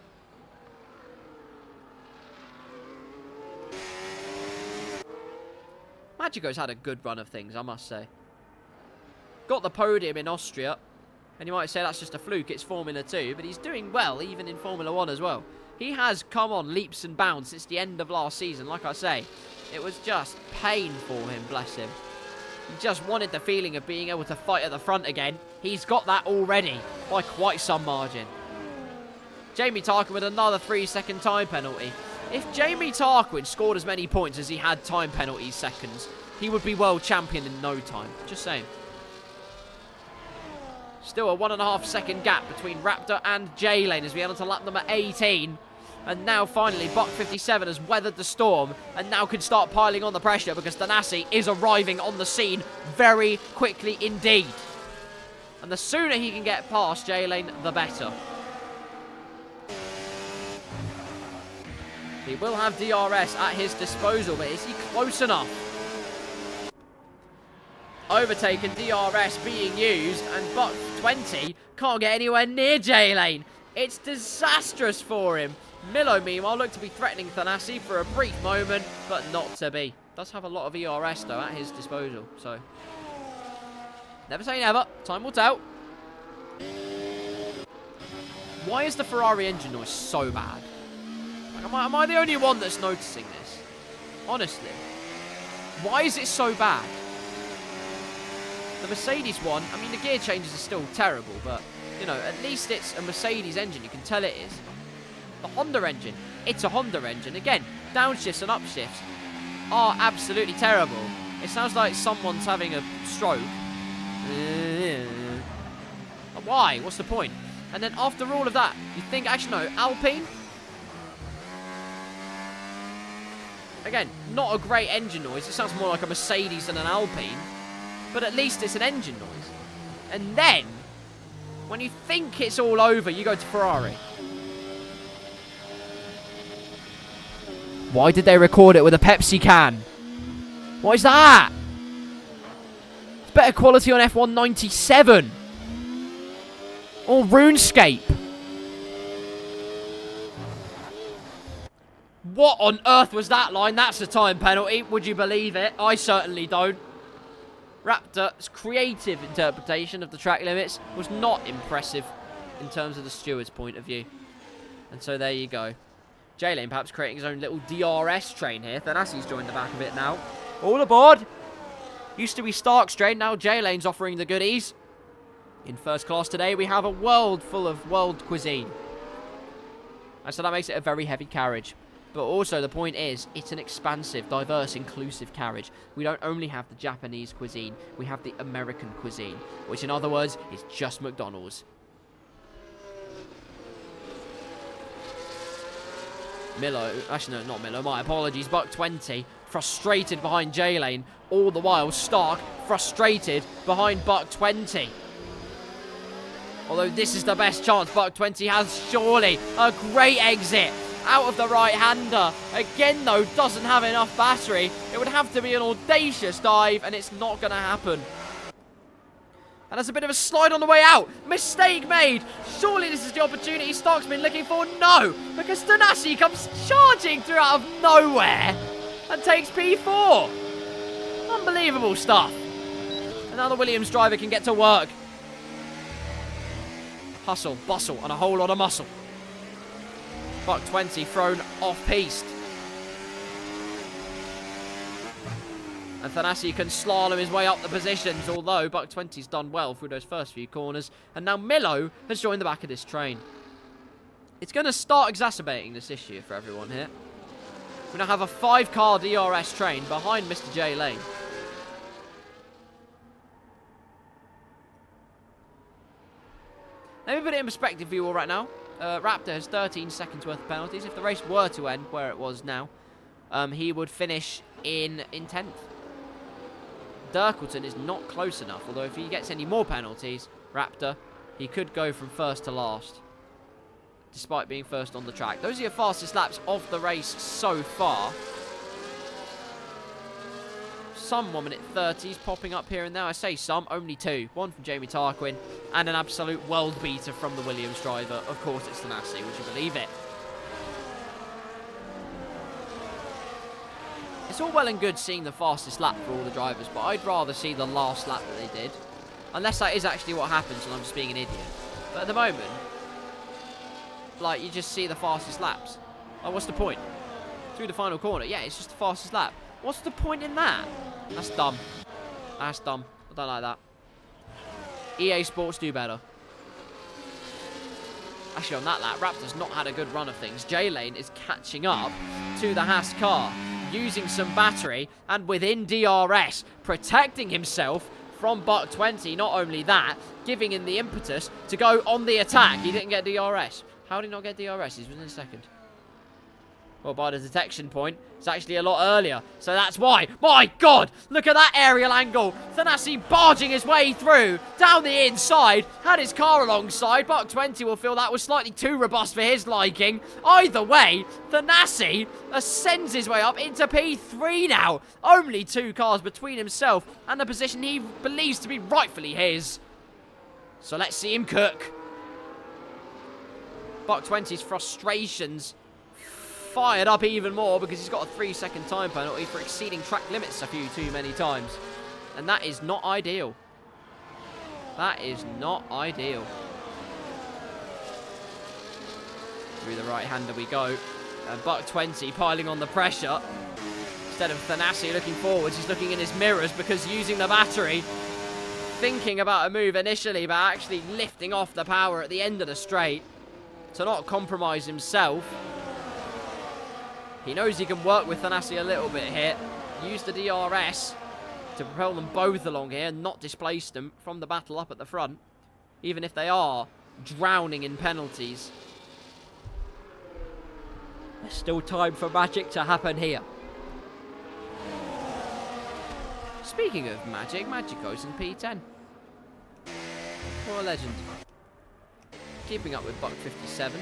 Magico's had a good run of things, I must say. Got the podium in Austria, and you might say that's just a fluke, it's Formula 2, but he's doing well even in Formula 1 as well. He has come on leaps and bounds since the end of last season, like I say. It was just pain for him, bless him. He just wanted the feeling of being able to fight at the front again. He's got that already, by quite some margin. Jamie Tarquin with another 3-second time penalty. If Jamie Tarquin scored as many points as he had time penalties seconds, he would be world champion in no time. Just saying. Still a 1.5 second gap between Raptor and J-Lane as we head on to lap number 18. And now finally Buck 57 has weathered the storm and now can start piling on the pressure because Thanassi is arriving on the scene very quickly indeed. And the sooner he can get past J-Lane, the better. He will have DRS at his disposal, but is he close enough? Overtaken, DRS being used, and Buck 20 can't get anywhere near J-Lane. It's disastrous for him. Millo, meanwhile, looked to be threatening Thanassi for a brief moment, but not to be. Does have a lot of ERS, though, at his disposal, so... Never say never. Time will tell. Why is the Ferrari engine noise so bad? Like, am I the only one that's noticing this? Honestly. Why is it so bad? The Mercedes one, I mean, the gear changes are still terrible, but, you know, at least it's a Mercedes engine. You can tell it is. The Honda engine, it's a Honda engine. Again, downshifts and upshifts are absolutely terrible. It sounds like someone's having a stroke. Why? What's the point? And then after all of that, you think, actually, no, Alpine? Again, not a great engine noise. It sounds more like a Mercedes than an Alpine. But at least it's an engine noise. And then, when you think it's all over, you go to Ferrari. Why did they record it with a Pepsi can? What is that? It's better quality on F1 97. Or RuneScape. What on earth was that line? That's a time penalty. Would you believe it? I certainly don't. Raptor's creative interpretation of the track limits was not impressive in terms of the steward's point of view. And so there you go. J-Lane perhaps creating his own little DRS train here. Thanassi's joined the back of it now. All aboard! Used to be Stark's train, now J-Lane's offering the goodies. In first class today, we have a world full of world cuisine. And so that makes it a very heavy carriage. But also, the point is, it's an expansive, diverse, inclusive carriage. We don't only have the Japanese cuisine, we have the American cuisine, which in other words, is just McDonald's. Millo, actually no, not Millo, my apologies, Buck 20, frustrated behind J-Lane, all the while Stark frustrated behind Buck 20. Although this is the best chance Buck 20 has, surely. A great exit out of the right-hander. Again, though, doesn't have enough battery. It would have to be an audacious dive, and it's not going to happen. And there's a bit of a slide on the way out. Mistake made. Surely this is the opportunity Stark's been looking for. No, because Thanassi comes charging through out of nowhere and takes P4. Unbelievable stuff. And now the Williams driver can get to work. Hustle, bustle, and a whole lot of muscle. Buck 20 thrown off-piste. And Thanassi can slalom his way up the positions, although Buck 20's done well through those first few corners. And now Millo has joined the back of this train. It's going to start exacerbating this issue for everyone here. We now have a 5-car DRS train behind Mr. J Lane. Let me put it in perspective for you all right now. Raptor has 13 seconds worth of penalties. If the race were to end where it was now, he would finish in 10th. Dirkleton is not close enough, although if he gets any more penalties, Raptor, he could go from first to last, despite being first on the track. Those are your fastest laps of the race so far. Some 1 minute 30s popping up here and there. I say some, only 2. One from Jamie Tarquin, and an absolute world beater from the Williams driver. Of course, it's Thanassi. Would you believe it? It's all well and good seeing the fastest lap for all the drivers, but I'd rather see the last lap that they did. Unless that is actually what happens and I'm just being an idiot. But at the moment, like, you just see the fastest laps. Like, what's the point? Through the final corner, yeah, it's just the fastest lap. What's the point in that? That's dumb. That's dumb. I don't like that. EA Sports do better. Actually, on that lap, Raptor's not had a good run of things. J-Lane is catching up to the Haas car, using some battery, and within DRS, protecting himself from Buck 20. Not only that, giving him the impetus to go on the attack. He didn't get DRS. How did he not get DRS? He's within a second. Well, by the detection point, it's actually a lot earlier. So that's why. My God! Look at that aerial angle. Thanassi barging his way through, down the inside, had his car alongside. Buck 20 will feel that was slightly too robust for his liking. Either way, Thanassi ascends his way up into P3 now. Only 2 cars between himself and the position he believes to be rightfully his. So let's see him cook. Buck 20's frustrations fired up even more because he's got a 3-second time penalty for exceeding track limits a few too many times. And that is not ideal. That is not ideal. Through the right-hander we go. And Buck 20 piling on the pressure. Instead of Thanassi looking forwards, he's looking in his mirrors because using the battery, thinking about a move initially, but actually lifting off the power at the end of the straight to not compromise himself. He knows he can work with Thanassi a little bit here. Use the DRS to propel them both along here and not displace them from the battle up at the front, even if they are drowning in penalties. There's still time for magic to happen here. Speaking of magic, Magic goes in P10. What a legend. Keeping up with Buck 57.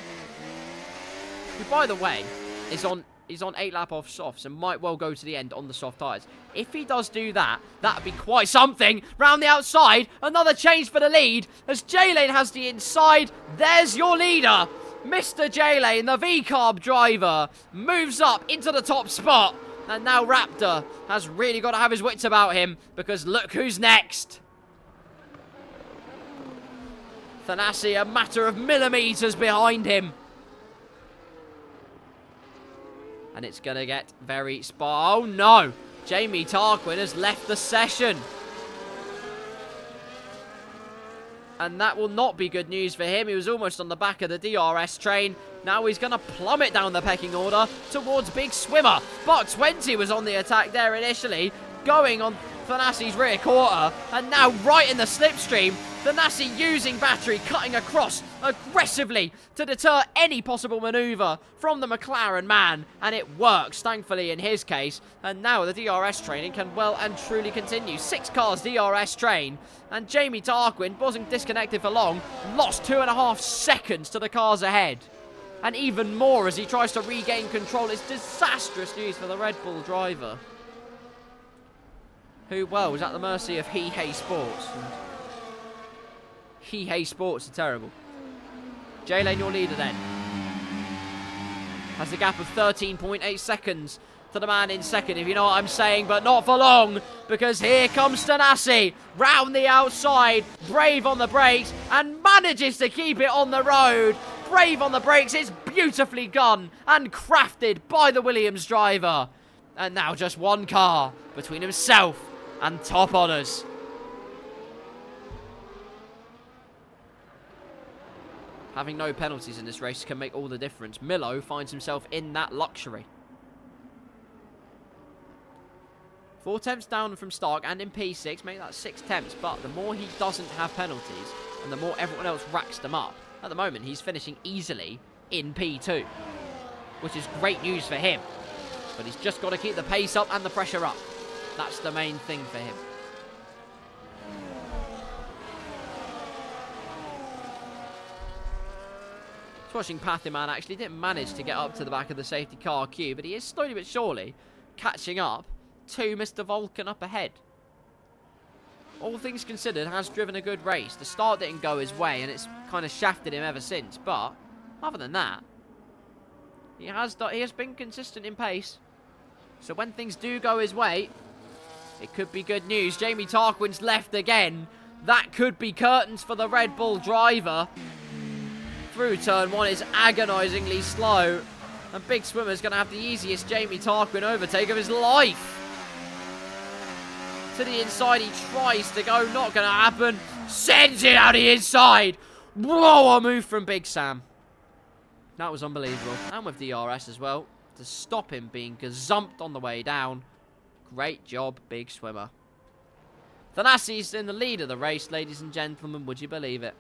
Who, by the way, is on He's on 8 lap off softs and might well go to the end on the soft tyres. If he does do that, that'd be quite something. Round the outside, another change for the lead as J-Lane has the inside. There's your leader. Mr. J-Lane, the V-Carb driver, moves up into the top spot. And now Raptor has really got to have his wits about him because look who's next. Thanassi a matter of millimetres behind him. And it's going to get very oh no! Jamie Tarquin has left the session. And that will not be good news for him. He was almost on the back of the DRS train. Now he's going to plummet down the pecking order towards Big Swimmer. But 20 was on the attack there initially, going on Thanassi's rear quarter. And now right in the slipstream, Thanassi using battery, cutting across aggressively to deter any possible manoeuvre from the McLaren man. And it works, thankfully, in his case. And now the DRS training can well and truly continue. 6 cars DRS train. And Jamie Tarquin wasn't disconnected for long. Lost 2.5 seconds to the cars ahead. And even more as he tries to regain control. It's disastrous news for the Red Bull driver. Who, well, was at the mercy of He Sports. And He Sports are terrible. J-Lane, your leader then. Has a gap of 13.8 seconds to the man in second, if you know what I'm saying, but not for long, because here comes Thanassi, round the outside, brave on the brakes, and manages to keep it on the road. Brave on the brakes, it's beautifully done and crafted by the Williams driver. And now just one car between himself and top honours. Having no penalties in this race can make all the difference. Millo finds himself in that luxury. 4 tenths down from Stark and in P6, make that 6 tenths. But the more he doesn't have penalties and the more everyone else racks them up, at the moment he's finishing easily in P2, which is great news for him. But he's just got to keep the pace up and the pressure up. That's the main thing for him. Watching Pathyman actually didn't manage to get up to the back of the safety car queue, but he is slowly but surely catching up to Mr. Vulcan up ahead. All things considered, has driven a good race. The start didn't go his way, and it's kind of shafted him ever since. But other than that, he has been consistent in pace. So when things do go his way, it could be good news. Jamie Tarquin's left again. That could be curtains for the Red Bull driver. Through turn 1 is agonisingly slow. And Big Swimmer's going to have the easiest Jamie Tarquin overtake of his life. To the inside, he tries to go. Not going to happen. Sends it out the inside. Whoa, a move from Big Sam. That was unbelievable. And with DRS as well, to stop him being gazumped on the way down. Great job, Big Swimmer. Thanassi's in the lead of the race, ladies and gentlemen. Would you believe it?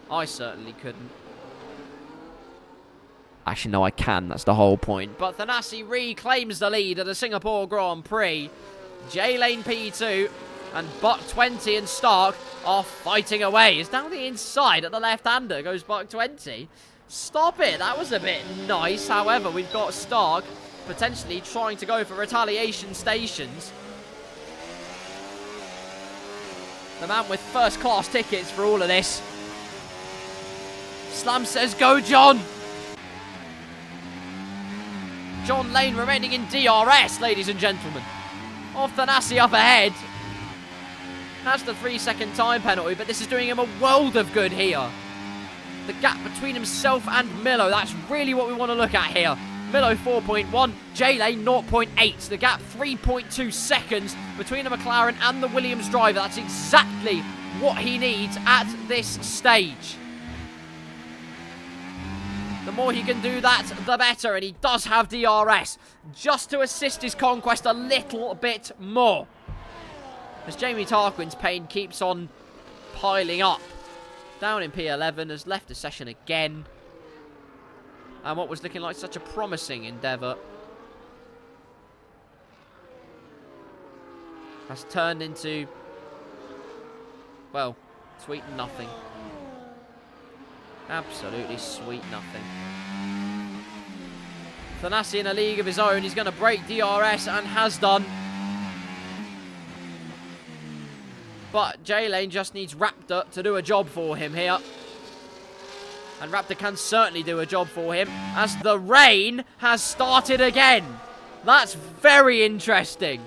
I certainly couldn't. Actually, no, I can. That's the whole point. But Thanassi reclaims the lead at the Singapore Grand Prix. J-Lane P2 and Buck 20 and Stark are fighting away. It's down the inside at the left-hander goes Buck 20. Stop it. That was a bit nice. However, we've got Stark potentially trying to go for retaliation stations. The man with first-class tickets for all of this. Slam says, go John! John Lane remaining in DRS, ladies and gentlemen. Off Thanassi up ahead. That's the 3-second time penalty, but this is doing him a world of good here. The gap between himself and Millo, that's really what we want to look at here. Millo 4.1, J-Lane 0.8. The gap 3.2 seconds between the McLaren and the Williams driver. That's exactly what he needs at this stage. The more he can do that, the better. And he does have DRS, just to assist his conquest a little bit more. As Jamie Tarquin's pain keeps on piling up. Down in P11, has left the session again. And what was looking like such a promising endeavour has turned into, well, sweet nothing. Absolutely sweet nothing. Thanassi in a league of his own. He's going to break DRS and has done. But J-Lane just needs Raptor to do a job for him here. And Raptor can certainly do a job for him as the rain has started again. That's very interesting.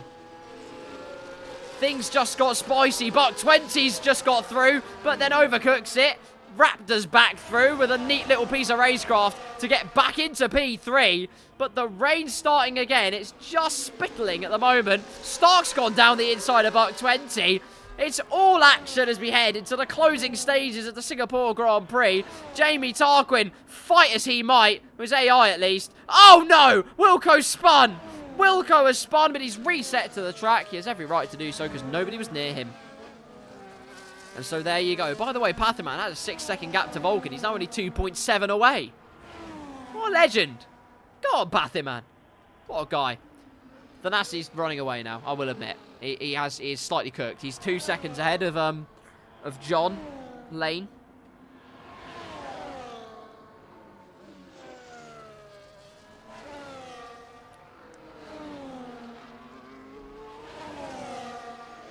Things just got spicy. Buck 20's just got through, but then overcooks it. Raptor's back through with a neat little piece of racecraft to get back into P3. But the rain's starting again. It's just spittling at the moment. Stark's gone down the inside of Buck 20. It's all action as we head into the closing stages of the Singapore Grand Prix. Jamie Tarquin, fight as he might, with his AI at least. Oh no! Wilco spun! Wilco has spun, but he's reset to the track. He has every right to do so because nobody was near him. And so there you go. By the way, Patherman has a 6-second gap to Vulcan. He's now only 2.7 away. What a legend. Go on, Patherman. What a guy. Thanassi's running away now, I will admit. He is slightly cooked. He's 2 seconds ahead of John Lane.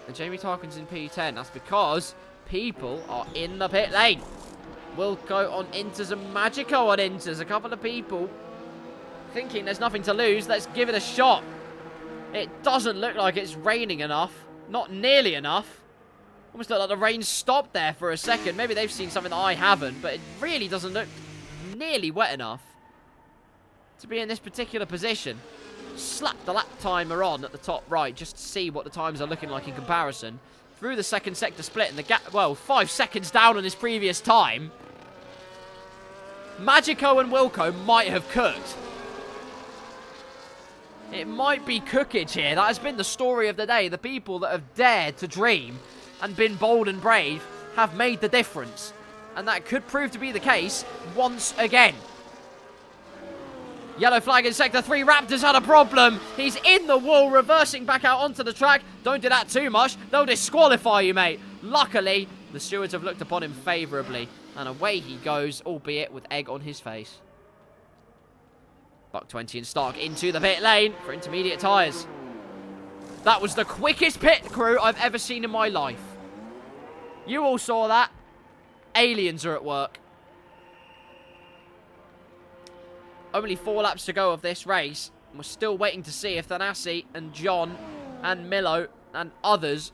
And Jamie Tarquin's in P10. That's because people are in the pit lane. Wilco on inters and Magico on inters. A couple of people thinking there's nothing to lose. Let's give it a shot. It doesn't look like it's raining enough. Not nearly enough. Almost looked like the rain stopped there for a second. Maybe they've seen something that I haven't, but it really doesn't look nearly wet enough to be in this particular position. Slap the lap timer on at the top right just to see what the times are looking like in comparison. Through the second sector split and the gap, well, 5 seconds down on his previous time. Magico and Wilco might have cooked. It might be cookage here. That has been the story of the day. The people that have dared to dream and been bold and brave have made the difference. And that could prove to be the case once again. Yellow flag in Sector 3. Raptor's had a problem. He's in the wall, reversing back out onto the track. Don't do that too much. They'll disqualify you, mate. Luckily, the stewards have looked upon him favourably. And away he goes, albeit with egg on his face. Buck 20 and Stark into the pit lane for intermediate tyres. That was the quickest pit crew I've ever seen in my life. You all saw that. Aliens are at work. Only 4 laps to go of this race. We're still waiting to see if Thanassi and John and Millo and others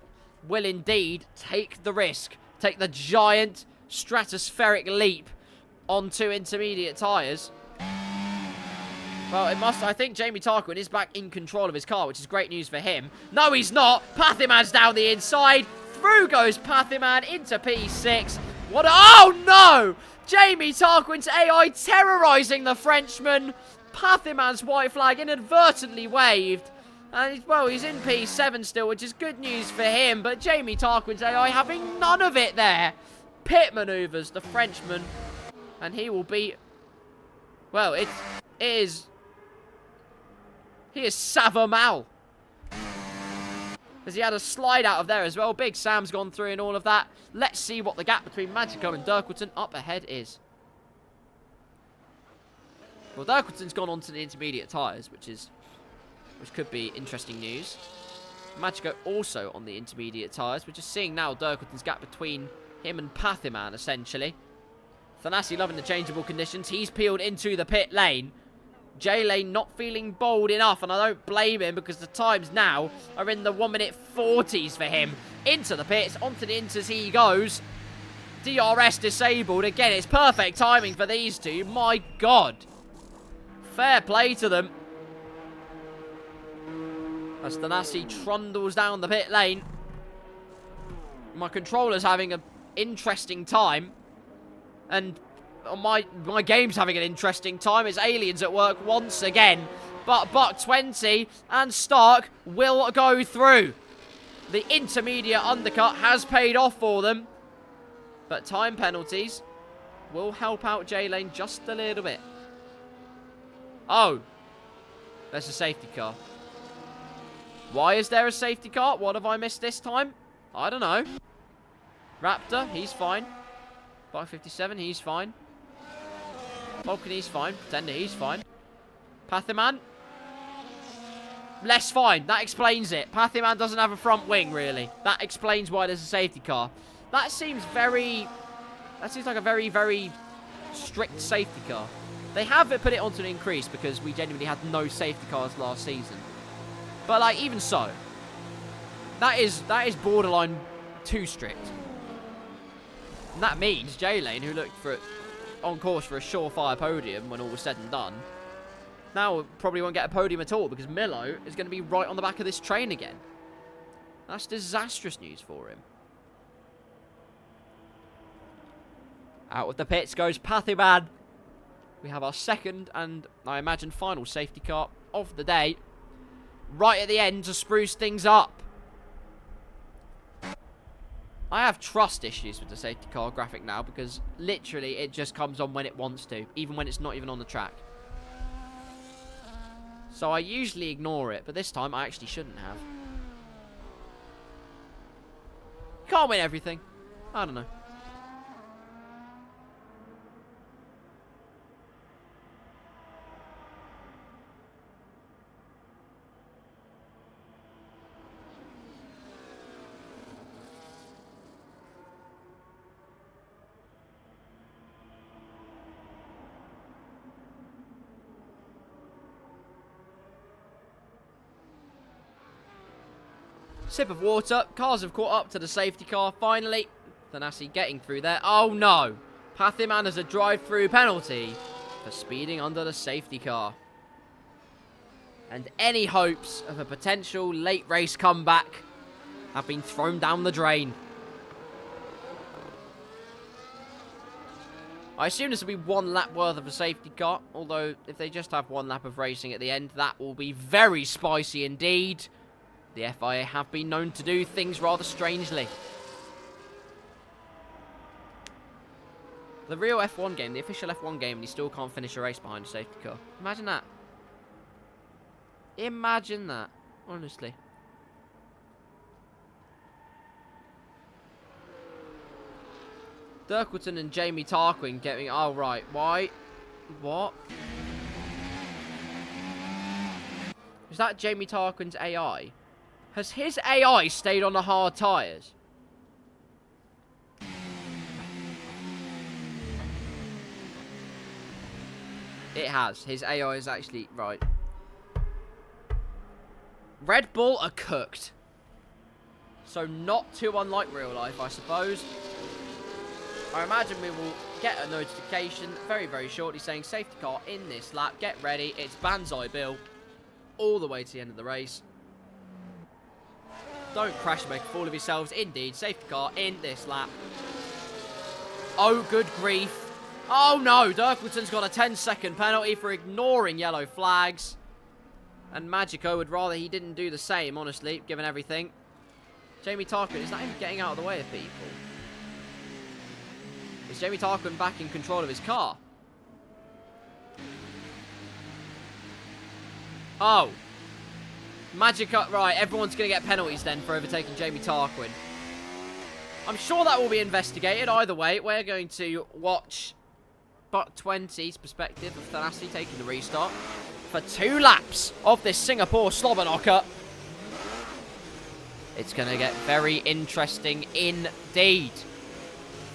will indeed take the risk. Take the giant stratospheric leap onto intermediate tyres. Well, it must. I think Jamie Tarquin is back in control of his car, which is great news for him. No, he's not. Pathyman's down the inside. Through goes Pathyman into P6. What? Oh, no! Jamie Tarquin's AI terrorising the Frenchman. Pathyman's white flag inadvertently waved. And, well, he's in P7 still, which is good news for him. But Jamie Tarquin's AI having none of it there. Pit manoeuvres the Frenchman. And he will be... Well, it is... He is Savomal. As he had a slide out of there as well. Big Sam's gone through and all of that. Let's see what the gap between Magico and Dirkleton up ahead is. Well, Dirkleton's gone on to the intermediate tyres, which could be interesting news. Magico also on the intermediate tyres. We're just seeing now Dirkleton's gap between him and Pathyman, essentially. Thanassi loving the changeable conditions. He's peeled into the pit lane. J-Lane not feeling bold enough, and I don't blame him because the times now are in the 1:40 for him. Into the pits, onto the inters he goes. DRS disabled. Again, it's perfect timing for these two. My God. Fair play to them. As Thanassi trundles down the pit lane. My controller's having an interesting time. And... My game's having an interesting time. It's aliens at work once again. But Buck 20 and Stark will go through. The intermediate undercut has paid off for them. But time penalties will help out J-Lane just a little bit. Oh. There's a safety car. Why is there a safety car? What have I missed this time? I don't know. Raptor, he's fine. Buck 57, he's fine. Vulcan, he's fine. Pretender, he's fine. Pathiman. Less fine. That explains it. Pathiman doesn't have a front wing, really. That explains why there's a safety car. That seems very... That seems like a very, very strict safety car. They have put it onto an increase because we genuinely had no safety cars last season. But, like, even so, that is borderline too strict. And that means J-Lane, who looked for on course for a surefire podium when all was said and done, now probably won't get a podium at all because Millo is going to be right on the back of this train again. That's disastrous news for him. Out of the pits goes Pathiman. We have our second and, I imagine, final safety car of the day. Right at the end to spruce things up. I have trust issues with the safety car graphic now because literally it just comes on when it wants to, even when it's not even on the track. So I usually ignore it, but this time I actually shouldn't have. Can't win everything. I don't know. Sip of water. Cars have caught up to the safety car. Finally, Thanassi getting through there. Oh no! Pathiman has a drive-through penalty for speeding under the safety car. And any hopes of a potential late race comeback have been thrown down the drain. I assume this will be one lap worth of a safety car, although if they just have one lap of racing at the end, that will be very spicy indeed. The FIA have been known to do things rather strangely. The real F1 game, the official F1 game, and you still can't finish a race behind a safety car. Imagine that. Imagine that, honestly. Dirkleton and Jamie Tarquin getting... Oh, right. Why? What? Is that Jamie Tarquin's AI? Has his AI stayed on the hard tyres? It has. His AI is actually... Right. Red Bull are cooked. So not too unlike real life, I suppose. I imagine we will get a notification very, very shortly saying safety car in this lap. Get ready. It's Banzai Bill. All the way to the end of the race. Don't crash and make a fool of yourselves. Indeed, safety car in this lap. Oh, good grief. Oh, no. Dirkleton's got a 10-second penalty for ignoring yellow flags. And Magico would rather he didn't do the same, honestly, given everything. Jamie Tarquin is not even getting out of the way of people. Is Jamie Tarquin back in control of his car? Oh. Magico... Right, everyone's going to get penalties then for overtaking Jamie Tarquin. I'm sure that will be investigated. Either way, we're going to watch Buck 20's perspective of Thanassi taking the restart for 2 laps of this Singapore slobber knocker. It's going to get very interesting indeed.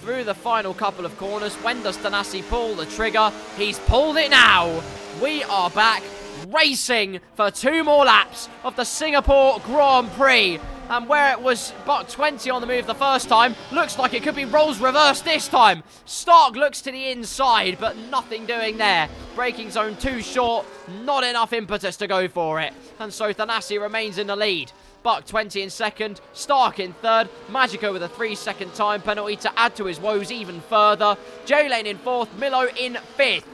Through the final couple of corners, when does Thanassi pull the trigger? He's pulled it now. We are back racing for 2 more laps of the Singapore Grand Prix. And where it was Buck 20 on the move the first time, looks like it could be roles reversed this time. Stark looks to the inside, but nothing doing there. Braking zone too short, not enough impetus to go for it. And so Thanassi remains in the lead. Buck 20 in second, Stark in third, Magico with a 3-second time penalty to add to his woes even further. J-Lane in fourth, Millo in fifth.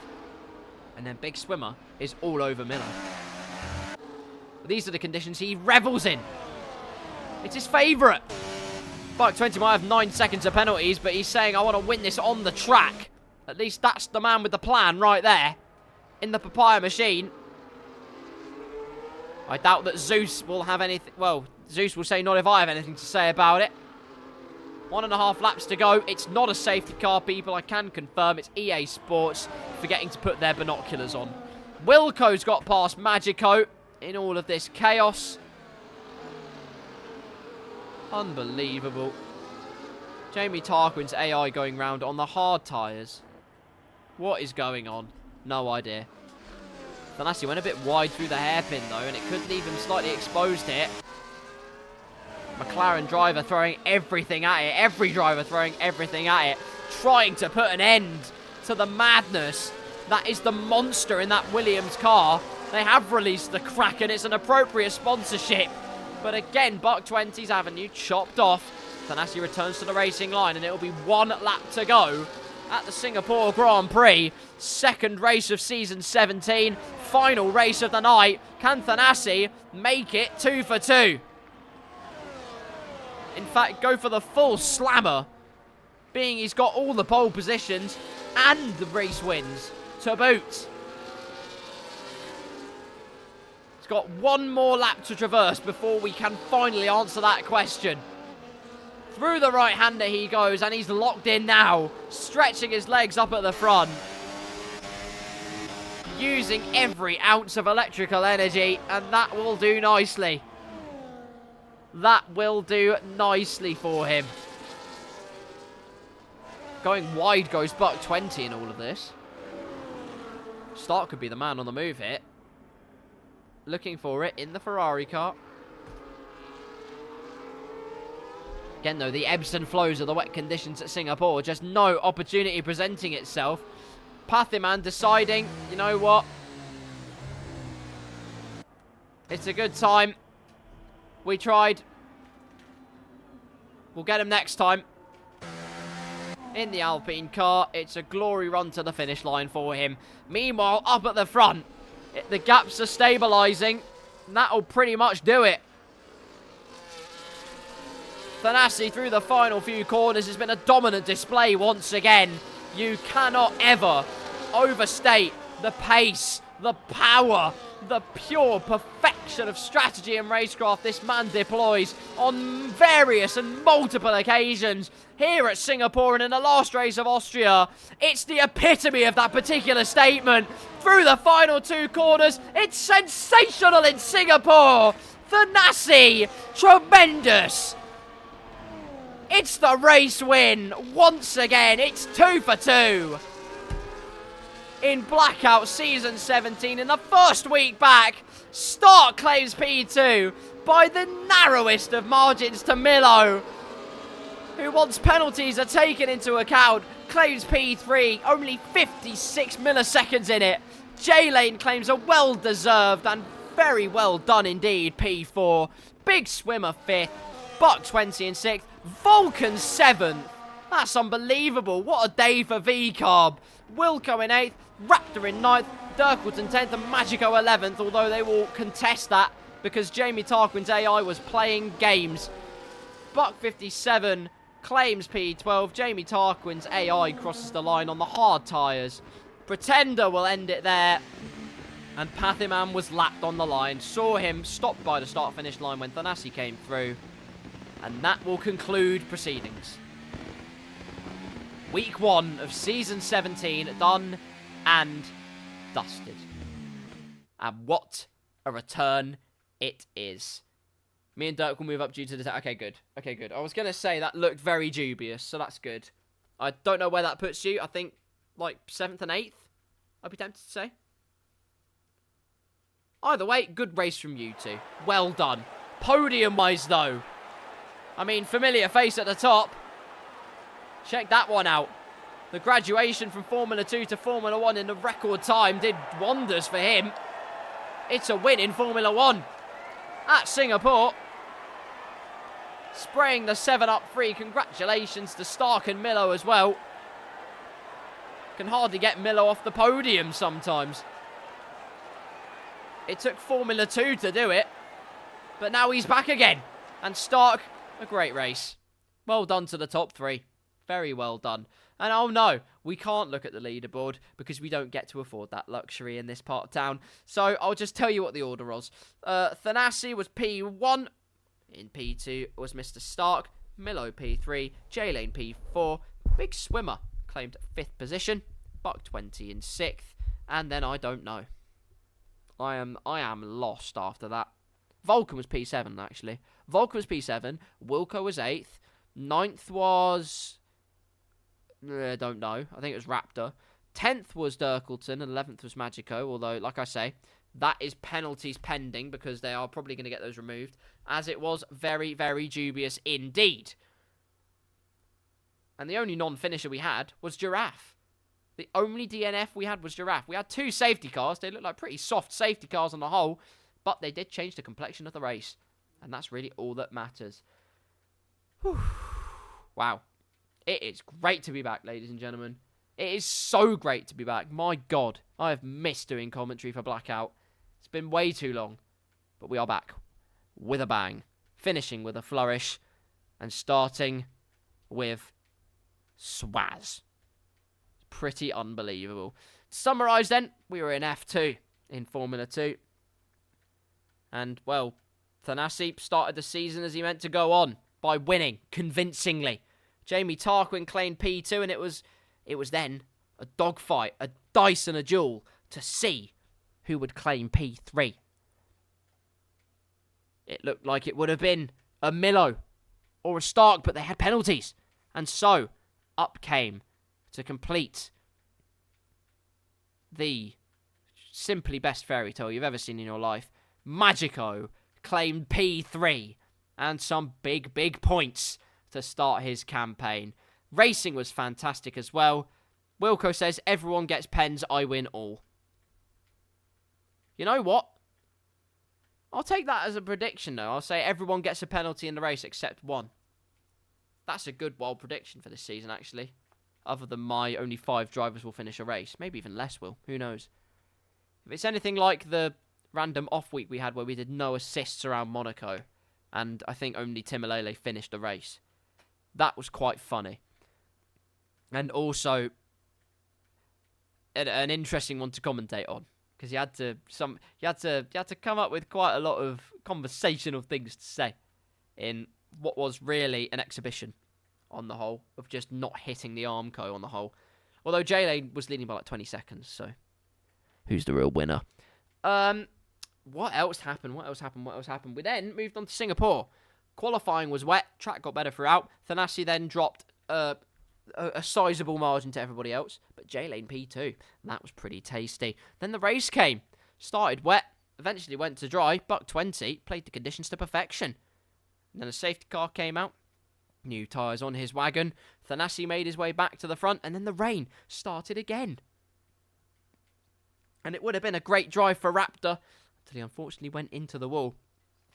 And then Big Swimmer is all over Millo. But these are the conditions he revels in. It's his favourite. Buck 20 might have 9 seconds of penalties, but he's saying, I want to win this on the track. At least that's the man with the plan right there. In the papaya machine. I doubt that Zeus will have anything... Well, Zeus will say not if I have anything to say about it. 1.5 laps to go. It's not a safety car, people. I can confirm it's EA Sports forgetting to put their binoculars on. Wilco's got past Magico in all of this chaos. Unbelievable. Jamie Tarquin's AI going round on the hard tyres. What is going on? No idea. Thanassi went a bit wide through the hairpin, though, and it could leave him slightly exposed here. McLaren driver throwing everything at it. Every driver throwing everything at it. Trying to put an end to the madness that is the monster in that Williams car. They have released the Kraken. It's an appropriate sponsorship. But again, Buck 20's Avenue chopped off. Thanassi returns to the racing line, and it'll be 1 lap to go at the Singapore Grand Prix. Second race of season 17. Final race of the night. Can Thanassi make it 2 for 2? In fact, go for the full slammer, being he's got all the pole positions and the race wins to boot. He's got 1 more lap to traverse before we can finally answer that question. Through the right-hander he goes, and he's locked in now, stretching his legs up at the front. Using every ounce of electrical energy, and that will do nicely. That will do nicely for him. Going wide goes Buck 20 in all of this. Stark could be the man on the move here. Looking for it in the Ferrari car. Again, though, the ebbs and flows of the wet conditions at Singapore. Just no opportunity presenting itself. Pathiman deciding, you know what? It's a good time. We tried. We'll get him next time. In the Alpine car, it's a glory run to the finish line for him. Meanwhile, up at the front, the gaps are stabilising. That'll pretty much do it. Thanassi through the final few corners has been a dominant display once again. You cannot ever overstate the pace, the power, the pure perfection of strategy and racecraft this man deploys on various and multiple occasions here at Singapore and in the last race of Austria. It's the epitome of that particular statement. Through the final 2 corners, it's sensational in Singapore. Thanassi, tremendous. It's the race win once again. It's 2 for 2. In Blackout Season 17, in the first week back, Stark claims P2 by the narrowest of margins to Millo, who, once penalties are taken into account, claims P3, only 56 milliseconds in it. J-Lane claims a well-deserved and very well done indeed P4. Big Swimmer 5th, Buck 20 in 6th, Vulcan 7th. That's unbelievable. What a day for V-Carb. Wilco in 8th, Raptor in 9th, Dirkleton 10th and Magico 11th, although they will contest that because Jamie Tarquin's AI was playing games. Buck 57 claims P12. Jamie Tarquin's AI crosses the line on the hard tyres. Pretender will end it there. And Pathiman was lapped on the line. Saw him stopped by the start-finish line when Thanassi came through. And that will conclude proceedings. Week 1 of Season 17 done and dusted. And what a return it is. Me and Dirk will move up due to the... Okay, good. Okay, good. I was going to say that looked very dubious, so that's good. I don't know where that puts you. I think, like, 7th and 8th, I'd be tempted to say. Either way, good race from you two. Well done. Podium-wise, though. I mean, familiar face at the top. Check that one out. The graduation from Formula 2 to Formula 1 in a record time did wonders for him. It's a win in Formula 1 at Singapore. Spraying the 7-up free. Congratulations to Stark and Millo as well. Can hardly get Millo off the podium sometimes. It took Formula 2 to do it. But now he's back again. And Stark, a great race. Well done to the top 3. Very well done. And oh no, we can't look at the leaderboard because we don't get to afford that luxury in this part of town. So I'll just tell you what the order was. Thanassi was P1. In P2 was Mr. Stark. Millo P3, J-Lane P4, Big Swimmer claimed 5th position, Buck 20 in 6th, and then I don't know. I am lost after that. Vulcan was P7 actually. Vulcan was P7, Wilco was 8th, 9th was don't know. I think it was Raptor. 10th was Dirkleton and 11th was Magico, although like I say, that is penalties pending because they are probably going to get those removed, as it was very, very dubious indeed. And the only non-finisher we had was Giraffe. The only DNF we had was Giraffe. We had 2 safety cars. They look like pretty soft safety cars on the whole, but they did change the complexion of the race. And that's really all that matters. Whew. Wow. It is great to be back, ladies and gentlemen. It is so great to be back. My God, I have missed doing commentary for Blackout. It's been way too long. But we are back with a bang. Finishing with a flourish. And starting with Swaz. Pretty unbelievable. To summarise then, we were in F2 in Formula 2. And, well, Thanassi started the season as he meant to go on by winning convincingly. Jamie Tarquin claimed P2, and it was then a dogfight, a dice and a duel to see who would claim P3. It looked like it would have been a Millo or a Stark, but they had penalties. And so, up came to complete the simply best fairy tale you've ever seen in your life. Magico claimed P3 and some big, big points to start his campaign. Racing was fantastic as well. Wilco says, everyone gets pens, I win all. You know what? I'll take that as a prediction, though. I'll say everyone gets a penalty in the race except one. That's a good wild prediction for this season, actually. Other than my only 5 drivers will finish a race. Maybe even less will. Who knows? If it's anything like the random off week we had where we did no assists around Monaco, and I think only Timmelele finished the race, that was quite funny. And also an interesting one to commentate on, because you had to come up with quite a lot of conversational things to say in what was really an exhibition on the whole of just not hitting the Armco on the whole. Although J-Lane was leading by like 20 seconds, so who's the real winner? What else happened? We then moved on to Singapore. Qualifying was wet. Track got better throughout. Thanassi then dropped a sizable margin to everybody else, but J-Lane P2. And that was pretty tasty. Then the race came. Started wet. Eventually went to dry. Buck 20 played the conditions to perfection. And then a safety car came out. New tyres on his wagon. Thanassi made his way back to the front. And then the rain started again. And it would have been a great drive for Raptor until he unfortunately went into the wall.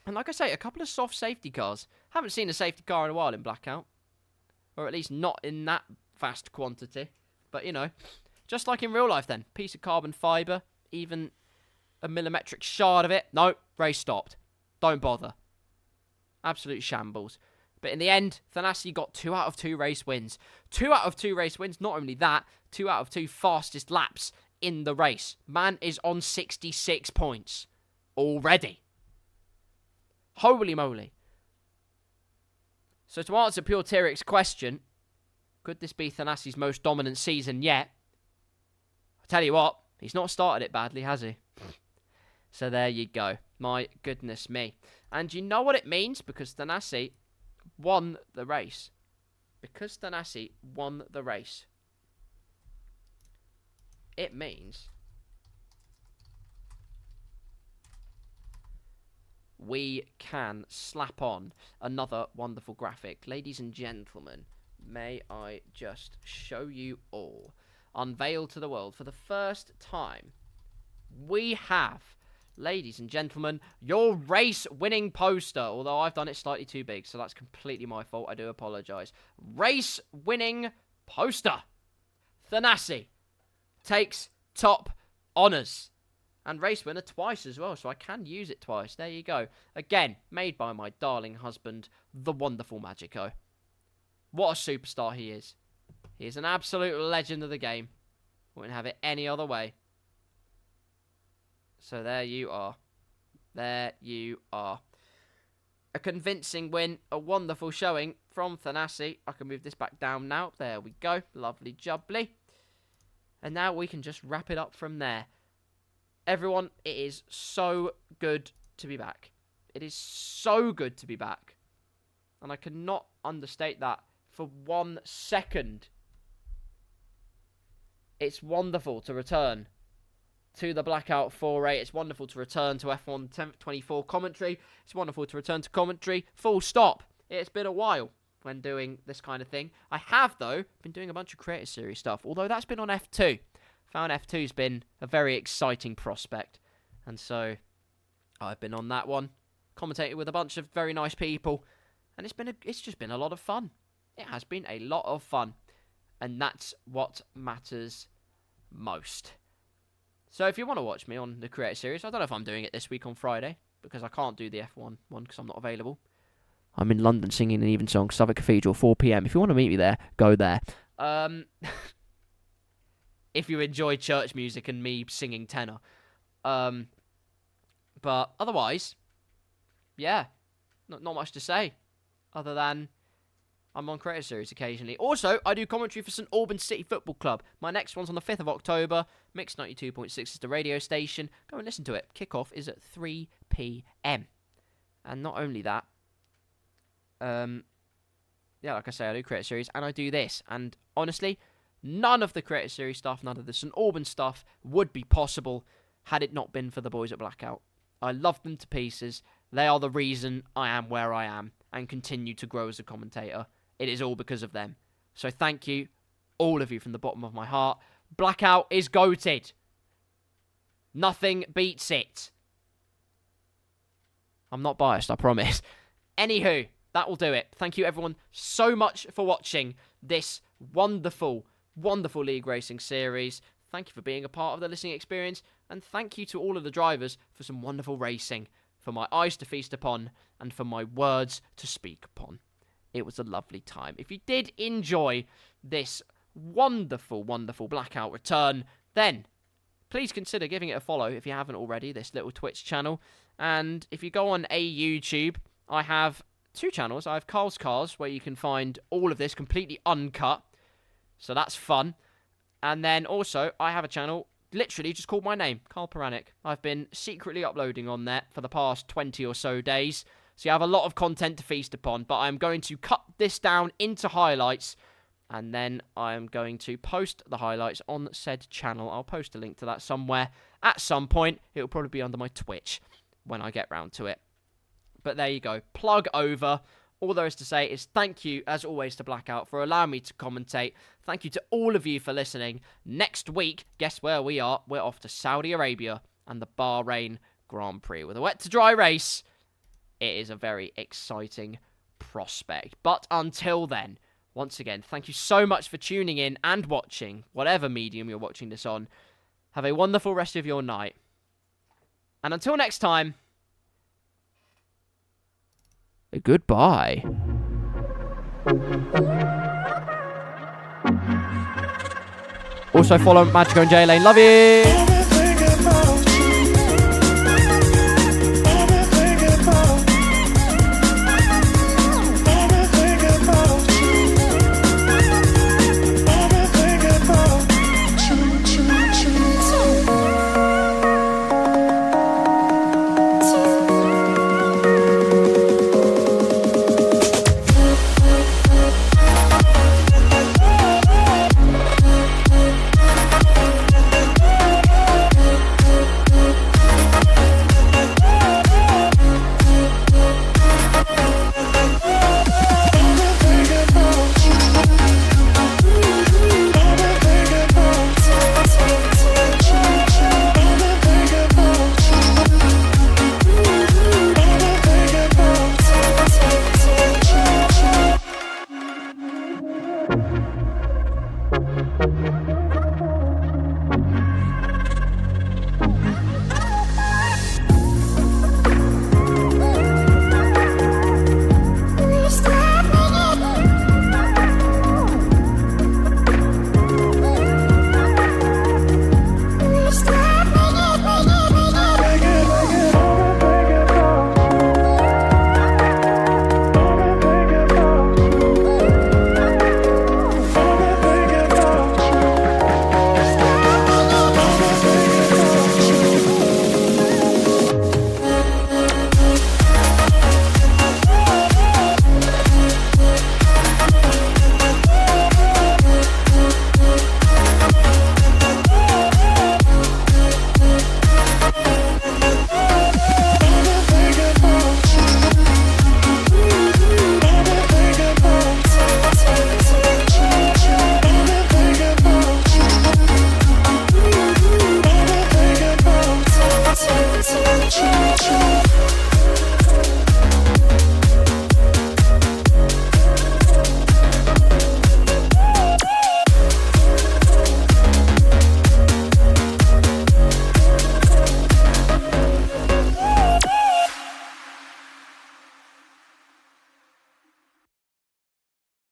And like I say, a couple of soft safety cars. Haven't seen a safety car in a while in Blackout. Or at least not in that vast quantity. But, you know, just like in real life then. Piece of carbon fibre. Even a millimetric shard of it. No, race stopped. Don't bother. Absolute shambles. But in the end, Thanassi got 2 out of 2 race wins. 2 out of 2 race wins. Not only that, 2 out of 2 fastest laps in the race. Man is on 66 points already. Holy moly. So to answer Pure Tyric's question, could this be Thanassi's most dominant season yet? I tell you what, he's not started it badly, has he? So there you go. My goodness me. And you know what it means? Because Thanassi won the race. Because Thanassi won the race. It means we can slap on another wonderful graphic. Ladies and gentlemen, may I just show you all. Unveiled to the world for the first time. We have, ladies and gentlemen, your race-winning poster. Although I've done it slightly too big, so that's completely my fault. I do apologise. Race-winning poster. Thanassi takes top honours. And race winner twice as well, so I can use it twice. There you go. Again, made by my darling husband, the wonderful Magico. What a superstar he is. He is an absolute legend of the game. Wouldn't have it any other way. So there you are. There you are. A convincing win, a wonderful showing from Thanassi. I can move this back down now. There we go. Lovely jubbly. And now we can just wrap it up from there. Everyone, it is so good to be back. It is so good to be back. And I cannot understate that for 1 second. It's wonderful to return to the Blackout foray. It's wonderful to return to F1 24 commentary. It's wonderful to return to commentary. Full stop. It's been a while when doing this kind of thing. I have, though, been doing a bunch of Creator Series stuff, although that's been on F2. Found F2's been a very exciting prospect. And so I've been on that one, commentated with a bunch of very nice people, and it's just been a lot of fun. It has been a lot of fun, and that's what matters most. So if you want to watch me on the Creator Series, I don't know if I'm doing it this week on Friday, because I can't do the F1 one because I'm not available. I'm in London singing an Evensong, Southwark Cathedral, 4 p.m. If you want to meet me there, go there. If you enjoy church music and me singing tenor. But otherwise, yeah, not much to say, other than I'm on Creator Series occasionally. Also, I do commentary for St Albans City Football Club. My next one's on the 5th of October. Mix 92.6 is the radio station. Go and listen to it. Kickoff is at 3 p.m. And not only that, yeah, like I say, I do Creator Series, and I do this. And honestly, none of the Creator Series stuff, none of the St Albans stuff would be possible had it not been for the boys at Blackout. I love them to pieces. They are the reason I am where I am and continue to grow as a commentator. It is all because of them. So thank you, all of you, from the bottom of my heart. Blackout is goated. Nothing beats it. I'm not biased, I promise. Anywho, that will do it. Thank you, everyone, so much for watching this wonderful, wonderful League Racing series. Thank you for being a part of the listening experience. And thank you to all of the drivers for some wonderful racing, for my eyes to feast upon, and for my words to speak upon. It was a lovely time. If you did enjoy this wonderful, wonderful Blackout return, then please consider giving it a follow if you haven't already, this little Twitch channel. And if you go on a YouTube, I have 2 channels. I have KarlsCars, where you can find all of this completely uncut. So that's fun. And then also, I have a channel literally just called my name, Karl Paranik. I've been secretly uploading on there for the past 20 or so days. So you have a lot of content to feast upon, but I'm going to cut this down into highlights, and then I'm going to post the highlights on said channel. I'll post a link to that somewhere at some point. It'll probably be under my Twitch when I get round to it. But there you go. Plug over. All there is to say is thank you, as always, to Blackout for allowing me to commentate. Thank you to all of you for listening. Next week, guess where we are? We're off to Saudi Arabia and the Bahrain Grand Prix with a wet to dry race. It is a very exciting prospect. But until then, once again, thank you so much for tuning in and watching, whatever medium you're watching this on. Have a wonderful rest of your night. And until next time, goodbye. Also follow Magico and J-Lane. Love you!